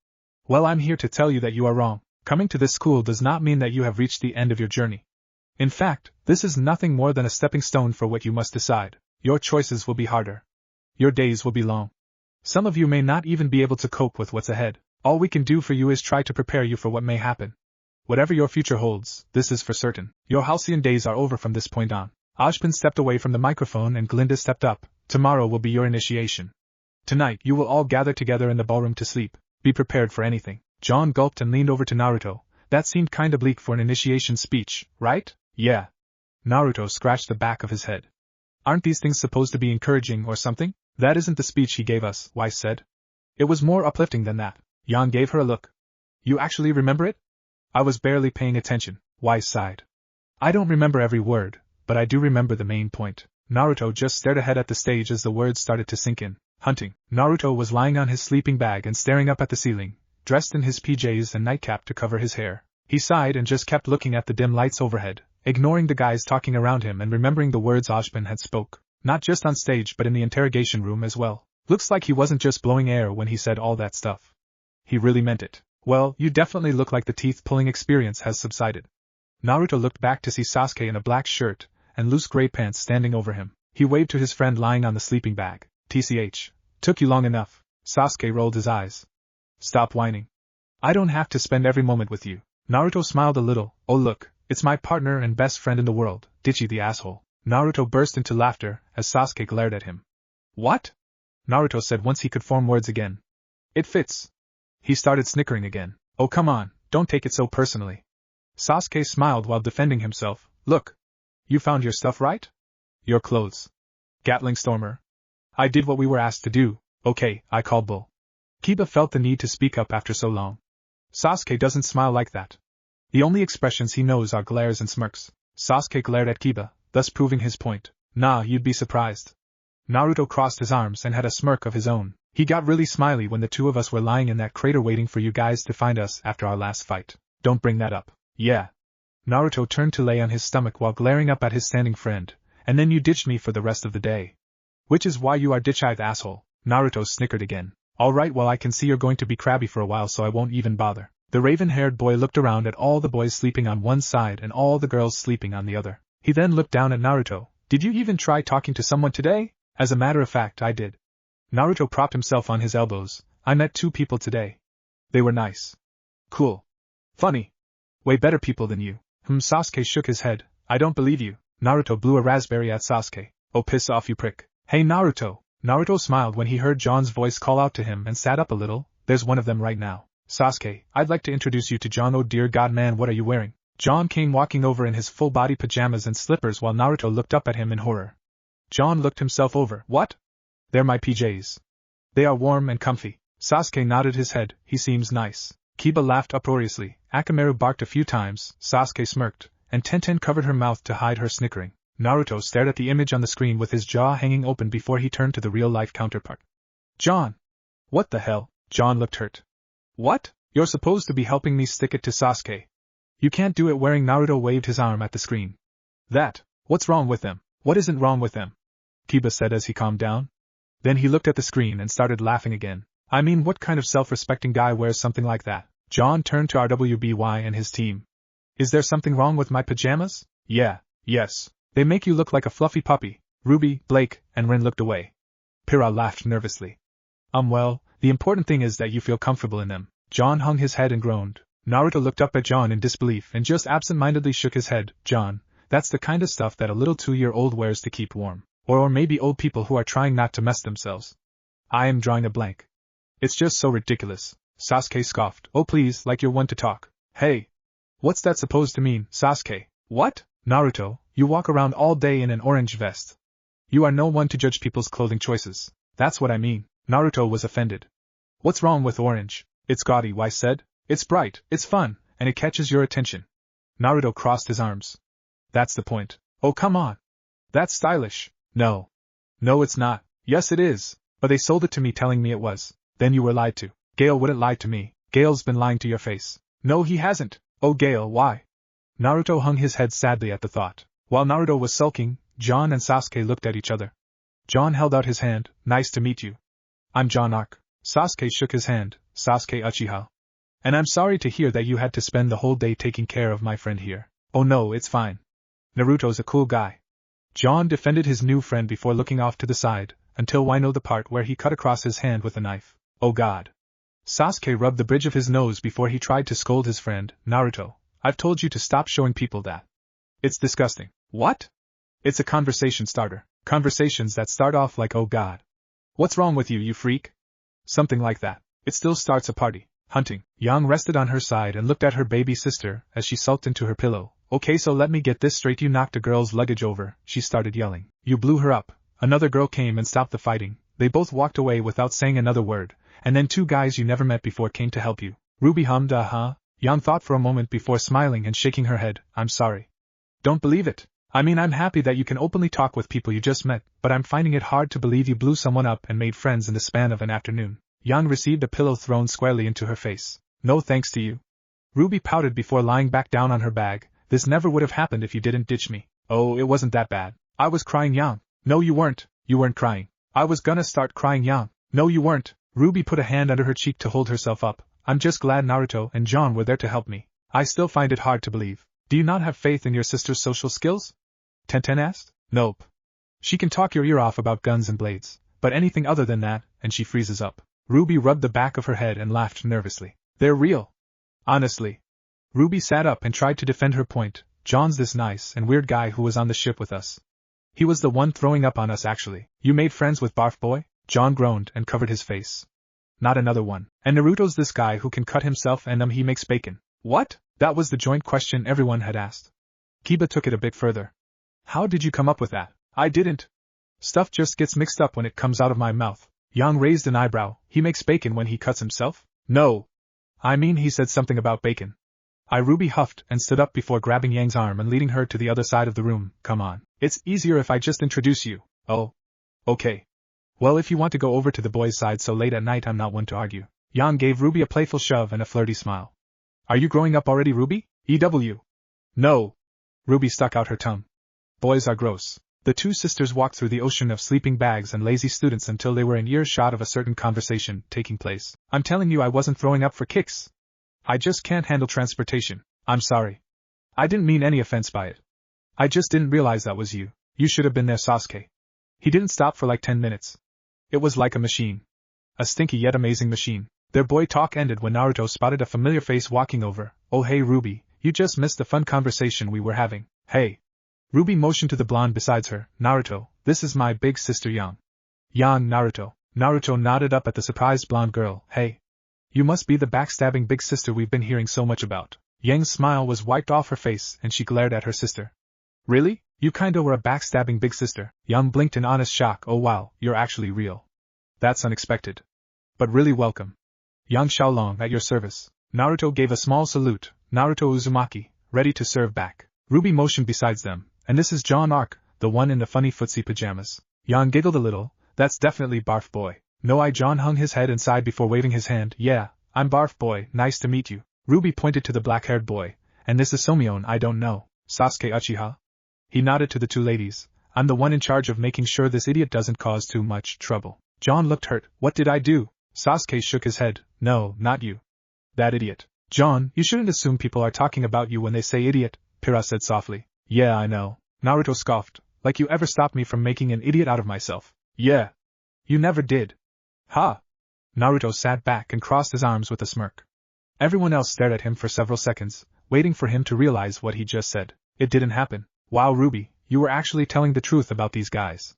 Well, I'm here to tell you that you are wrong. Coming to this school does not mean that you have reached the end of your journey. In fact, this is nothing more than a stepping stone for what you must decide. Your choices will be harder. Your days will be long. Some of you may not even be able to cope with what's ahead. All we can do for you is try to prepare you for what may happen. Whatever your future holds, this is for certain. Your halcyon days are over from this point on. Ashbin stepped away from the microphone and Glinda stepped up. Tomorrow will be your initiation. Tonight you will all gather together in the ballroom to sleep. Be prepared for anything. John gulped and leaned over to Naruto. That seemed kinda bleak for an initiation speech, right? Yeah. Naruto scratched the back of his head. Aren't these things supposed to be encouraging or something? That isn't the speech he gave us, Wise said. It was more uplifting than that. Yan gave her a look. You actually remember it? I was barely paying attention, Wise sighed. I don't remember every word, but I do remember the main point. Naruto just stared ahead at the stage as the words started to sink in. Hunting. Naruto was lying on his sleeping bag and staring up at the ceiling, dressed in his PJs and nightcap to cover his hair. He sighed and just kept looking at the dim lights overhead, ignoring the guys talking around him and remembering the words Ojban had spoke, not just on stage but in the interrogation room as well. Looks like he wasn't just blowing air when he said all that stuff. He really meant it. Well, you definitely look like the teeth-pulling experience has subsided. Naruto looked back to see Sasuke in a black shirt and loose gray pants standing over him. He waved to his friend lying on the sleeping bag. TCH. Took you long enough. Sasuke rolled his eyes. Stop whining. I don't have to spend every moment with you. Naruto smiled a little. Oh look, it's my partner and best friend in the world, Ditchy the asshole. Naruto burst into laughter as Sasuke glared at him. What? Naruto said once he could form words again. It fits. He started snickering again. Oh come on, don't take it so personally. Sasuke smiled while defending himself. Look. You found your stuff right? Your clothes. Gatling Stormer. I did what we were asked to do. Okay, I call bull. Kiba felt the need to speak up after so long. Sasuke doesn't smile like that. The only expressions he knows are glares and smirks. Sasuke glared at Kiba, thus proving his point. Nah, you'd be surprised. Naruto crossed his arms and had a smirk of his own. He got really smiley when the two of us were lying in that crater waiting for you guys to find us after our last fight. Don't bring that up. Yeah. Naruto turned to lay on his stomach while glaring up at his standing friend, and then you ditched me for the rest of the day. Which is why you are ditch-eyed asshole. Naruto snickered again. Alright, well I can see you're going to be crabby for a while so I won't even bother. The raven-haired boy looked around at all the boys sleeping on one side and all the girls sleeping on the other. He then looked down at Naruto. Did you even try talking to someone today? As a matter of fact, I did. Naruto propped himself on his elbows. I met 2 people today. They were nice. Cool. Funny. Way better people than you. Sasuke shook his head. I don't believe you. Naruto blew a raspberry at Sasuke. Oh piss off you prick. Hey Naruto. Naruto smiled when he heard John's voice call out to him and sat up a little. There's one of them right now. Sasuke, I'd like to introduce you to John. Oh dear god man, what are you wearing? John came walking over in his full-body pajamas and slippers while Naruto looked up at him in horror. John looked himself over. What? They're my PJs. They are warm and comfy. Sasuke nodded his head. He seems nice. Kiba laughed uproariously. Akamaru barked a few times. Sasuke smirked, and Tenten covered her mouth to hide her snickering. Naruto stared at the image on the screen with his jaw hanging open before he turned to the real-life counterpart. John! What the hell? John looked hurt. What? You're supposed to be helping me stick it to Sasuke. You can't do it. Wearing Naruto waved his arm at the screen. What's wrong with them? What isn't wrong with them? Kiba said as he calmed down. Then he looked at the screen and started laughing again. I mean, what kind of self-respecting guy wears something like that? John turned to RWBY and his team. Is there something wrong with my pajamas? Yes. They make you look like a fluffy puppy. Ruby, Blake, and Rin looked away. Pyrrha laughed nervously. Well, the important thing is that you feel comfortable in them. John hung his head and groaned. Naruto looked up at John in disbelief and just absent-mindedly shook his head. John, that's the kind of stuff that a little 2-year-old wears to keep warm. Or maybe old people who are trying not to mess themselves. I am drawing a blank. It's just so ridiculous. Sasuke scoffed. Oh please, like you're one to talk. Hey. What's that supposed to mean, Sasuke? What? Naruto, you walk around all day in an orange vest. You are no one to judge people's clothing choices. That's what I mean. Naruto was offended. What's wrong with orange? It's gaudy, Wise said. It's bright, it's fun, and it catches your attention. Naruto crossed his arms. That's the point. Oh come on. That's stylish. No, it's not. Yes it is. But they sold it to me telling me it was. Then you were lied to. Gale wouldn't lie to me. Gale's been lying to your face. No he hasn't. Oh Gale, why? Naruto hung his head sadly at the thought. While Naruto was sulking, John and Sasuke looked at each other. John held out his hand. Nice to meet you. I'm John Ark. Sasuke shook his hand. Sasuke Uchiha. And I'm sorry to hear that you had to spend the whole day taking care of my friend here. Oh no, it's fine. Naruto's a cool guy. John defended his new friend before looking off to the side, until Wino the part where he cut across his hand with a knife. Oh god. Sasuke rubbed the bridge of his nose before he tried to scold his friend. Naruto, I've told you to stop showing people that. It's disgusting. What? It's a conversation starter. Conversations that start off like oh god. What's wrong with you, you freak? Something like that. It still starts a party. Hunting. Yang rested on her side and looked at her baby sister as she sulked into her pillow. Okay, so let me get this straight, you knocked a girl's luggage over, she started yelling. You blew her up. Another girl came and stopped the fighting. They both walked away without saying another word, and then 2 guys you never met before came to help you. Ruby hummed, uh-huh. Yang thought for a moment before smiling and shaking her head. I'm sorry. Don't believe it. I mean, I'm happy that you can openly talk with people you just met, but I'm finding it hard to believe you blew someone up and made friends in the span of an afternoon. Yang received a pillow thrown squarely into her face. No thanks to you. Ruby pouted before lying back down on her bag. This never would have happened if you didn't ditch me. Oh, it wasn't that bad. I was crying, Yang. No, you weren't. You weren't crying. I was gonna start crying, Yang. No, you weren't. Ruby put a hand under her cheek to hold herself up. I'm just glad Naruto and John were there to help me. I still find it hard to believe. Do you not have faith in your sister's social skills? Tenten asked. Nope. She can talk your ear off about guns and blades, but anything other than that, and she freezes up. Ruby rubbed the back of her head and laughed nervously. They're real. Honestly. Ruby sat up and tried to defend her point. John's this nice and weird guy who was on the ship with us. He was the one throwing up on us actually. You made friends with Barf Boy? John groaned and covered his face. Not another one. And Naruto's this guy who can cut himself and he makes bacon. What? That was the joint question everyone had asked. Kiba took it a bit further. How did you come up with that? I didn't. Stuff just gets mixed up when it comes out of my mouth. Yang raised an eyebrow. He makes bacon when he cuts himself? No. I mean, he said something about bacon. Ruby huffed and stood up before grabbing Yang's arm and leading her to the other side of the room. Come on. It's easier if I just introduce you. Oh. Okay. Well, if you want to go over to the boys' side so late at night, I'm not one to argue. Yang gave Ruby a playful shove and a flirty smile. Are you growing up already, Ruby? EW. No. Ruby stuck out her tongue. Boys are gross. The 2 sisters walked through the ocean of sleeping bags and lazy students until they were in earshot of a certain conversation taking place. I'm telling you, I wasn't throwing up for kicks. I just can't handle transportation. I'm sorry. I didn't mean any offense by it. I just didn't realize that was you. You should have been there, Sasuke. He didn't stop for like 10 minutes. It was like a machine. A stinky yet amazing machine. Their boy talk ended when Naruto spotted a familiar face walking over. Oh hey Ruby, you just missed the fun conversation we were having. Hey. Ruby motioned to the blonde beside her. Naruto, this is my big sister Yang. Yang, Naruto. Naruto nodded up at the surprised blonde girl. Hey. You must be the backstabbing big sister we've been hearing so much about. Yang's smile was wiped off her face and she glared at her sister. Really? You kinda were a backstabbing big sister. Yang blinked in honest shock. Oh wow, you're actually real. That's unexpected. But really welcome. Yang Xiaolong at your service. Naruto gave a small salute. Naruto Uzumaki, ready to serve back. Ruby motioned besides them. And this is John Ark, the one in the funny footsie pajamas. Yang giggled a little. That's definitely Barf Boy. No, John hung his head and sighed before waving his hand. Yeah, I'm Barf Boy, nice to meet you. Ruby pointed to the black-haired boy. And this is Somion, I don't know. Sasuke Uchiha? He nodded to the 2 ladies. I'm the one in charge of making sure this idiot doesn't cause too much trouble. John looked hurt. What did I do? Sasuke shook his head. No, not you. That idiot. John, you shouldn't assume people are talking about you when they say idiot, Pira said softly. Yeah, I know. Naruto scoffed. Like you ever stopped me from making an idiot out of myself. Yeah. You never did. Ha! Naruto sat back and crossed his arms with a smirk. Everyone else stared at him for several seconds, waiting for him to realize what he just said. It didn't happen. Wow, Ruby, you were actually telling the truth about these guys.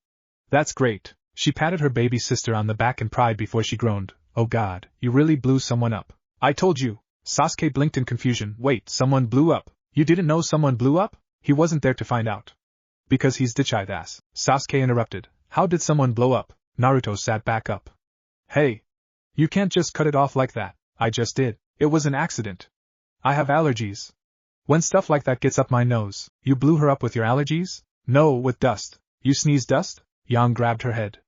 That's great. She patted her baby sister on the back in pride before she groaned. Oh god, you really blew someone up. I told you. Sasuke blinked in confusion. Wait, someone blew up? You didn't know someone blew up? He wasn't there to find out. Because he's ditch-eyed ass. Sasuke interrupted. How did someone blow up? Naruto sat back up. Hey. You can't just cut it off like that. I just did. It was an accident. I have allergies. When stuff like that gets up my nose, you blew her up with your allergies? No, with dust. You sneezed dust? Yang grabbed her head.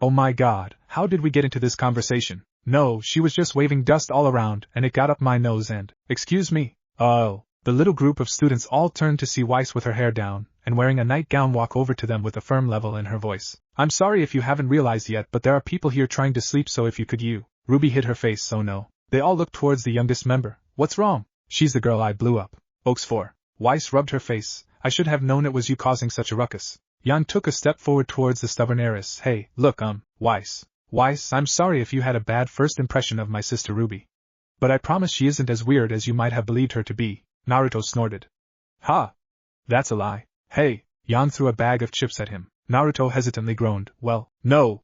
Oh my god, how did we get into this conversation? No, she was just waving dust all around and it got up my nose and, excuse me. Oh. The little group of students all turned to see Weiss with her hair down and wearing a nightgown walk over to them with a firm level in her voice. I'm sorry if you haven't realized yet, but there are people here trying to sleep, so if you could you. Ruby hid her face. So no. They all looked towards the youngest member. What's wrong? She's the girl I blew up. Oaks 4. Weiss rubbed her face. I should have known it was you causing such a ruckus. Yang took a step forward towards the stubborn heiress. Hey, look, Weiss. Weiss, I'm sorry if you had a bad first impression of my sister Ruby. But I promise she isn't as weird as you might have believed her to be. Naruto snorted. Ha! That's a lie. Hey! Yang threw a bag of chips at him. Naruto hesitantly groaned. Well, no!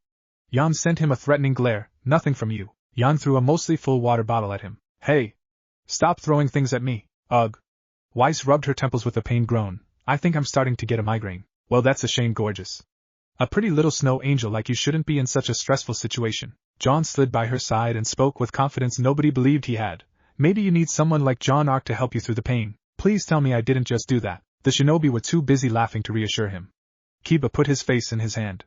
Yang sent him a threatening glare. Nothing from you. Yang threw a mostly full water bottle at him. Hey! Stop throwing things at me, ugh. Weiss rubbed her temples with a pained groan. I think I'm starting to get a migraine. Well, that's a shame, gorgeous. A pretty little snow angel like you shouldn't be in such a stressful situation. John slid by her side and spoke with confidence nobody believed he had. Maybe you need someone like John Arc to help you through the pain. Please tell me I didn't just do that. The shinobi were too busy laughing to reassure him. Kiba put his face in his hand.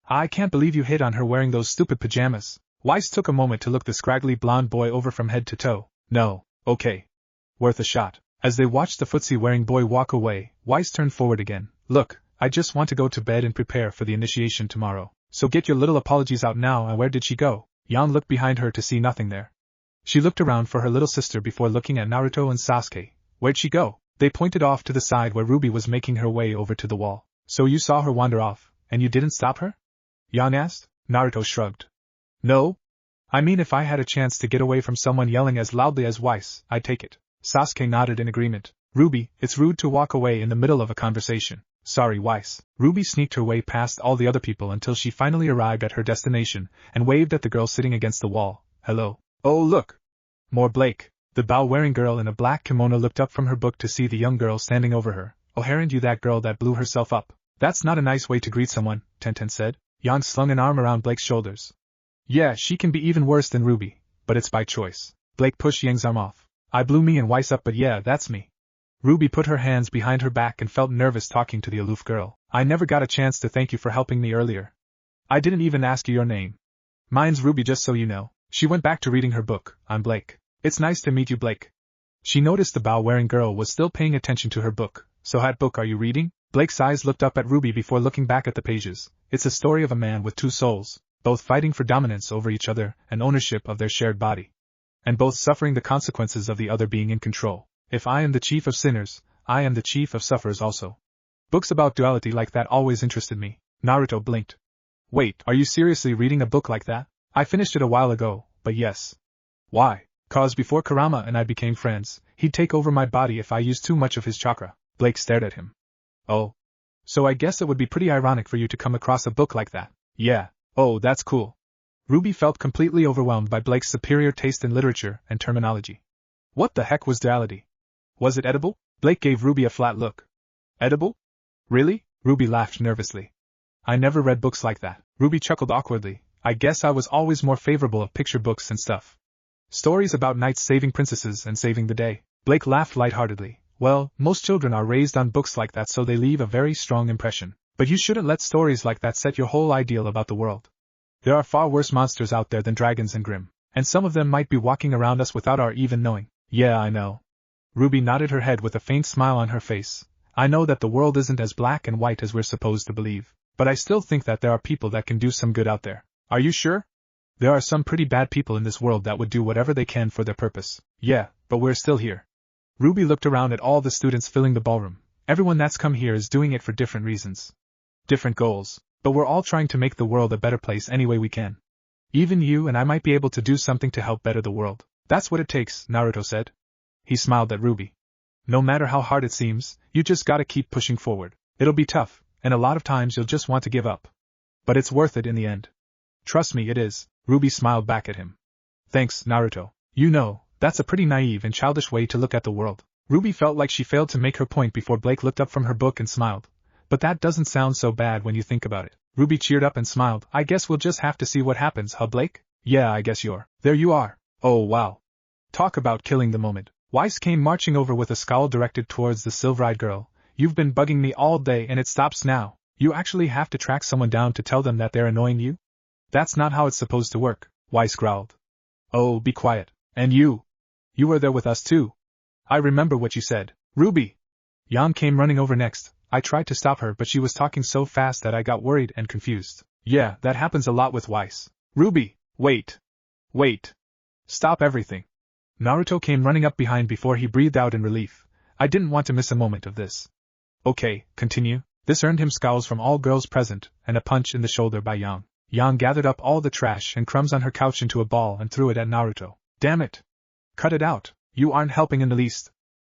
I can't believe you hit on her wearing those stupid pajamas. Weiss took a moment to look the scraggly blonde boy over from head to toe. No, okay. Worth a shot. As they watched the footsie-wearing boy walk away, Weiss turned forward again. Look, I just want to go to bed and prepare for the initiation tomorrow. So get your little apologies out now. And where did she go? Yang looked behind her to see nothing there. She looked around for her little sister before looking at Naruto and Sasuke. Where'd she go? They pointed off to the side where Ruby was making her way over to the wall. So you saw her wander off, and you didn't stop her? Yang asked. Naruto shrugged. No. I mean, if I had a chance to get away from someone yelling as loudly as Weiss, I'd take it. Sasuke nodded in agreement. Ruby, it's rude to walk away in the middle of a conversation. Sorry, Weiss. Ruby sneaked her way past all the other people until she finally arrived at her destination, and waved at the girl sitting against the wall. Hello. Oh, look. More Blake. The bow-wearing girl in a black kimono looked up from her book to see the young girl standing over her. Oh, aren't you that girl that blew herself up? That's not a nice way to greet someone, Tenten said. Yang slung an arm around Blake's shoulders. Yeah, she can be even worse than Ruby, but it's by choice. Blake pushed Yang's arm off. I blew me and Weiss up, but yeah, that's me. Ruby put her hands behind her back and felt nervous talking to the aloof girl. I never got a chance to thank you for helping me earlier. I didn't even ask you your name. Mine's Ruby, just so you know. She went back to reading her book. I'm Blake. It's nice to meet you, Blake. She noticed the bow-wearing girl was still paying attention to her book. So what book are you reading? Blake's eyes looked up at Ruby before looking back at the pages. It's a story of a man with two souls, both fighting for dominance over each other and ownership of their shared body, and both suffering the consequences of the other being in control. If I am the chief of sinners, I am the chief of sufferers also. Books about duality like that always interested me. Naruto blinked. Wait, are you seriously reading a book like that? I finished it a while ago, but yes. Why? 'Cause before Kurama and I became friends, he'd take over my body if I used too much of his chakra. Blake stared at him. Oh. So I guess it would be pretty ironic for you to come across a book like that. Yeah. Oh, that's cool. Ruby felt completely overwhelmed by Blake's superior taste in literature and terminology. What the heck was duality? Was it edible? Blake gave Ruby a flat look. Edible? Really? Ruby laughed nervously. I never read books like that. Ruby chuckled awkwardly. I guess I was always more favorable of picture books and stuff. Stories about knights saving princesses and saving the day. Blake laughed lightheartedly. Well, most children are raised on books like that, so they leave a very strong impression. But you shouldn't let stories like that set your whole ideal about the world. There are far worse monsters out there than dragons and Grimm, and some of them might be walking around us without our even knowing. Yeah, I know. Ruby nodded her head with a faint smile on her face. I know that the world isn't as black and white as we're supposed to believe, but I still think that there are people that can do some good out there. Are you sure? There are some pretty bad people in this world that would do whatever they can for their purpose. Yeah, but we're still here. Ruby looked around at all the students filling the ballroom. Everyone that's come here is doing it for different reasons. Different goals, but we're all trying to make the world a better place any way we can. Even you and I might be able to do something to help better the world. That's what it takes, Naruto said. He smiled at Ruby. No matter how hard it seems, you just gotta keep pushing forward. It'll be tough, and a lot of times you'll just want to give up. But it's worth it in the end. Trust me, it is. Ruby smiled back at him. Thanks, Naruto. You know, that's a pretty naive and childish way to look at the world. Ruby felt like she failed to make her point before Blake looked up from her book and smiled. But that doesn't sound so bad when you think about it. Ruby cheered up and smiled. I guess we'll just have to see what happens, huh, Blake? Yeah, I guess you're. There you are. Oh, wow. Talk about killing the moment. Weiss came marching over with a scowl directed towards the silver-eyed girl. You've been bugging me all day and it stops now. You actually have to track someone down to tell them that they're annoying you? That's not how it's supposed to work, Weiss growled. Oh, be quiet. And you? You were there with us too. I remember what you said. Ruby! Yang came running over next. I tried to stop her, but she was talking so fast that I got worried and confused. Yeah, that happens a lot with Weiss. Ruby, wait. Wait. Stop everything. Naruto came running up behind before he breathed out in relief. I didn't want to miss a moment of this. Okay, continue. This earned him scowls from all girls present, and a punch in the shoulder by Yang. Yang gathered up all the trash and crumbs on her couch into a ball and threw it at Naruto. Damn it! Cut it out. You aren't helping in the least.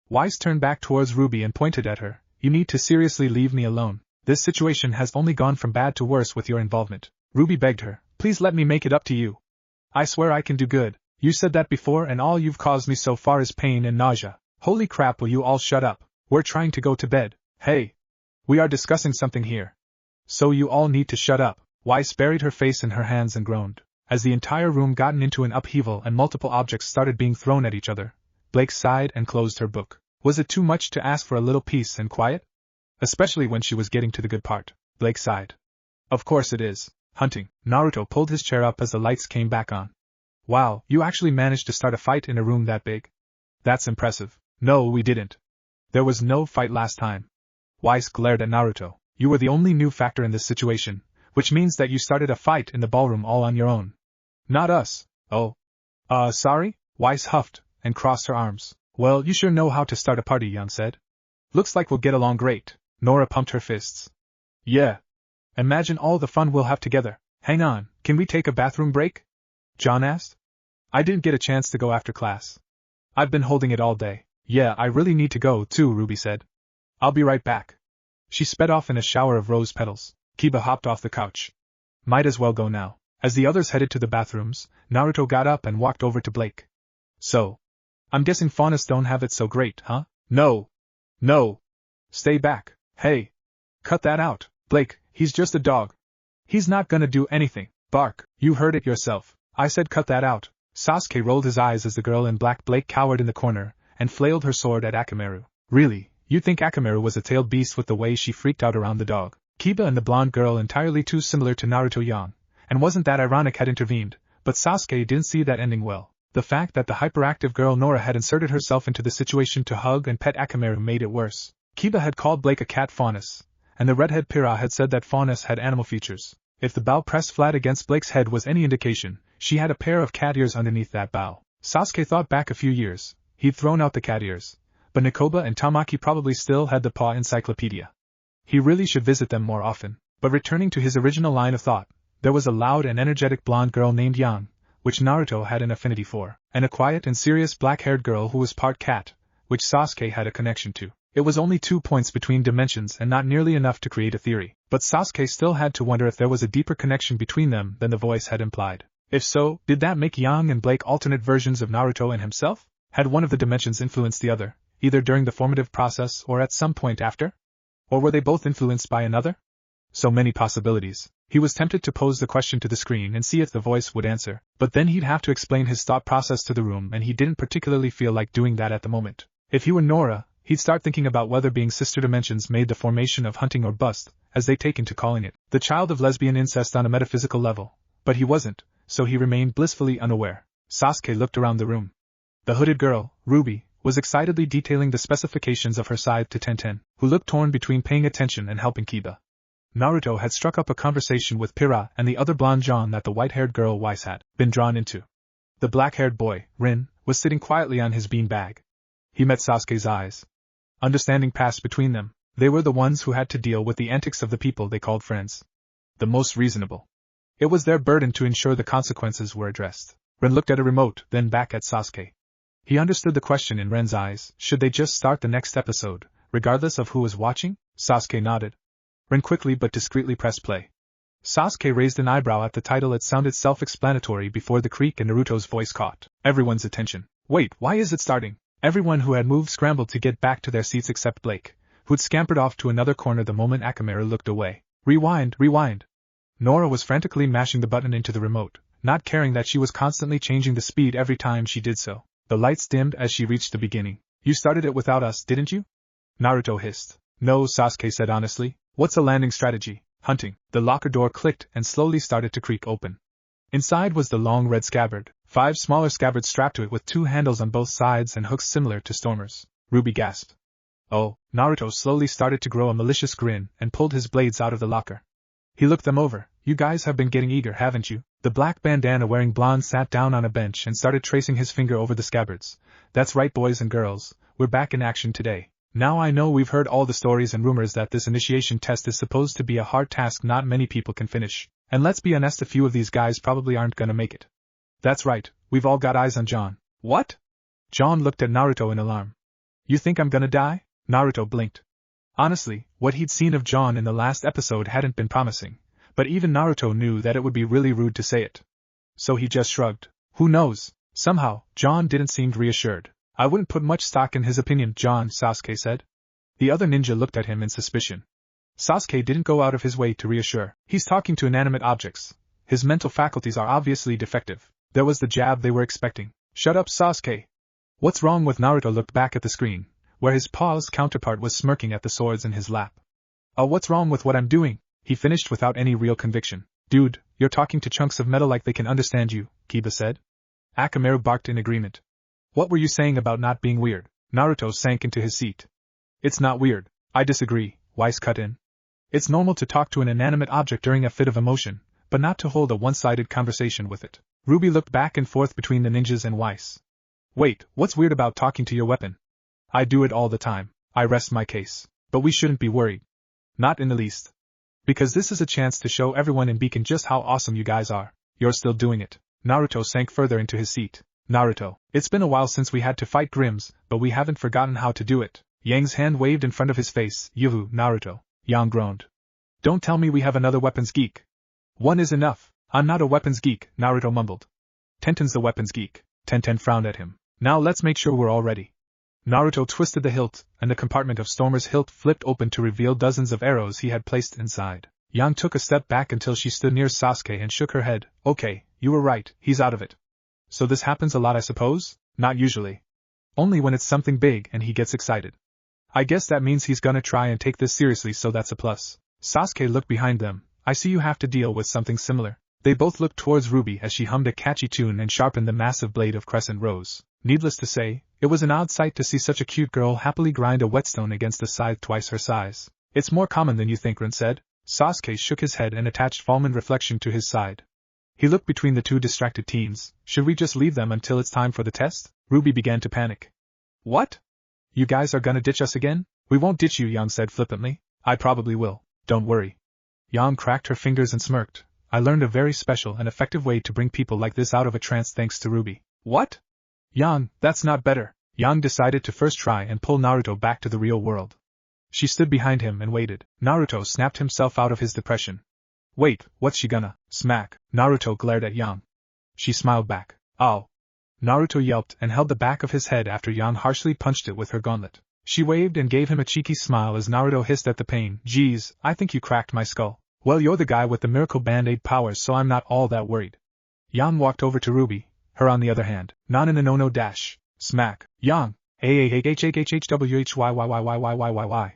Weiss turned back towards Ruby and pointed at her. You need to seriously leave me alone. This situation has only gone from bad to worse with your involvement. Ruby begged her. Please let me make it up to you. I swear I can do good. You said that before and all you've caused me so far is pain and nausea. Holy crap, will you all shut up? We're trying to go to bed. Hey! We are discussing something here. So you all need to shut up. Weiss buried her face in her hands and groaned. As the entire room got into an upheaval and multiple objects started being thrown at each other, Blake sighed and closed her book. Was it too much to ask for a little peace and quiet? Especially when she was getting to the good part. Blake sighed. Of course it is. Hunting. Naruto pulled his chair up as the lights came back on. Wow, you actually managed to start a fight in a room that big? That's impressive. No, we didn't. There was no fight last time. Weiss glared at Naruto. You were the only new factor in this situation, which means that you started a fight in the ballroom all on your own. Not us. Oh. Sorry? Weiss huffed and crossed her arms. Well, you sure know how to start a party, Yang said. Looks like we'll get along great. Nora pumped her fists. Yeah. Imagine all the fun we'll have together. Hang on, can we take a bathroom break? John asked. I didn't get a chance to go after class. I've been holding it all day. Yeah, I really need to go too, Ruby said. I'll be right back. She sped off in a shower of rose petals. Kiba hopped off the couch. Might as well go now. As the others headed to the bathrooms, Naruto got up and walked over to Blake. So, I'm guessing faunists don't have it so great, huh? No. No. Stay back. Hey. Cut that out, Blake, he's just a dog. He's not gonna do anything. Bark. You heard it yourself. I said cut that out. Sasuke rolled his eyes as the girl in black Blake cowered in the corner and flailed her sword at Akamaru. Really, you'd think Akamaru was a tailed beast with the way she freaked out around the dog. Kiba and the blonde girl entirely too similar to Naruto Yang, and wasn't that ironic had intervened, but Sasuke didn't see that ending well. The fact that the hyperactive girl Nora had inserted herself into the situation to hug and pet Akamaru made it worse. Kiba had called Blake a cat faunus, and the redhead Pyrrha had said that faunus had animal features. If the bow pressed flat against Blake's head was any indication, she had a pair of cat ears underneath that bow. Sasuke thought back a few years. He'd thrown out the cat ears, but Nikoba and Tamaki probably still had the paw encyclopedia. He really should visit them more often. But returning to his original line of thought, there was a loud and energetic blonde girl named Yang, which Naruto had an affinity for, and a quiet and serious black-haired girl who was part cat, which Sasuke had a connection to. It was only 2 points between dimensions and not nearly enough to create a theory, but Sasuke still had to wonder if there was a deeper connection between them than the voice had implied. If so, did that make Yang and Blake alternate versions of Naruto and himself? Had one of the dimensions influenced the other, either during the formative process or at some point after? Or were they both influenced by another? So many possibilities. He was tempted to pose the question to the screen and see if the voice would answer, but then he'd have to explain his thought process to the room and he didn't particularly feel like doing that at the moment. If he were Nora, he'd start thinking about whether being sister dimensions made the formation of hunting or bust, as they taken to calling it, the child of lesbian incest on a metaphysical level. But he wasn't, so he remained blissfully unaware. Sasuke looked around the room. The hooded girl, Ruby, was excitedly detailing the specifications of her scythe to Tenten, who looked torn between paying attention and helping Kiba. Naruto had struck up a conversation with Pyrrha and the other blonde John that the white-haired girl Weiss had been drawn into. The black-haired boy, Rin, was sitting quietly on his beanbag. He met Sasuke's eyes. Understanding passed between them. They were the ones who had to deal with the antics of the people they called friends. The most reasonable. It was their burden to ensure the consequences were addressed. Rin looked at a remote, then back at Sasuke. He understood the question in Ren's eyes. Should they just start the next episode, regardless of who was watching? Sasuke nodded. Ren quickly but discreetly pressed play. Sasuke raised an eyebrow at the title. It sounded self-explanatory before the creak in Naruto's voice caught everyone's attention. Wait, why is it starting? Everyone who had moved scrambled to get back to their seats except Blake, who'd scampered off to another corner the moment Akamaru looked away. Rewind, rewind. Nora was frantically mashing the button into the remote, not caring that she was constantly changing the speed every time she did so. The lights dimmed as she reached the beginning. You started it without us, didn't you? Naruto hissed. No, Sasuke said honestly. What's a landing strategy? Hunting. The locker door clicked and slowly started to creak open. Inside was the long red scabbard, 5 smaller scabbards strapped to it with 2 handles on both sides and hooks similar to Stormer's. Ruby gasped. Oh, Naruto slowly started to grow a malicious grin and pulled his blades out of the locker. He looked them over. You guys have been getting eager, haven't you? The black bandana-wearing blonde sat down on a bench and started tracing his finger over the scabbards. That's right, boys and girls, we're back in action today. Now I know we've heard all the stories and rumors that this initiation test is supposed to be a hard task not many people can finish, and let's be honest, a few of these guys probably aren't gonna make it. That's right, we've all got eyes on John. What? John looked at Naruto in alarm. You think I'm gonna die? Naruto blinked. Honestly, what he'd seen of John in the last episode hadn't been promising, but even Naruto knew that it would be really rude to say it. So he just shrugged. Who knows? Somehow, John didn't seem reassured. I wouldn't put much stock in his opinion, John, Sasuke said. The other ninja looked at him in suspicion. Sasuke didn't go out of his way to reassure. He's talking to inanimate objects. His mental faculties are obviously defective. There was the jab they were expecting. Shut up, Sasuke. What's wrong with Naruto looked back at the screen, where his pa's counterpart was smirking at the swords in his lap. What's wrong with what I'm doing? He finished without any real conviction. Dude, you're talking to chunks of metal like they can understand you, Kiba said. Akamaru barked in agreement. What were you saying about not being weird? Naruto sank into his seat. It's not weird. I disagree, Weiss cut in. It's normal to talk to an inanimate object during a fit of emotion, but not to hold a one-sided conversation with it. Ruby looked back and forth between the ninjas and Weiss. Wait, what's weird about talking to your weapon? I do it all the time. I rest my case. But we shouldn't be worried. Not in the least. Because this is a chance to show everyone in Beacon just how awesome you guys are. You're still doing it. Naruto sank further into his seat. Naruto, it's been a while since we had to fight Grims, but we haven't forgotten how to do it. Yang's hand waved in front of his face. Yuhu, Naruto. Yang groaned. Don't tell me we have another weapons geek. One is enough. I'm not a weapons geek, Naruto mumbled. Tenten's the weapons geek. Tenten frowned at him. Now let's make sure we're all ready. Naruto twisted the hilt, and the compartment of Stormer's hilt flipped open to reveal dozens of arrows he had placed inside. Yang took a step back until she stood near Sasuke and shook her head. Okay, you were right, he's out of it. So this happens a lot, I suppose? Not usually. Only when it's something big and he gets excited. I guess that means he's gonna try and take this seriously, so that's a plus. Sasuke looked behind them. I see you have to deal with something similar. They both looked towards Ruby as she hummed a catchy tune and sharpened the massive blade of Crescent Rose. Needless to say, it was an odd sight to see such a cute girl happily grind a whetstone against a scythe twice her size. It's more common than you think, Rin said. Sasuke shook his head and attached Falman Reflection to his side. He looked between the two distracted teens. Should we just leave them until it's time for the test? Ruby began to panic. What? You guys are gonna ditch us again? We won't ditch you, Yang said flippantly. I probably will. Don't worry. Yang cracked her fingers and smirked. I learned a very special and effective way to bring people like this out of a trance thanks to Ruby. What? Yang, that's not better. Yang decided to first try and pull Naruto back to the real world. She stood behind him and waited. Naruto snapped himself out of his depression. Wait, what's she gonna? Smack. Naruto glared at Yang. She smiled back. Ow. Naruto yelped and held the back of his head after Yang harshly punched it with her gauntlet. She waved and gave him a cheeky smile as Naruto hissed at the pain. Geez, I think you cracked my skull. Well, you're the guy with the miracle band-aid powers, so I'm not all that worried. Yang walked over to Ruby, her on the other hand. No dash. Smack. Yang. AAHHHHWHYYYYYYYYY.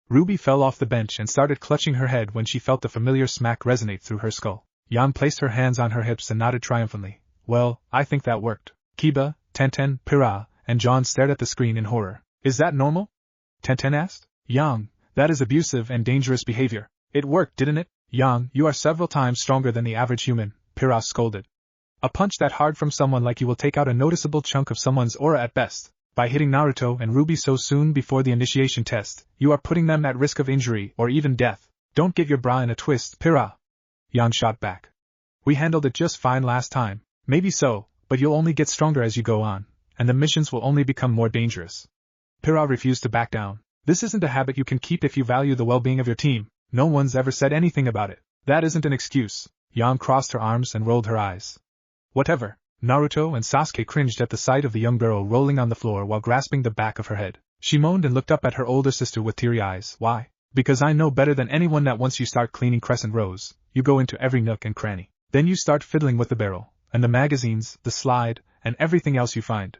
Ruby fell off the bench and started clutching her head when she felt the familiar smack resonate through her skull. Yang placed her hands on her hips and nodded triumphantly. Well, I think that worked. Kiba, Tenten, Pira, and John stared at the screen in horror. Is that normal? Tenten asked. Yang, that is abusive and dangerous behavior. It worked, didn't it? Yang, you are several times stronger than the average human, Pira scolded. A punch that hard from someone like you will take out a noticeable chunk of someone's aura at best. By hitting Naruto and Ruby so soon before the initiation test, you are putting them at risk of injury or even death. Don't get your bra in a twist, Pira. Yang shot back. We handled it just fine last time. Maybe so, but you'll only get stronger as you go on, and the missions will only become more dangerous. Pira refused to back down. This isn't a habit you can keep if you value the well-being of your team. No one's ever said anything about it. That isn't an excuse. Yang crossed her arms and rolled her eyes. Whatever. Naruto and Sasuke cringed at the sight of the young girl rolling on the floor while grasping the back of her head. She moaned and looked up at her older sister with teary eyes. Why? Because I know better than anyone that once you start cleaning Crescent Rose, you go into every nook and cranny. Then you start fiddling with the barrel, and the magazines, the slide, and everything else you find.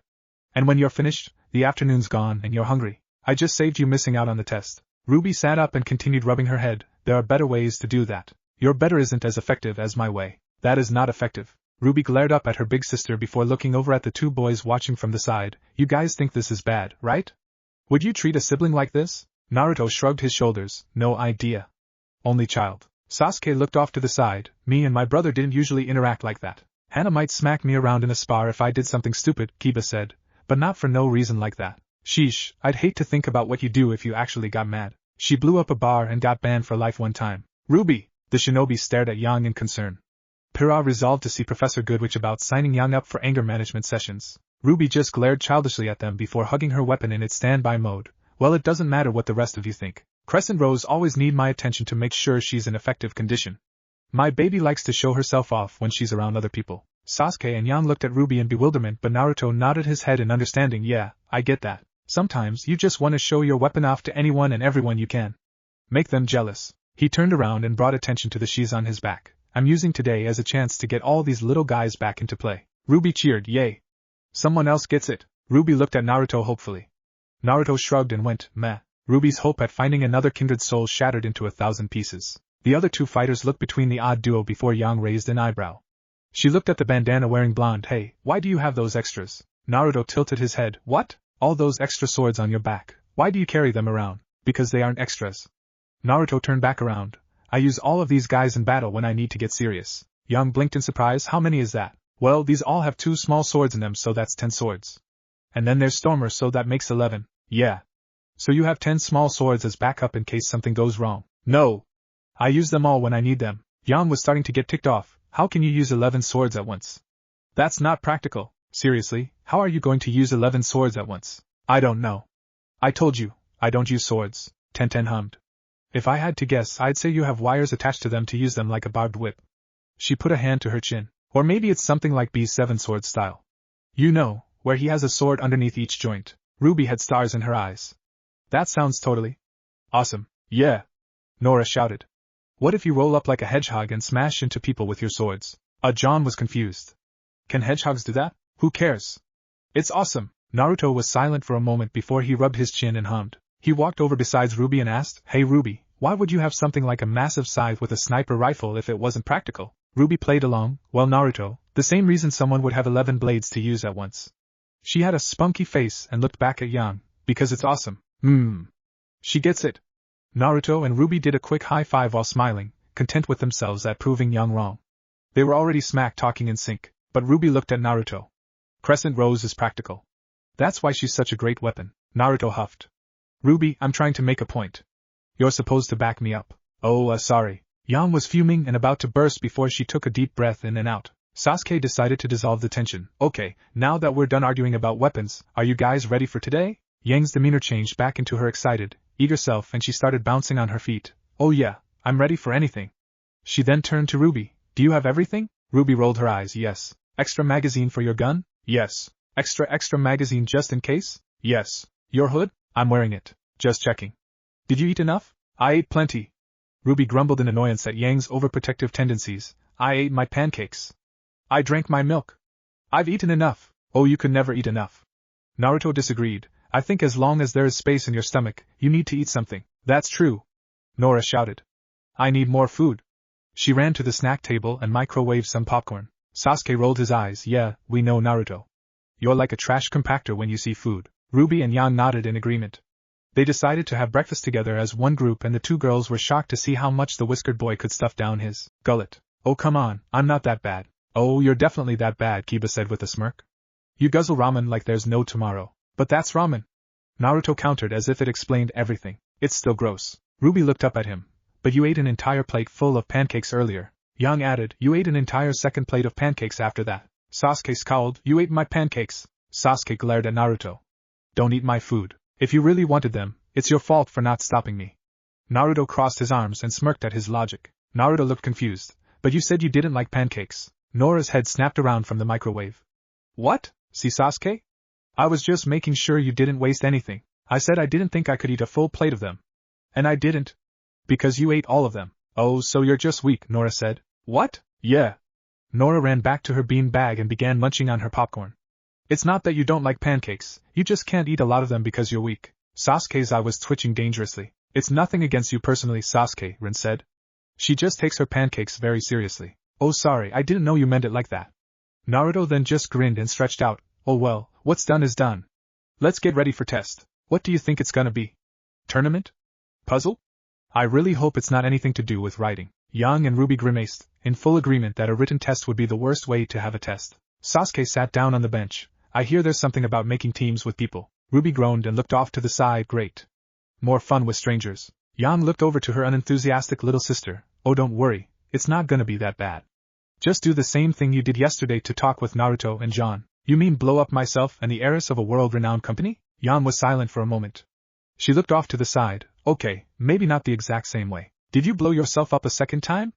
And when you're finished, the afternoon's gone and you're hungry. I just saved you missing out on the test. Ruby sat up and continued rubbing her head. There are better ways to do that. Your better isn't as effective as my way. That is not effective. Ruby glared up at her big sister before looking over at the two boys watching from the side. You guys think this is bad, right? Would you treat a sibling like this? Naruto shrugged his shoulders. No idea. Only child. Sasuke looked off to the side. Me and my brother didn't usually interact like that. Hana might smack me around in a spar if I did something stupid, Kiba said, but not for no reason like that. Sheesh, I'd hate to think about what you'd do if you actually got mad. She blew up a bar and got banned for life one time. Ruby! The shinobi stared at Yang in concern. Pira resolved to see Professor Goodwitch about signing Yang up for anger management sessions. Ruby just glared childishly at them before hugging her weapon in its standby mode. Well, it doesn't matter what the rest of you think. Crescent Rose always need my attention to make sure she's in effective condition. My baby likes to show herself off when she's around other people. Sasuke and Yang looked at Ruby in bewilderment, but Naruto nodded his head in understanding. Yeah, I get that. Sometimes you just want to show your weapon off to anyone and everyone you can. Make them jealous. He turned around and brought attention to the sheaths on his back. I'm using today as a chance to get all these little guys back into play. Ruby cheered, yay. Someone else gets it. Ruby looked at Naruto hopefully. Naruto shrugged and went, meh. Ruby's hope at finding another kindred soul shattered into 1,000 pieces. The other two fighters looked between the odd duo before Yang raised an eyebrow. She looked at the bandana wearing blonde. Hey, why do you have those extras? Naruto tilted his head. What? All those extra swords on your back. Why do you carry them around? Because they aren't extras. Naruto turned back around. I use all of these guys in battle when I need to get serious. Yang blinked in surprise. How many is that? Well, these all have 2 small swords in them, so that's 10 swords. And then there's Stormer, so that makes 11. Yeah. So you have 10 small swords as backup in case something goes wrong. No. I use them all when I need them. Yang was starting to get ticked off. How can you use 11 swords at once? That's not practical. Seriously, how are you going to use 11 swords at once? I don't know. I told you, I don't use swords, Tenten hummed. If I had to guess, I'd say you have wires attached to them to use them like a barbed whip. She put a hand to her chin. Or maybe it's something like B7 sword style. You know, where he has a sword underneath each joint. Ruby had stars in her eyes. That sounds totally awesome. Yeah. Nora shouted. What if you roll up like a hedgehog and smash into people with your swords? John was confused. Can hedgehogs do that? Who cares? It's awesome. Naruto was silent for a moment before he rubbed his chin and hummed. He walked over beside Ruby and asked, Hey Ruby, why would you have something like a massive scythe with a sniper rifle if it wasn't practical? Ruby played along. Well, Naruto, the same reason someone would have 11 blades to use at once. She had a spunky face and looked back at Yang. Because it's awesome. She gets it. Naruto and Ruby did a quick high five while smiling, content with themselves at proving Yang wrong. They were already smack talking in sync, but Ruby looked at Naruto. Crescent Rose is practical. That's why she's such a great weapon. Naruto huffed. Ruby, I'm trying to make a point. You're supposed to back me up. Oh, sorry. Yang was fuming and about to burst before she took a deep breath in and out. Sasuke decided to dissolve the tension. Okay, now that we're done arguing about weapons, are you guys ready for today? Yang's demeanor changed back into her excited, eager self and she started bouncing on her feet. Oh yeah, I'm ready for anything. She then turned to Ruby. Do you have everything? Ruby rolled her eyes. Yes. Extra magazine for your gun? Yes. Extra magazine just in case? Yes. Your hood? I'm wearing it. Just checking. Did you eat enough? I ate plenty. Ruby grumbled in annoyance at Yang's overprotective tendencies. I ate my pancakes. I drank my milk. I've eaten enough. Oh, you could never eat enough. Naruto disagreed. I think as long as there is space in your stomach, you need to eat something. That's true. Nora shouted. I need more food. She ran to the snack table and microwaved some popcorn. Sasuke rolled his eyes. Yeah, we know, Naruto. You're like a trash compactor when you see food. Ruby and Yang nodded in agreement. They decided to have breakfast together as one group and the two girls were shocked to see how much the whiskered boy could stuff down his gullet. Oh come on, I'm not that bad. Oh, you're definitely that bad, Kiba said with a smirk. You guzzle ramen like there's no tomorrow. But that's ramen. Naruto countered as if it explained everything. It's still gross. Ruby looked up at him. But you ate an entire plate full of pancakes earlier. Yang added, you ate an entire second plate of pancakes after that. Sasuke scowled, you ate my pancakes. Sasuke glared at Naruto. Don't eat my food. If you really wanted them, it's your fault for not stopping me. Naruto crossed his arms and smirked at his logic. Naruto looked confused. But you said you didn't like pancakes. Nora's head snapped around from the microwave. What? See Sasuke? I was just making sure you didn't waste anything. I said I didn't think I could eat a full plate of them. And I didn't. Because you ate all of them. Oh, so you're just weak, Nora said. What? Yeah. Nora ran back to her bean bag and began munching on her popcorn. It's not that you don't like pancakes, you just can't eat a lot of them because you're weak. Sasuke's eye was twitching dangerously. It's nothing against you personally, Sasuke, Rin said. She just takes her pancakes very seriously. Oh sorry, I didn't know you meant it like that. Naruto then just grinned and stretched out. Oh well, what's done is done. Let's get ready for test. What do you think it's gonna be? Tournament? Puzzle? I really hope it's not anything to do with writing. Yang and Ruby grimaced, in full agreement that a written test would be the worst way to have a test. Sasuke sat down on the bench. I hear there's something about making teams with people. Ruby groaned and looked off to the side. Great. More fun with strangers. Yang looked over to her unenthusiastic little sister. Oh don't worry, it's not gonna be that bad. Just do the same thing you did yesterday to talk with Naruto and John. You mean blow up myself and the heiress of a world-renowned company? Yang was silent for a moment. She looked off to the side. Okay, maybe not the exact same way. Did you blow yourself up a second time?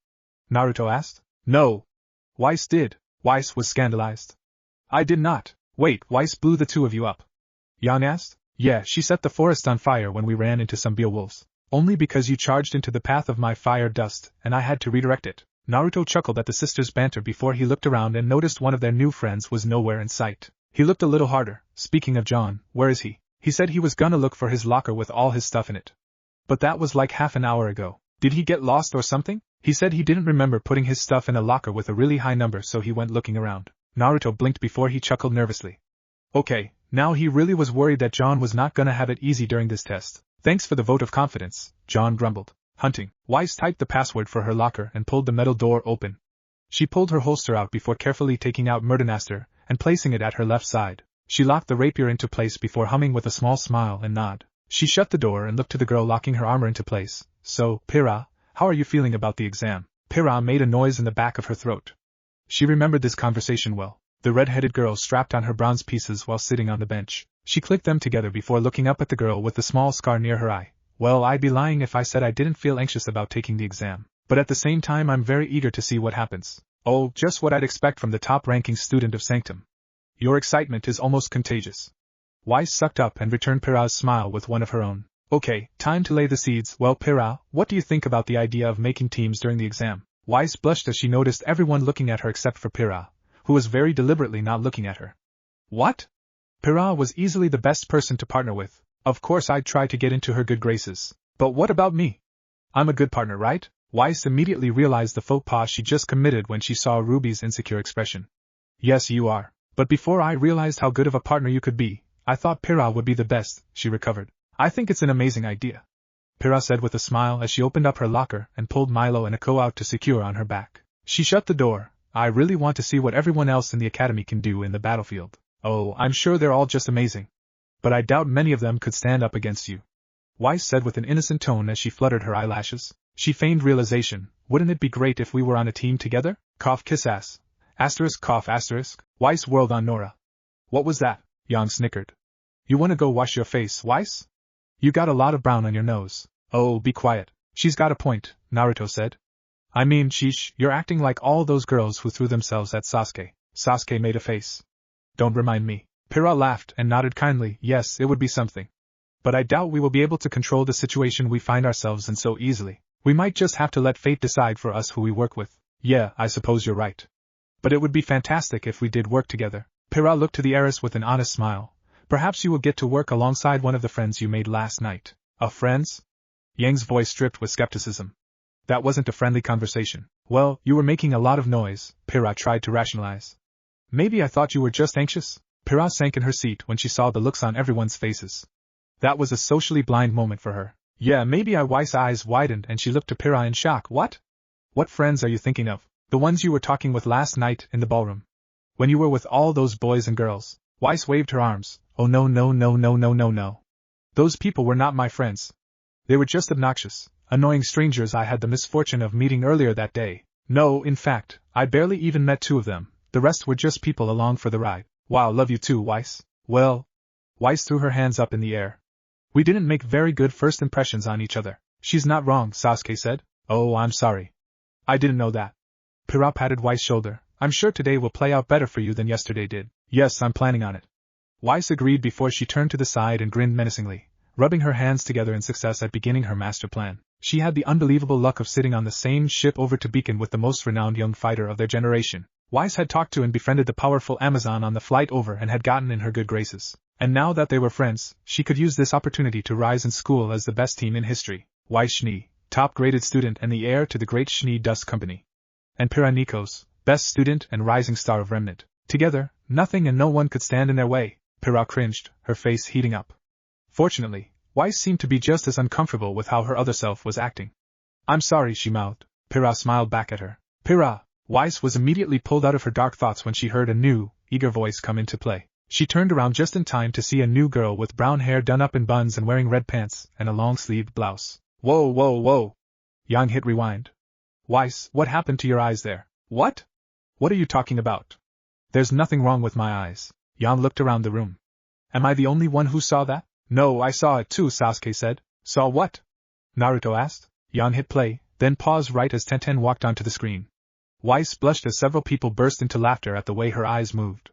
Naruto asked. No. Weiss did. Weiss was scandalized. I did not. Wait, Weiss blew the two of you up? Yang asked. Yeah, she set the forest on fire when we ran into some beowulfs. Only because you charged into the path of my fire dust, and I had to redirect it. Naruto chuckled at the sisters' banter before he looked around and noticed one of their new friends was nowhere in sight. He looked a little harder. Speaking of John, where is he? He said he was gonna look for his locker with all his stuff in it. But that was like half an hour ago. Did he get lost or something? He said he didn't remember putting his stuff in a locker with a really high number, so he went looking around. Naruto blinked before he chuckled nervously. Okay, now he really was worried that John was not gonna have it easy during this test. Thanks for the vote of confidence, John grumbled. Hunting. Weiss typed the password for her locker and pulled the metal door open. She pulled her holster out before carefully taking out Murdermaster and placing it at her left side. She locked the rapier into place before humming with a small smile and nod. She shut the door and looked to the girl locking her armor into place. So, Pyrrha, how are you feeling about the exam? Pyrrha made a noise in the back of her throat. She remembered this conversation well. The red-headed girl strapped on her bronze pieces while sitting on the bench. She clicked them together before looking up at the girl with the small scar near her eye. Well, I'd be lying if I said I didn't feel anxious about taking the exam. But at the same time I'm very eager to see what happens. Oh, just what I'd expect from the top-ranking student of Sanctum. Your excitement is almost contagious. Weiss sucked up and returned Pyrrha's smile with one of her own. Okay, time to lay the seeds. Well, Pyrrha, what do you think about the idea of making teams during the exam? Weiss blushed as she noticed everyone looking at her except for Pyrrha, who was very deliberately not looking at her. What? Pyrrha was easily the best person to partner with. Of course I'd try to get into her good graces. But what about me? I'm a good partner, right? Weiss immediately realized the faux pas she just committed when she saw Ruby's insecure expression. Yes, you are. But before I realized how good of a partner you could be, I thought Pyrrha would be the best, she recovered. I think it's an amazing idea. Pyrrha said with a smile as she opened up her locker and pulled Milo and Ako out to secure on her back. She shut the door. I really want to see what everyone else in the academy can do in the battlefield. Oh, I'm sure they're all just amazing. But I doubt many of them could stand up against you. Weiss said with an innocent tone as she fluttered her eyelashes. She feigned realization. Wouldn't it be great if we were on a team together? Cough kiss ass. Asterisk cough asterisk. Weiss whirled on Nora. What was that? Yang snickered. You wanna go wash your face, Weiss? You got a lot of brown on your nose. Oh, be quiet. She's got a point, Naruto said. I mean, sheesh, you're acting like all those girls who threw themselves at Sasuke. Sasuke made a face. Don't remind me. Pyrrha laughed and nodded kindly. Yes, it would be something. But I doubt we will be able to control the situation we find ourselves in so easily. We might just have to let fate decide for us who we work with. Yeah, I suppose you're right. But it would be fantastic if we did work together. Pyrrha looked to the heiress with an honest smile. Perhaps you will get to work alongside one of the friends you made last night. Friends? Yang's voice dripped with skepticism. That wasn't a friendly conversation. Well, you were making a lot of noise, Pyrrha tried to rationalize. Maybe I thought you were just anxious? Pyrrha sank in her seat when she saw the looks on everyone's faces. That was a socially blind moment for her. Yeah, maybe Weiss' eyes widened and she looked to Pyrrha in shock. What? What friends are you thinking of? The ones you were talking with last night in the ballroom. When you were with all those boys and girls. Weiss waved her arms. Oh no. Those people were not my friends. They were just obnoxious, annoying strangers I had the misfortune of meeting earlier that day. No, in fact, I barely even met two of them. The rest were just people along for the ride. Wow, love you too, Weiss. Well, Weiss threw her hands up in the air. We didn't make very good first impressions on each other. She's not wrong, Sasuke said. Oh, I'm sorry. I didn't know that. Pyrrha patted Weiss' shoulder. I'm sure today will play out better for you than yesterday did. Yes, I'm planning on it. Weiss agreed before she turned to the side and grinned menacingly, rubbing her hands together in success at beginning her master plan. She had the unbelievable luck of sitting on the same ship over to Beacon with the most renowned young fighter of their generation. Weiss had talked to and befriended the powerful Amazon on the flight over and had gotten in her good graces. And now that they were friends, she could use this opportunity to rise in school as the best team in history. Weiss Schnee, top-graded student and the heir to the great Schnee Dust Company. And Pyrrha Nikos, best student and rising star of Remnant. Together, nothing and no one could stand in their way. Pyrrha cringed, her face heating up. Fortunately, Weiss seemed to be just as uncomfortable with how her other self was acting. I'm sorry, she mouthed. Pyrrha smiled back at her. Pyrrha! Weiss was immediately pulled out of her dark thoughts when she heard a new, eager voice come into play. She turned around just in time to see a new girl with brown hair done up in buns and wearing red pants and a long-sleeved blouse. Whoa. Yang hit rewind. Weiss, what happened to your eyes there? What? What are you talking about? There's nothing wrong with my eyes. Yang looked around the room. Am I the only one who saw that? No, I saw it too, Sasuke said. Saw what? Naruto asked. Yang hit play, then paused right as Tenten walked onto the screen. Weiss blushed as several people burst into laughter at the way her eyes moved.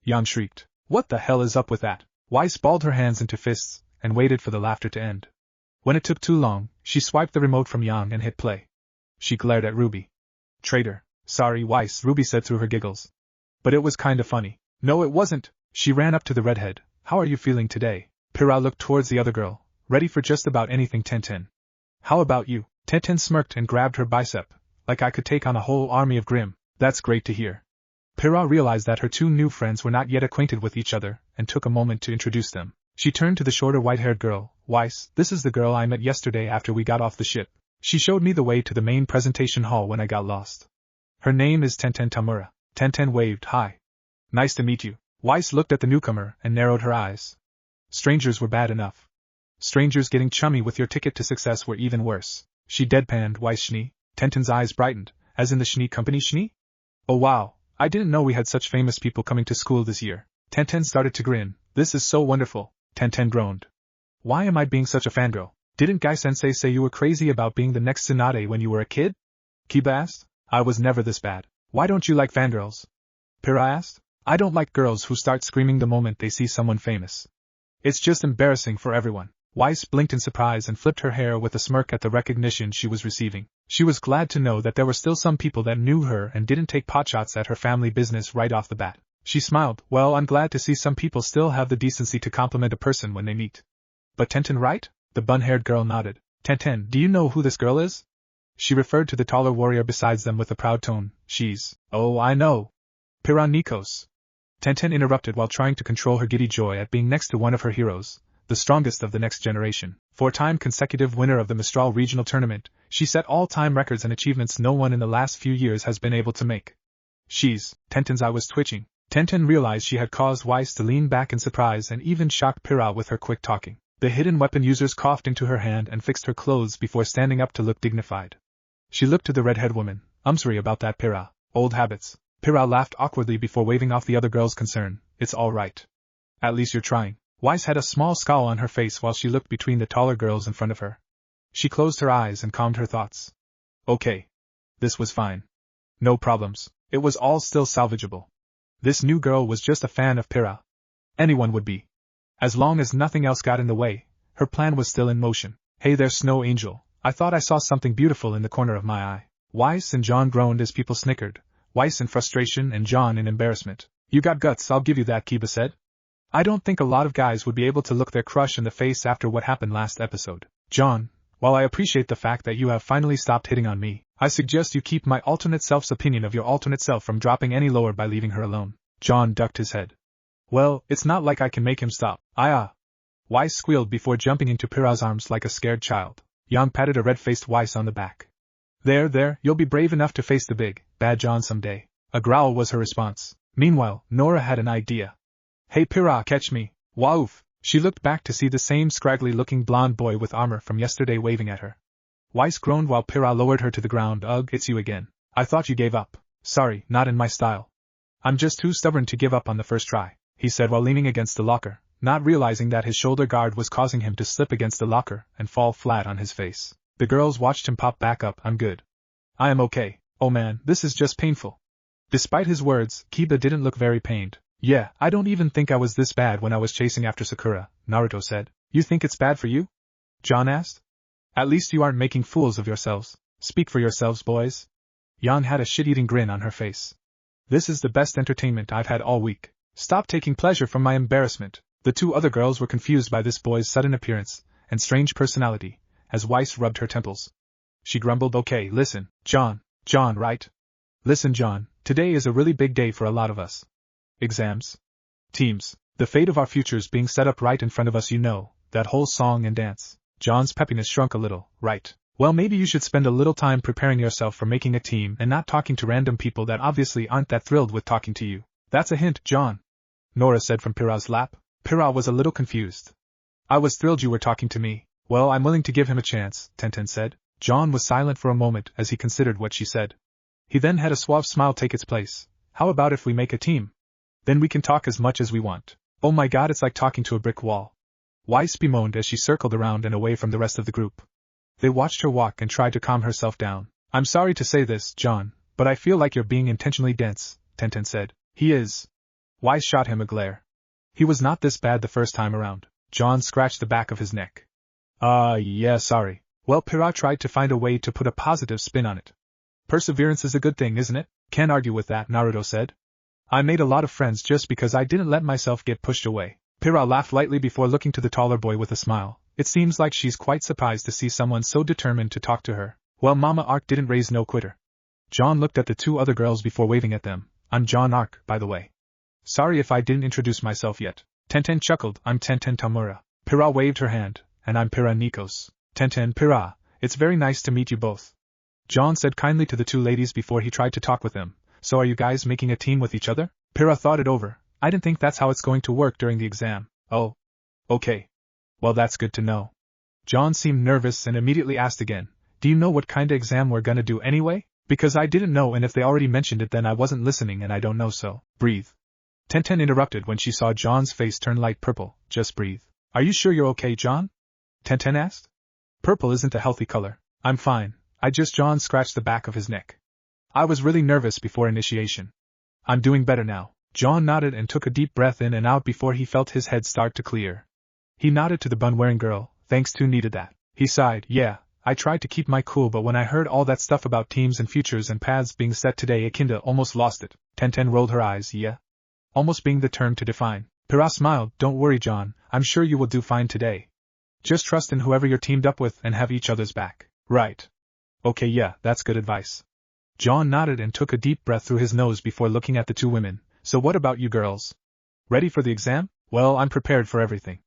Yang shrieked, "What the hell is up with that?" Weiss balled her hands into fists, and waited for the laughter to end. When it took too long, she swiped the remote from Yang and hit play. She glared at Ruby. "Traitor." "Sorry, Weiss," Ruby said through her giggles. "But it was kinda funny." "No, it wasn't." She ran up to the redhead. "How are you feeling today?" Pyrrha looked towards the other girl, ready for just about anything. Tenten. "How about you?" Tenten smirked and grabbed her bicep, like I could take on a whole army of Grimm. "That's great to hear." Pyrrha realized that her two new friends were not yet acquainted with each other, and took a moment to introduce them. She turned to the shorter white-haired girl. "Weiss, this is the girl I met yesterday after we got off the ship. She showed me the way to the main presentation hall when I got lost. Her name is Tenten Tamura." Tenten waved. "Hi. Nice to meet you." Weiss looked at the newcomer and narrowed her eyes. Strangers were bad enough. Strangers getting chummy with your ticket to success were even worse. She deadpanned. "Weiss Schnee?" Tenten's eyes brightened. "As in the Schnee Company Schnee?" "Oh wow, I didn't know we had such famous people coming to school this year." Tenten started to grin. "This is so wonderful." Tenten groaned. "Why am I being such a fangirl? Didn't Guy-sensei say you were crazy about being the next Tsunade when you were a kid?" Kiba asked. "I was never this bad." "Why don't you like fangirls?" Pyrrha asked. "I don't like girls who start screaming the moment they see someone famous. It's just embarrassing for everyone." Weiss blinked in surprise and flipped her hair with a smirk at the recognition she was receiving. She was glad to know that there were still some people that knew her and didn't take potshots at her family business right off the bat. She smiled. "Well, I'm glad to see some people still have the decency to compliment a person when they meet." "But Tenten, right?" The bun-haired girl nodded. "Tenten, do you know who this girl is?" She referred to the taller warrior beside them with a proud tone. "She's... Oh, I know. Pyrrha Nikos." Tenten interrupted while trying to control her giddy joy at being next to one of her heroes, the strongest of the next generation. Four-time consecutive winner of the Mistral Regional Tournament, she set all-time records and achievements no one in the last few years has been able to make. "She's..." Tenten's eye was twitching. Tenten realized she had caused Weiss to lean back in surprise and even shocked Pyrrha with her quick talking. The hidden weapon users coughed into her hand and fixed her clothes before standing up to look dignified. She looked to the redhead woman. "I'm sorry about that, Pyrrha. Old habits." Pyrrha laughed awkwardly before waving off the other girl's concern. "It's all right. At least you're trying." Weiss had a small scowl on her face while she looked between the taller girls in front of her. She closed her eyes and calmed her thoughts. Okay. This was fine. No problems. It was all still salvageable. This new girl was just a fan of Pyrrha. Anyone would be. As long as nothing else got in the way, her plan was still in motion. "Hey there, Snow Angel. I thought I saw something beautiful in the corner of my eye." Weiss and John groaned as people snickered. Weiss in frustration and John in embarrassment. "You got guts, I'll give you that," Kiba said. "I don't think a lot of guys would be able to look their crush in the face after what happened last episode." "John, while I appreciate the fact that you have finally stopped hitting on me, I suggest you keep my alternate self's opinion of your alternate self from dropping any lower by leaving her alone." John ducked his head. "Well, it's not like I can make him stop." Weiss squealed before jumping into Pyrrha's arms like a scared child. Yang patted a red-faced Weiss on the back. There, you'll be brave enough to face the big, bad John someday." A growl was her response. Meanwhile, Nora had an idea. "Hey Pyrrha, catch me." Woof! She looked back to see the same scraggly-looking blonde boy with armor from yesterday waving at her. Weiss groaned while Pyrrha lowered her to the ground. "Ugh, it's you again. I thought you gave up." "Sorry, not in my style. I'm just too stubborn to give up on the first try," he said while leaning against the locker, not realizing that his shoulder guard was causing him to slip against the locker and fall flat on his face. The girls watched him pop back up. "I'm good. I am okay. Oh man, this is just painful." Despite his words, Kiba didn't look very pained. "Yeah, I don't even think I was this bad when I was chasing after Sakura," Naruto said. "You think it's bad for you?" John asked. "At least you aren't making fools of yourselves. Speak for yourselves, boys." Yang had a shit-eating grin on her face. "This is the best entertainment I've had all week. Stop taking pleasure from my embarrassment." The two other girls were confused by this boy's sudden appearance and strange personality, as Weiss rubbed her temples. She grumbled, "Okay, listen, John, right? Listen, John, today is a really big day for a lot of us. Exams. Teams. The fate of our futures being set up right in front of us, you know, that whole song and dance." John's peppiness shrunk a little. "Right. Well, maybe you should spend a little time preparing yourself for making a team and not talking to random people that obviously aren't that thrilled with talking to you." "That's a hint, John," Nora said from Pyrrha's lap. Pyrrha was a little confused. "I was thrilled you were talking to me." "Well, I'm willing to give him a chance," Tenten said. John was silent for a moment as he considered what she said. He then had a suave smile take its place. "How about if we make a team? Then we can talk as much as we want." "Oh my god, it's like talking to a brick wall," Weiss bemoaned as she circled around and away from the rest of the group. They watched her walk and tried to calm herself down. "I'm sorry to say this, John, But I feel like you're being intentionally dense, Tenten said. He is. Wise shot him a glare. He was not this bad the first time around. John scratched the back of his neck. Yeah, sorry. Well, Pyrrha tried to find a way to put a positive spin on it. Perseverance is a good thing, isn't it? Can't argue with that, Naruto said. I made a lot of friends just because I didn't let myself get pushed away. Pyrrha laughed lightly before looking to the taller boy with a smile. It seems like she's quite surprised to see someone so determined to talk to her. Well, Mama Arc didn't raise no quitter. John looked at the two other girls before waving at them. I'm John Arc, by the way. Sorry if I didn't introduce myself yet. Tenten chuckled. I'm Tenten Tamura. Pyrrha waved her hand. And I'm Pyrrha Nikos. Tenten, Pyrrha, it's very nice to meet you both. John said kindly to the two ladies before he tried to talk with them. So are you guys making a team with each other? Pyrrha thought it over. I didn't think that's how it's going to work during the exam. Oh. Okay. Well, that's good to know. John seemed nervous and immediately asked again. Do you know what kinda exam we're gonna do anyway? Because I didn't know, and if they already mentioned it then I wasn't listening and I don't know, so breathe. Tenten interrupted when she saw John's face turn light purple. Just breathe. Are you sure you're okay, John? Tenten asked. Purple isn't a healthy color. I'm fine. John scratched the back of his neck. I was really nervous before initiation. I'm doing better now. John nodded and took a deep breath in and out before he felt his head start to clear. He nodded to the bun-wearing girl. Thanks, too needed that. He sighed. Yeah, I tried to keep my cool, but when I heard all that stuff about teams and futures and paths being set today, I kinda almost lost it. Tenten rolled her eyes. Yeah? Almost being the term to define. Pyrrha smiled. Don't worry, John. I'm sure you will do fine today. Just trust in whoever you're teamed up with and have each other's back. Right. Okay, yeah, that's good advice. John nodded and took a deep breath through his nose before looking at the two women. So what about you girls? Ready for the exam? Well, I'm prepared for everything.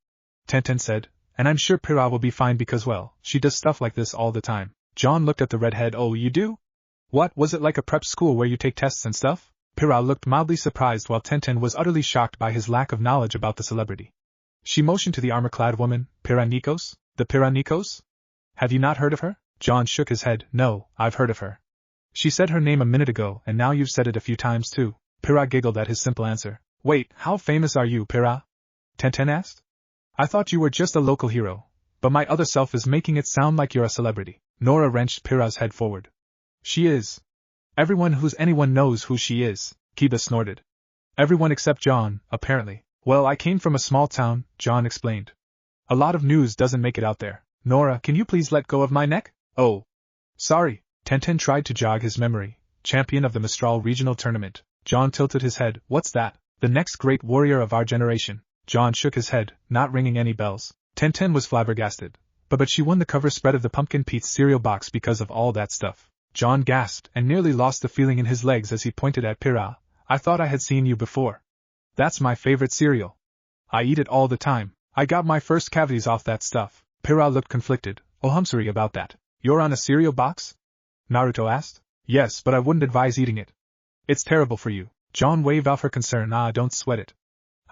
Tenten said, and I'm sure Pyrrha will be fine because, well, she does stuff like this all the time. John looked at the redhead. Oh, you do? What, was it like a prep school where you take tests and stuff? Pyrrha looked mildly surprised while Tenten was utterly shocked by his lack of knowledge about the celebrity. She motioned to the armor-clad woman. Pyrrha Nikos? The Pyrrha Nikos? Have you not heard of her? John shook his head. No, I've heard of her. She said her name a minute ago, and now you've said it a few times too. Pyrrha giggled at his simple answer. Wait, how famous are you, Pyrrha? Tenten asked. I thought you were just a local hero, but my other self is making it sound like you're a celebrity. Nora wrenched Pyrrha's head forward. She is. Everyone who's anyone knows who she is, Kiba snorted. Everyone except John, apparently. Well, I came from a small town, John explained. A lot of news doesn't make it out there. Nora, can you please let go of my neck? Oh. Sorry. Tenten tried to jog his memory. Champion of the Mistral Regional Tournament. John tilted his head. What's that? The next great warrior of our generation. John shook his head, not ringing any bells. Tenten was flabbergasted. But she won the cover spread of the Pumpkin Pete's cereal box because of all that stuff. John gasped and nearly lost the feeling in his legs as he pointed at Pyrrha. I thought I had seen you before. That's my favorite cereal. I eat it all the time. I got my first cavities off that stuff. Pyrrha looked conflicted. Oh, I'm sorry about that. You're on a cereal box? Naruto asked. Yes, but I wouldn't advise eating it. It's terrible for you. John waved off her concern. Don't sweat it.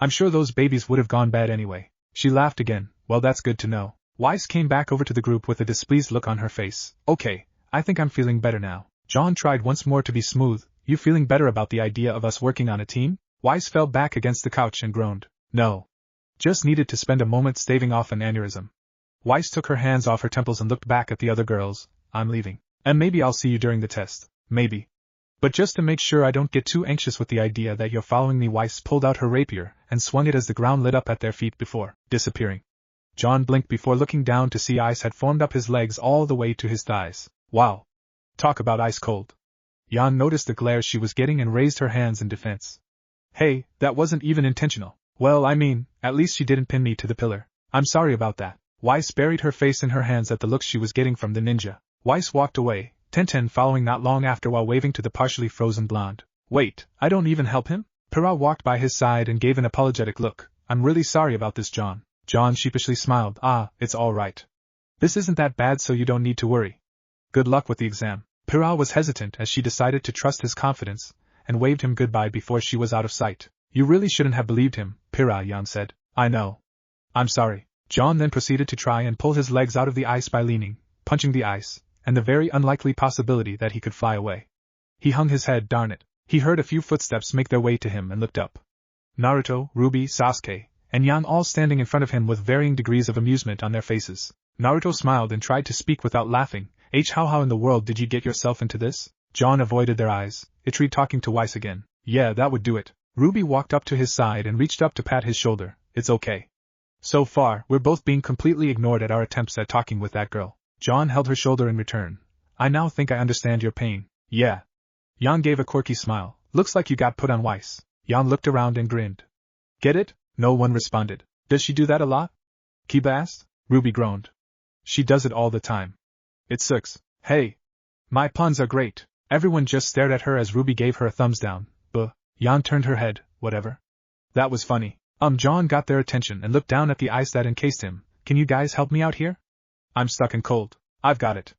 I'm sure those babies would have gone bad anyway. She laughed again. Well, that's good to know. Weiss came back over to the group with a displeased look on her face. Okay, I think I'm feeling better now. John tried once more to be smooth. You feeling better about the idea of us working on a team? Weiss fell back against the couch and groaned. No. Just needed to spend a moment staving off an aneurysm. Weiss took her hands off her temples and looked back at the other girls. I'm leaving. And maybe I'll see you during the test. Maybe. But just to make sure I don't get too anxious with the idea that you're following me. Weiss pulled out her rapier and swung it as the ground lit up at their feet before disappearing. John blinked before looking down to see ice had formed up his legs all the way to his thighs. Wow. Talk about ice cold. Jan noticed the glare she was getting and raised her hands in defense. Hey, that wasn't even intentional. Well, I mean, at least she didn't pin me to the pillar. I'm sorry about that. Weiss buried her face in her hands at the looks she was getting from the ninja. Weiss walked away, Tenten following not long after while waving to the partially frozen blonde. Wait, I don't even help him? Pyrrha walked by his side and gave an apologetic look. I'm really sorry about this, John. John sheepishly smiled. It's all right. This isn't that bad, so you don't need to worry. Good luck with the exam. Pyrrha was hesitant as she decided to trust his confidence, and waved him goodbye before she was out of sight. You really shouldn't have believed him, Pyrrha, Jan said. I know. I'm sorry. John then proceeded to try and pull his legs out of the ice by leaning, punching the ice, and the very unlikely possibility that he could fly away. He hung his head. Darn it. He heard a few footsteps make their way to him and looked up. Naruto, Ruby, Sasuke, and Jan all standing in front of him with varying degrees of amusement on their faces. Naruto smiled and tried to speak without laughing. How in the world did you get yourself into this? John avoided their eyes. It tried talking to Weiss again. Yeah, that would do it. Ruby walked up to his side and reached up to pat his shoulder. It's okay. So far, we're both being completely ignored at our attempts at talking with that girl. John held her shoulder in return. I now think I understand your pain. Yeah. Jan gave a quirky smile. Looks like you got put on Weiss. Jan looked around and grinned. Get it? No one responded. Does she do that a lot? Kiba asked. Ruby groaned. She does it all the time. It sucks. Hey. My puns are great. Everyone just stared at her as Ruby gave her a thumbs down. Jan turned her head. Whatever. That was funny. John got their attention and looked down at the ice that encased him. Can you guys help me out here? I'm stuck and cold. I've got it.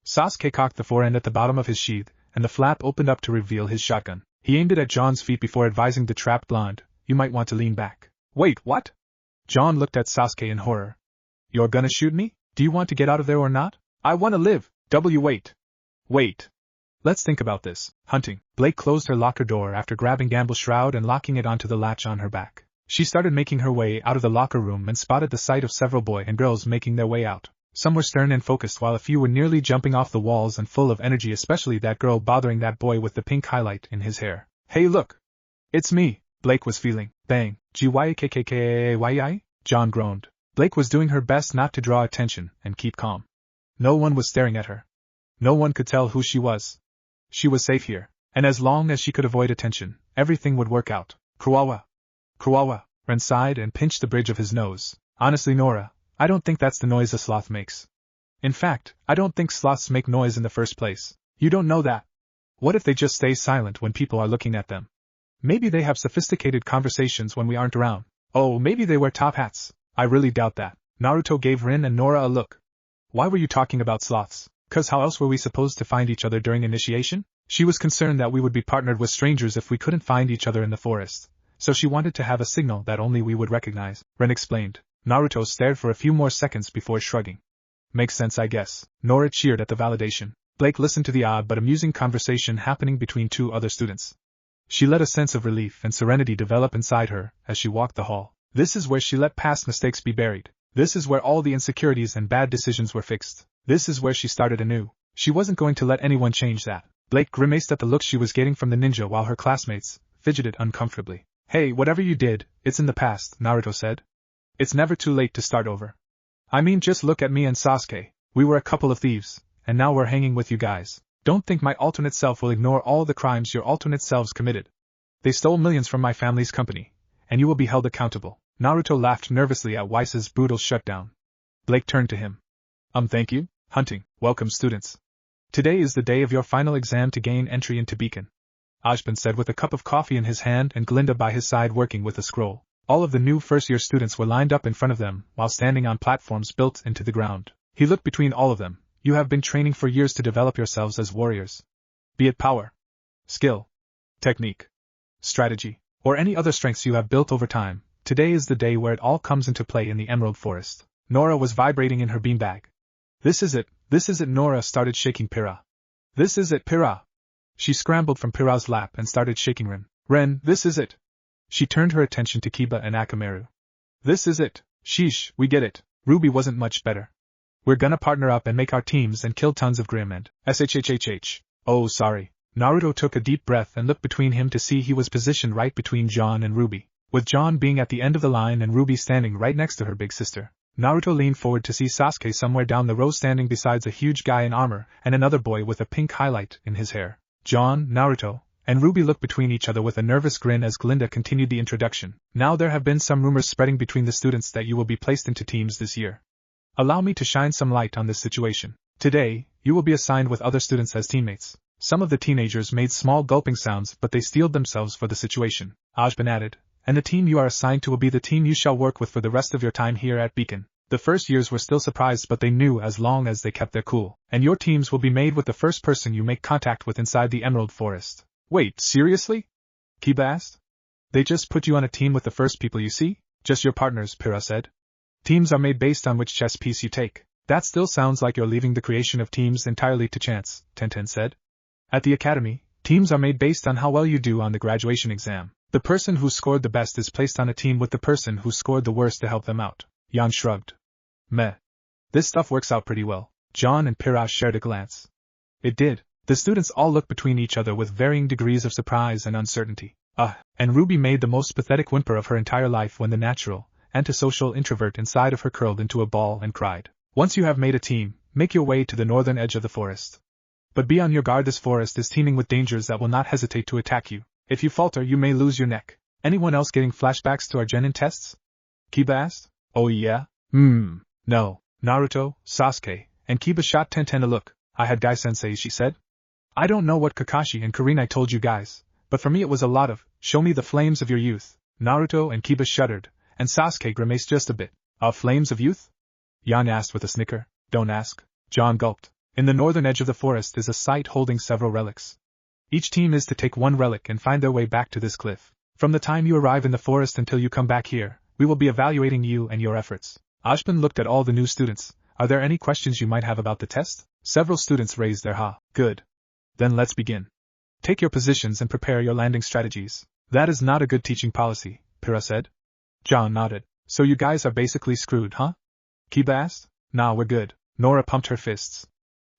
Sasuke cocked the forend at the bottom of his sheath, and the flap opened up to reveal his shotgun. He aimed it at John's feet before advising the trapped blonde, you might want to lean back. Wait, what? John looked at Sasuke in horror. You're gonna shoot me? Do you want to get out of there or not? I want to live. Wait. Wait. Let's think about this. Hunting. Blake closed her locker door after grabbing Gamble's shroud and locking it onto the latch on her back. She started making her way out of the locker room and spotted the sight of several boys and girls making their way out. Some were stern and focused while a few were nearly jumping off the walls and full of energy, especially that girl bothering that boy with the pink highlight in his hair. Hey look! It's me, Blake was feeling. Bang. Gykkky? John groaned. Blake was doing her best not to draw attention and keep calm. No one was staring at her. No one could tell who she was. She was safe here, and as long as she could avoid attention, everything would work out. Kuwawa. Ren sighed and pinched the bridge of his nose. Honestly, Nora, I don't think that's the noise a sloth makes. In fact, I don't think sloths make noise in the first place. You don't know that. What if they just stay silent when people are looking at them? Maybe they have sophisticated conversations when we aren't around. Oh, maybe they wear top hats. I really doubt that. Naruto gave Rin and Nora a look. Why were you talking about sloths? 'Cause how else were we supposed to find each other during initiation? She was concerned that we would be partnered with strangers if we couldn't find each other in the forest, so she wanted to have a signal that only we would recognize, Ren explained. Naruto stared for a few more seconds before shrugging. Makes sense, I guess. Nora cheered at the validation. Blake listened to the odd but amusing conversation happening between two other students. She let a sense of relief and serenity develop inside her as she walked the hall. This is where she let past mistakes be buried. This is where all the insecurities and bad decisions were fixed. This is where she started anew. She wasn't going to let anyone change that. Blake grimaced at the looks she was getting from the ninja while her classmates fidgeted uncomfortably. Hey, whatever you did, it's in the past, Naruto said. It's never too late to start over. I mean, just look at me and Sasuke. We were a couple of thieves, and now we're hanging with you guys. Don't think my alternate self will ignore all the crimes your alternate selves committed. They stole millions from my family's company, and you will be held accountable. Naruto laughed nervously at Weiss's brutal shutdown. Blake turned to him. Thank you. Hunting, welcome students. Today is the day of your final exam to gain entry into Beacon. Ajban said with a cup of coffee in his hand and Glinda by his side working with a scroll. All of the new first-year students were lined up in front of them while standing on platforms built into the ground. He looked between all of them. You have been training for years to develop yourselves as warriors. Be it power, skill, technique, strategy, or any other strengths you have built over time. Today is the day where it all comes into play in the Emerald Forest. Nora was vibrating in her beanbag. This is it, Nora started shaking Pyrrha. This is it, Pyrrha. She scrambled from Pyrrha's lap and started shaking Ren. Ren, this is it. She turned her attention to Kiba and Akamaru. This is it. Sheesh, we get it. Ruby wasn't much better. We're gonna partner up and make our teams and kill tons of Grim and SHHHH. Oh, sorry. Naruto took a deep breath and looked between him to see he was positioned right between John and Ruby, with John being at the end of the line and Ruby standing right next to her big sister. Naruto leaned forward to see Sasuke somewhere down the row standing besides a huge guy in armor and another boy with a pink highlight in his hair. John, Naruto, and Ruby looked between each other with a nervous grin as Glinda continued the introduction. Now there have been some rumors spreading between the students that you will be placed into teams this year. Allow me to shine some light on this situation. Today, you will be assigned with other students as teammates. Some of the teenagers made small gulping sounds, but they steeled themselves for the situation. Ajban added, and the team you are assigned to will be the team you shall work with for the rest of your time here at Beacon. The first years were still surprised, but they knew as long as they kept their cool. And your teams will be made with the first person you make contact with inside the Emerald Forest. Wait, seriously? Kiba asked. They just put you on a team with the first people you see? Just your partners, Pyrrha said. Teams are made based on which chess piece you take. That still sounds like you're leaving the creation of teams entirely to chance, Tenten said. At the academy, teams are made based on how well you do on the graduation exam. The person who scored the best is placed on a team with the person who scored the worst to help them out. Jan shrugged. Meh. This stuff works out pretty well. John and Pyrrha shared a glance. It did. The students all looked between each other with varying degrees of surprise and uncertainty. And Ruby made the most pathetic whimper of her entire life when the natural, antisocial introvert inside of her curled into a ball and cried. Once you have made a team, make your way to the northern edge of the forest. But be on your guard, this forest is teeming with dangers that will not hesitate to attack you. If you falter, you may lose your neck. Anyone else getting flashbacks to our genin tests? Kiba asked. Oh yeah? No. Naruto, Sasuke, and Kiba shot Tenten a look. I had Guy-sensei, she said. I don't know what Kakashi and Kurenai told you guys, but for me it was a lot of, show me the flames of your youth. Naruto and Kiba shuddered, and Sasuke grimaced just a bit. Flames of youth? Yan asked with a snicker. Don't ask. John gulped. In the northern edge of the forest is a site holding several relics. Each team is to take one relic and find their way back to this cliff. From the time you arrive in the forest until you come back here, we will be evaluating you and your efforts. Ashbin looked at all the new students. Are there any questions you might have about the test? Several students raised their ha. Good. Then let's begin. Take your positions and prepare your landing strategies. That is not a good teaching policy, Pyrrha said. John nodded. So you guys are basically screwed, huh? Kiba asked. Nah, we're good. Nora pumped her fists.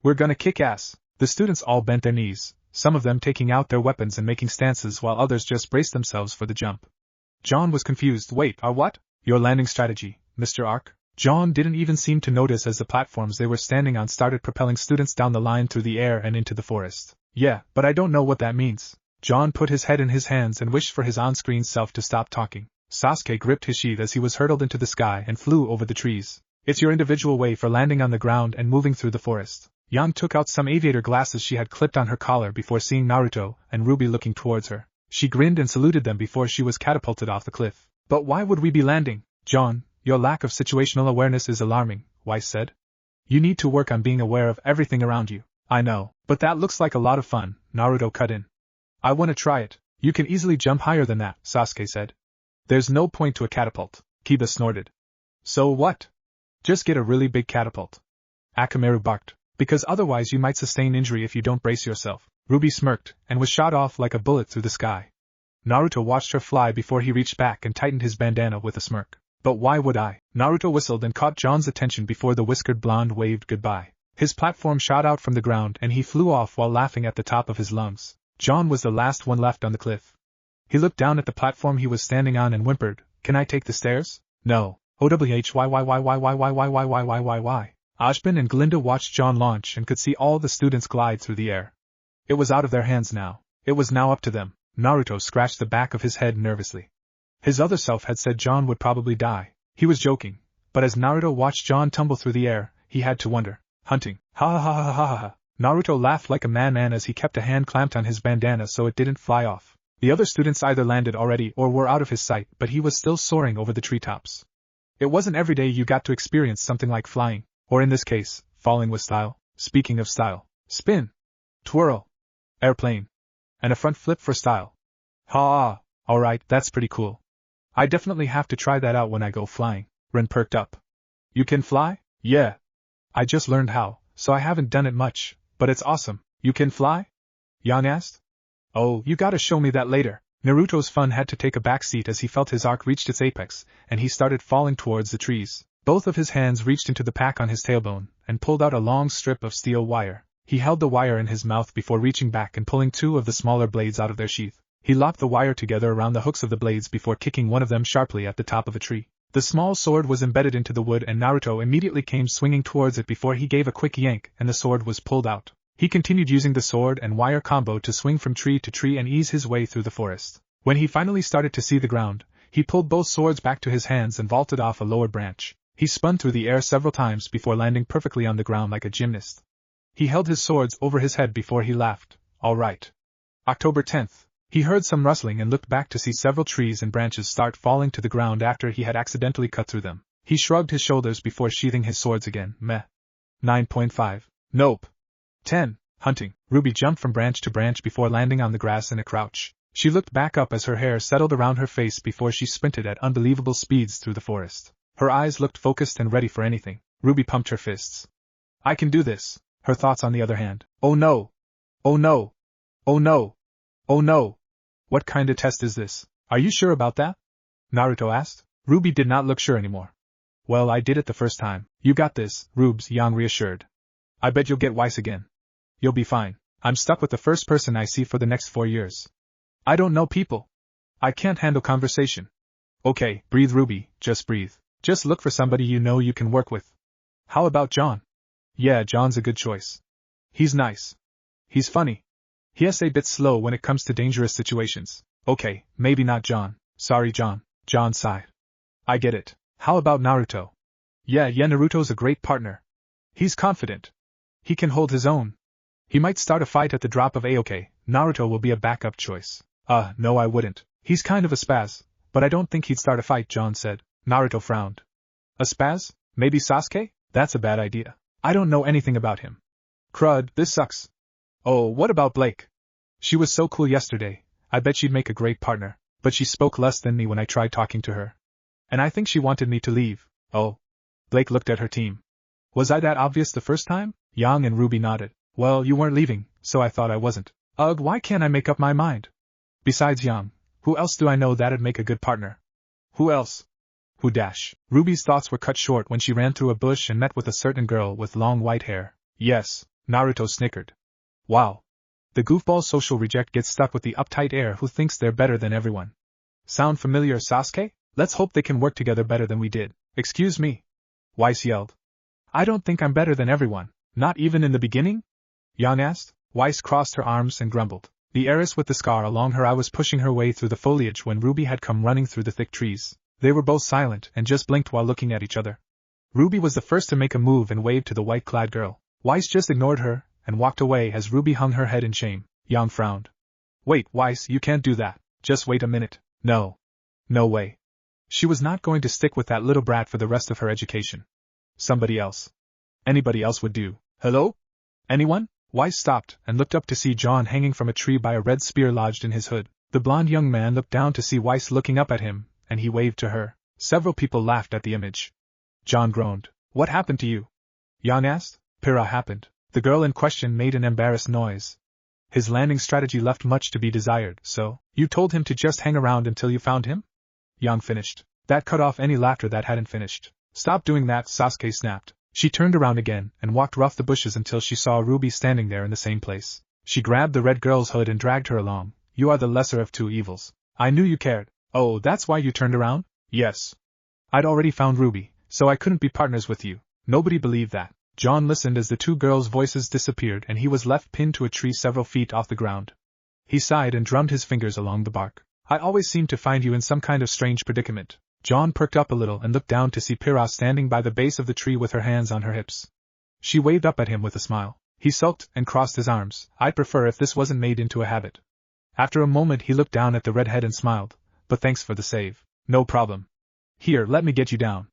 We're gonna kick ass. The students all bent their knees, some of them taking out their weapons and making stances while others just braced themselves for the jump. John was confused. Wait, our what? Your landing strategy, Mr. Ark? John didn't even seem to notice as the platforms they were standing on started propelling students down the line through the air and into the forest. Yeah, but I don't know what that means. John put his head in his hands and wished for his on-screen self to stop talking. Sasuke gripped his sheath as he was hurtled into the sky and flew over the trees. It's your individual way for landing on the ground and moving through the forest. Yang took out some aviator glasses she had clipped on her collar before seeing Naruto and Ruby looking towards her. She grinned and saluted them before she was catapulted off the cliff. But why would we be landing? John, your lack of situational awareness is alarming, Weiss said. You need to work on being aware of everything around you. I know, but that looks like a lot of fun, Naruto cut in. I want to try it. You can easily jump higher than that, Sasuke said. There's no point to a catapult, Kiba snorted. So what? Just get a really big catapult. Akamaru barked. Because otherwise you might sustain injury if you don't brace yourself. Ruby smirked, and was shot off like a bullet through the sky. Naruto watched her fly before he reached back and tightened his bandana with a smirk. But why would I? Naruto whistled and caught John's attention before the whiskered blonde waved goodbye. His platform shot out from the ground and he flew off while laughing at the top of his lungs. John was the last one left on the cliff. He looked down at the platform he was standing on and whimpered, Can I take the stairs? No. OWHYYYYYYYYYYYYYY. Ashbin and Glinda watched John launch and could see all the students glide through the air. It was out of their hands now. It was now up to them. Naruto scratched the back of his head nervously. His other self had said John would probably die. He was joking, but as Naruto watched John tumble through the air, he had to wonder. Hunting. Ha ha ha ha ha ha. Naruto laughed like a madman as he kept a hand clamped on his bandana so it didn't fly off. The other students either landed already or were out of his sight, but he was still soaring over the treetops. It wasn't every day you got to experience something like flying. Or in this case, falling with style. Speaking of style. Spin. Twirl. Airplane. And a front flip for style. Ha! Alright, that's pretty cool. I definitely have to try that out when I go flying. Ren perked up. You can fly? Yeah. I just learned how, so I haven't done it much, but it's awesome. You can fly? Yan asked. Oh, you gotta show me that later. Naruto's fun had to take a back seat as he felt his arc reached its apex, and he started falling towards the trees. Both of his hands reached into the pack on his tailbone, and pulled out a long strip of steel wire. He held the wire in his mouth before reaching back and pulling two of the smaller blades out of their sheath. He locked the wire together around the hooks of the blades before kicking one of them sharply at the top of a tree. The small sword was embedded into the wood and Naruto immediately came swinging towards it before he gave a quick yank and the sword was pulled out. He continued using the sword and wire combo to swing from tree to tree and ease his way through the forest. When he finally started to see the ground, he pulled both swords back to his hands and vaulted off a lower branch. He spun through the air several times before landing perfectly on the ground like a gymnast. He held his swords over his head before he laughed. All right. October 10th. He heard some rustling and looked back to see several trees and branches start falling to the ground after he had accidentally cut through them. He shrugged his shoulders before sheathing his swords again. Meh. 9.5. Nope. 10. Hunting. Ruby jumped from branch to branch before landing on the grass in a crouch. She looked back up as her hair settled around her face before she sprinted at unbelievable speeds through the forest. Her eyes looked focused and ready for anything. Ruby pumped her fists. I can do this. Her thoughts on the other hand. Oh no! Oh no! Oh no! Oh no! What kind of test is this? Are you sure about that? Naruto asked. Ruby did not look sure anymore. Well, I did it the first time. You got this, Rubes, Yang reassured. I bet you'll get Weiss again. You'll be fine. I'm stuck with the first person I see for the next 4 years. I don't know people. I can't handle conversation. Okay, breathe Ruby, just breathe. Just look for somebody you know you can work with. How about John? Yeah, John's a good choice. He's nice. He's funny. He's a bit slow when it comes to dangerous situations. Okay, maybe not John. Sorry, John. John sighed. I get it. How about Naruto? Yeah, Naruto's a great partner. He's confident. He can hold his own. He might start a fight at the drop of a okay. Naruto will be a backup choice. No I wouldn't. He's kind of a spaz, but I don't think he'd start a fight, John said. Naruto frowned. A spaz? Maybe Sasuke? That's a bad idea. I don't know anything about him. Crud, this sucks. Oh, what about Blake? She was so cool yesterday, I bet she'd make a great partner, but she spoke less than me when I tried talking to her. And I think she wanted me to leave. Oh. Blake looked at her team. Was I that obvious the first time? Yang and Ruby nodded. Well, you weren't leaving, so I thought I wasn't. Ugh, why can't I make up my mind? Besides Yang, who else do I know that'd make a good partner? Who else? Who dash? Ruby's thoughts were cut short when she ran through a bush and met with a certain girl with long white hair. Yes, Naruto snickered. Wow. The goofball social reject gets stuck with the uptight heir who thinks they're better than everyone. Sound familiar, Sasuke? Let's hope they can work together better than we did. Excuse me? Weiss yelled. I don't think I'm better than everyone, not even in the beginning? Yang asked. Weiss crossed her arms and grumbled. The heiress with the scar along her eye was pushing her way through the foliage when Ruby had come running through the thick trees. They were both silent and just blinked while looking at each other. Ruby was the first to make a move and waved to the white-clad girl. Weiss just ignored her and walked away as Ruby hung her head in shame. Yang frowned. Wait, Weiss, you can't do that. Just wait a minute. No. No way. She was not going to stick with that little brat for the rest of her education. Somebody else. Anybody else would do. Hello? Anyone? Weiss stopped and looked up to see John hanging from a tree by a red spear lodged in his hood. The blond young man looked down to see Weiss looking up at him, and he waved to her. Several people laughed at the image. John groaned. What happened to you? Yang asked. Pyrrha happened. The girl in question made an embarrassed noise. His landing strategy left much to be desired, so, you told him to just hang around until you found him? Yang finished. That cut off any laughter that hadn't finished. Stop doing that, Sasuke snapped. She turned around again and walked rough the bushes until she saw Ruby standing there in the same place. She grabbed the red girl's hood and dragged her along. You are the lesser of two evils. I knew you cared. Oh, that's why you turned around? Yes. I'd already found Ruby, so I couldn't be partners with you. Nobody believed that. John listened as the two girls' voices disappeared and he was left pinned to a tree several feet off the ground. He sighed and drummed his fingers along the bark. I always seem to find you in some kind of strange predicament. John perked up a little and looked down to see Pyrrha standing by the base of the tree with her hands on her hips. She waved up at him with a smile. He sulked and crossed his arms. I'd prefer if this wasn't made into a habit. After a moment he looked down at the redhead and smiled. But thanks for the save. No problem. Here, let me get you down.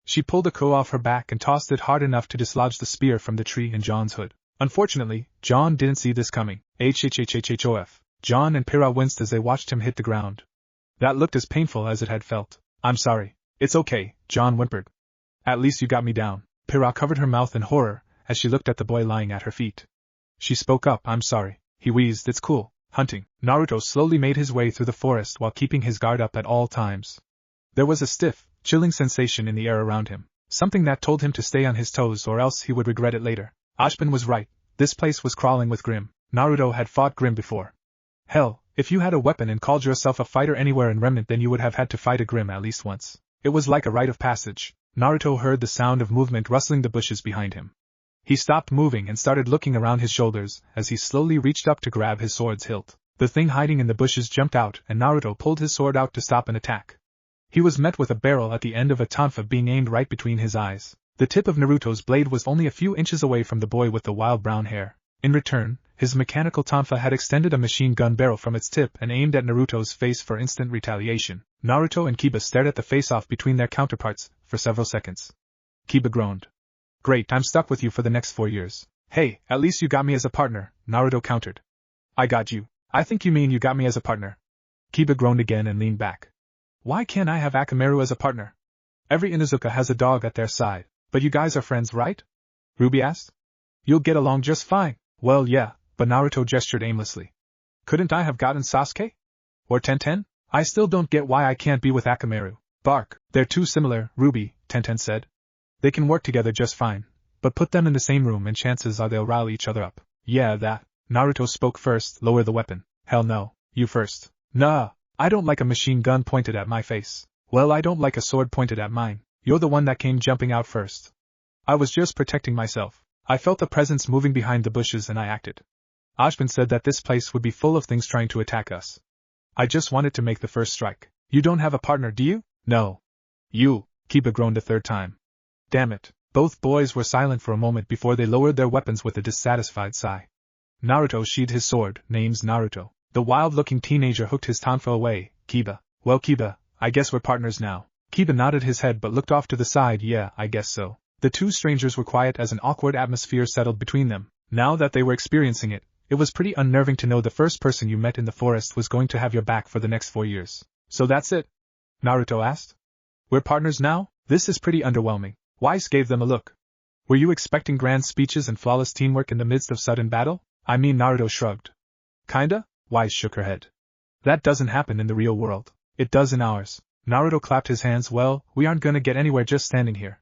She pulled the coat off her back and tossed it hard enough to dislodge the spear from the tree in John's hood. Unfortunately, John didn't see this coming. HHHHHOF. John and Pyrrha winced as they watched him hit the ground. That looked as painful as it had felt. I'm sorry. It's okay, John whimpered. At least you got me down. Pyrrha covered her mouth in horror as she looked at the boy lying at her feet. She spoke up. I'm sorry. He wheezed. It's cool. Hunting. Naruto slowly made his way through the forest while keeping his guard up at all times. There was a stiff, chilling sensation in the air around him, something that told him to stay on his toes or else he would regret it later. Ashbin was right. This place was crawling with Grim. Naruto had fought Grim before. Hell, if you had a weapon and called yourself a fighter anywhere in Remnant, then you would have had to fight a Grim at least once. It was like a rite of passage. Naruto heard the sound of movement rustling the bushes behind him. He stopped moving and started looking around his shoulders as he slowly reached up to grab his sword's hilt. The thing hiding in the bushes jumped out and Naruto pulled his sword out to stop an attack. He was met with a barrel at the end of a tonfa being aimed right between his eyes. The tip of Naruto's blade was only a few inches away from the boy with the wild brown hair. In return, his mechanical tonfa had extended a machine gun barrel from its tip and aimed at Naruto's face for instant retaliation. Naruto and Kiba stared at the face-off between their counterparts for several seconds. Kiba groaned. Great, I'm stuck with you for the next 4 years. Hey, at least you got me as a partner, Naruto countered. I got you. I think you mean you got me as a partner. Kiba groaned again and leaned back. Why can't I have Akamaru as a partner? Every Inuzuka has a dog at their side, but you guys are friends, right? Ruby asked. You'll get along just fine. Well, yeah, but Naruto gestured aimlessly. Couldn't I have gotten Sasuke? Or Tenten? I still don't get why I can't be with Akamaru. Bark, they're too similar, Ruby, Tenten said. They can work together just fine, but put them in the same room and chances are they'll rile each other up. Yeah, that. Naruto spoke first. Lower the weapon. Hell no, you first. Nah, I don't like a machine gun pointed at my face. Well, I don't like a sword pointed at mine. You're the one that came jumping out first. I was just protecting myself. I felt a presence moving behind the bushes and I acted. Ashbin said that this place would be full of things trying to attack us. I just wanted to make the first strike. You don't have a partner, do you? No. You, Kiba groaned a third time. Damn it. Both boys were silent for a moment before they lowered their weapons with a dissatisfied sigh. Naruto sheathed his sword, name's Naruto. The wild-looking teenager hooked his tonfa away. Kiba. Well, Kiba, I guess we're partners now. Kiba nodded his head but looked off to the side. Yeah, I guess so. The two strangers were quiet as an awkward atmosphere settled between them. Now that they were experiencing it, it was pretty unnerving to know the first person you met in the forest was going to have your back for the next 4 years. So that's it? Naruto asked. We're partners now? This is pretty underwhelming. Weiss gave them a look. Were you expecting grand speeches and flawless teamwork in the midst of sudden battle? I mean, Naruto shrugged. Kinda? Weiss shook her head. That doesn't happen in the real world. It does in ours. Naruto clapped his hands. Well, we aren't gonna get anywhere just standing here.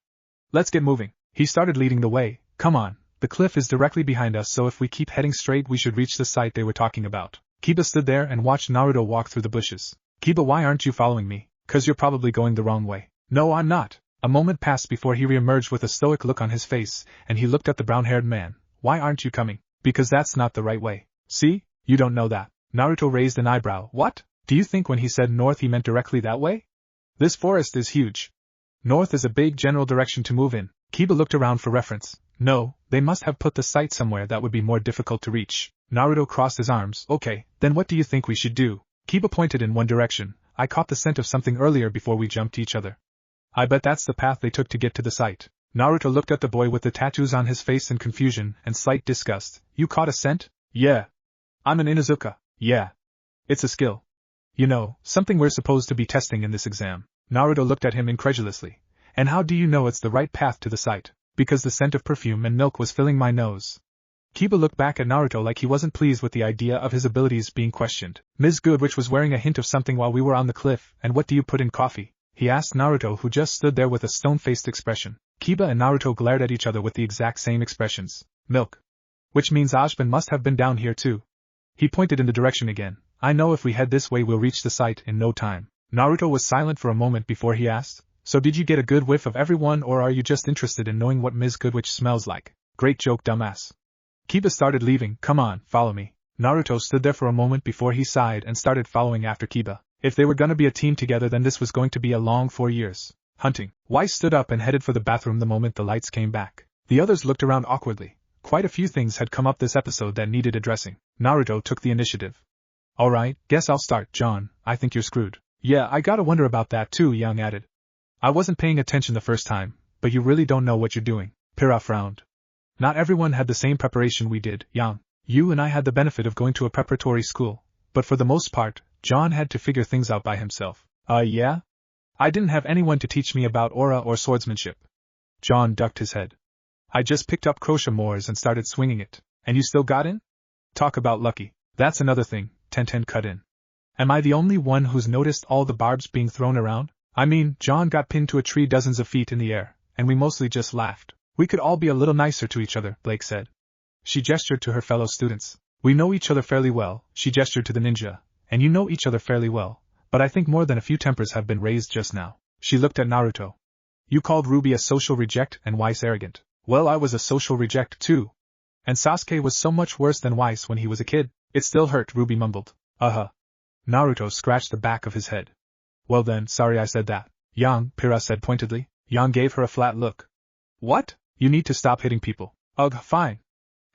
Let's get moving. He started leading the way. Come on, the cliff is directly behind us, so if we keep heading straight we should reach the site they were talking about. Kiba stood there and watched Naruto walk through the bushes. Kiba, why aren't you following me? 'Cause you're probably going the wrong way. No, I'm not. A moment passed before he re-emerged with a stoic look on his face, and he looked at the brown-haired man. Why aren't you coming? Because that's not the right way. See? You don't know that. Naruto raised an eyebrow. What? Do you think when he said north he meant directly that way? This forest is huge. North is a big general direction to move in. Kiba looked around for reference. No, they must have put the site somewhere that would be more difficult to reach. Naruto crossed his arms. Okay, then what do you think we should do? Kiba pointed in one direction. I caught the scent of something earlier before we jumped each other. I bet that's the path they took to get to the site. Naruto looked at the boy with the tattoos on his face in confusion and slight disgust. You caught a scent? Yeah. I'm an Inuzuka. Yeah. It's a skill. You know, something we're supposed to be testing in this exam. Naruto looked at him incredulously. And how do you know it's the right path to the site? Because the scent of perfume and milk was filling my nose. Kiba looked back at Naruto like he wasn't pleased with the idea of his abilities being questioned. Ms. Goodwitch was wearing a hint of something while we were on the cliff. And what do you put in coffee? He asked Naruto, who just stood there with a stone-faced expression. Kiba and Naruto glared at each other with the exact same expressions. Milk. Which means Ashbin must have been down here too. He pointed in the direction again. I know if we head this way we'll reach the site in no time. Naruto was silent for a moment before he asked, so did you get a good whiff of everyone or are you just interested in knowing what Ms. Goodwitch smells like? Great joke, dumbass. Kiba started leaving. Come on, follow me. Naruto stood there for a moment before he sighed and started following after Kiba. If they were gonna be a team together then this was going to be a long 4 years. Hunting. Weiss stood up and headed for the bathroom the moment the lights came back. The others looked around awkwardly. Quite a few things had come up this episode that needed addressing. Naruto took the initiative. Alright, guess I'll start. John, I think you're screwed. Yeah, I gotta wonder about that too, Yang added. I wasn't paying attention the first time, but you really don't know what you're doing. Pira frowned. Not everyone had the same preparation we did, Yang. You and I had the benefit of going to a preparatory school, but for the most part, John had to figure things out by himself. Yeah? I didn't have anyone to teach me about aura or swordsmanship. John ducked his head. I just picked up crochet moors and started swinging it. And you still got in? Talk about lucky. That's another thing, Tenten cut in. Am I the only one who's noticed all the barbs being thrown around? I mean, John got pinned to a tree dozens of feet in the air, and we mostly just laughed. We could all be a little nicer to each other, Blake said. She gestured to her fellow students. We know each other fairly well, she gestured to the ninja. And you know each other fairly well, but I think more than a few tempers have been raised just now. She looked at Naruto. You called Ruby a social reject and Weiss arrogant. Well, I was a social reject too. And Sasuke was so much worse than Weiss when he was a kid. It still hurt, Ruby mumbled. Naruto scratched the back of his head. Well then, sorry I said that. Yang, Pira said pointedly. Yang gave her a flat look. What? You need to stop hitting people. Ugh, fine.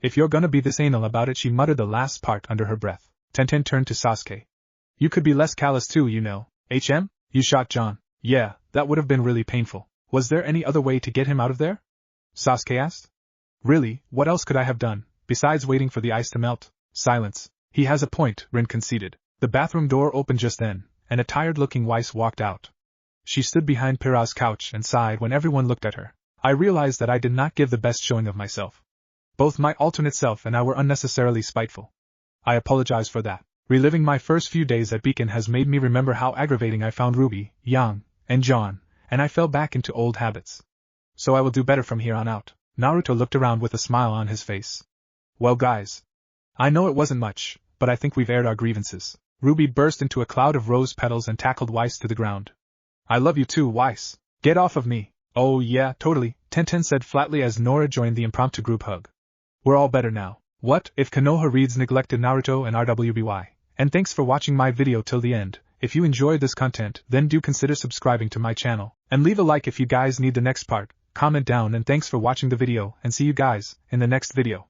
If you're gonna be this anal about it, she muttered the last part under her breath. Tenten turned to Sasuke. You could be less callous too, you know. HM? You shot John. Yeah, that would have been really painful. Was there any other way to get him out of there? Sasuke asked. Really, what else could I have done, besides waiting for the ice to melt? Silence. He has a point, Rin conceded. The bathroom door opened just then, and a tired-looking Weiss walked out. She stood behind Pira's couch and sighed when everyone looked at her. I realized that I did not give the best showing of myself. Both my alternate self and I were unnecessarily spiteful. I apologize for that. Reliving my first few days at Beacon has made me remember how aggravating I found Ruby, Yang, and John, and I fell back into old habits. So I will do better from here on out. Naruto looked around with a smile on his face. Well guys. I know it wasn't much, but I think we've aired our grievances. Ruby burst into a cloud of rose petals and tackled Weiss to the ground. I love you too, Weiss. Get off of me. Oh yeah, totally, Tenten said flatly as Nora joined the impromptu group hug. We're all better now. What if Konoha reads neglected Naruto and RWBY? And thanks for watching my video till the end. If you enjoyed this content, then do consider subscribing to my channel. And leave a like if you guys need the next part. Comment down and thanks for watching the video and see you guys in the next video.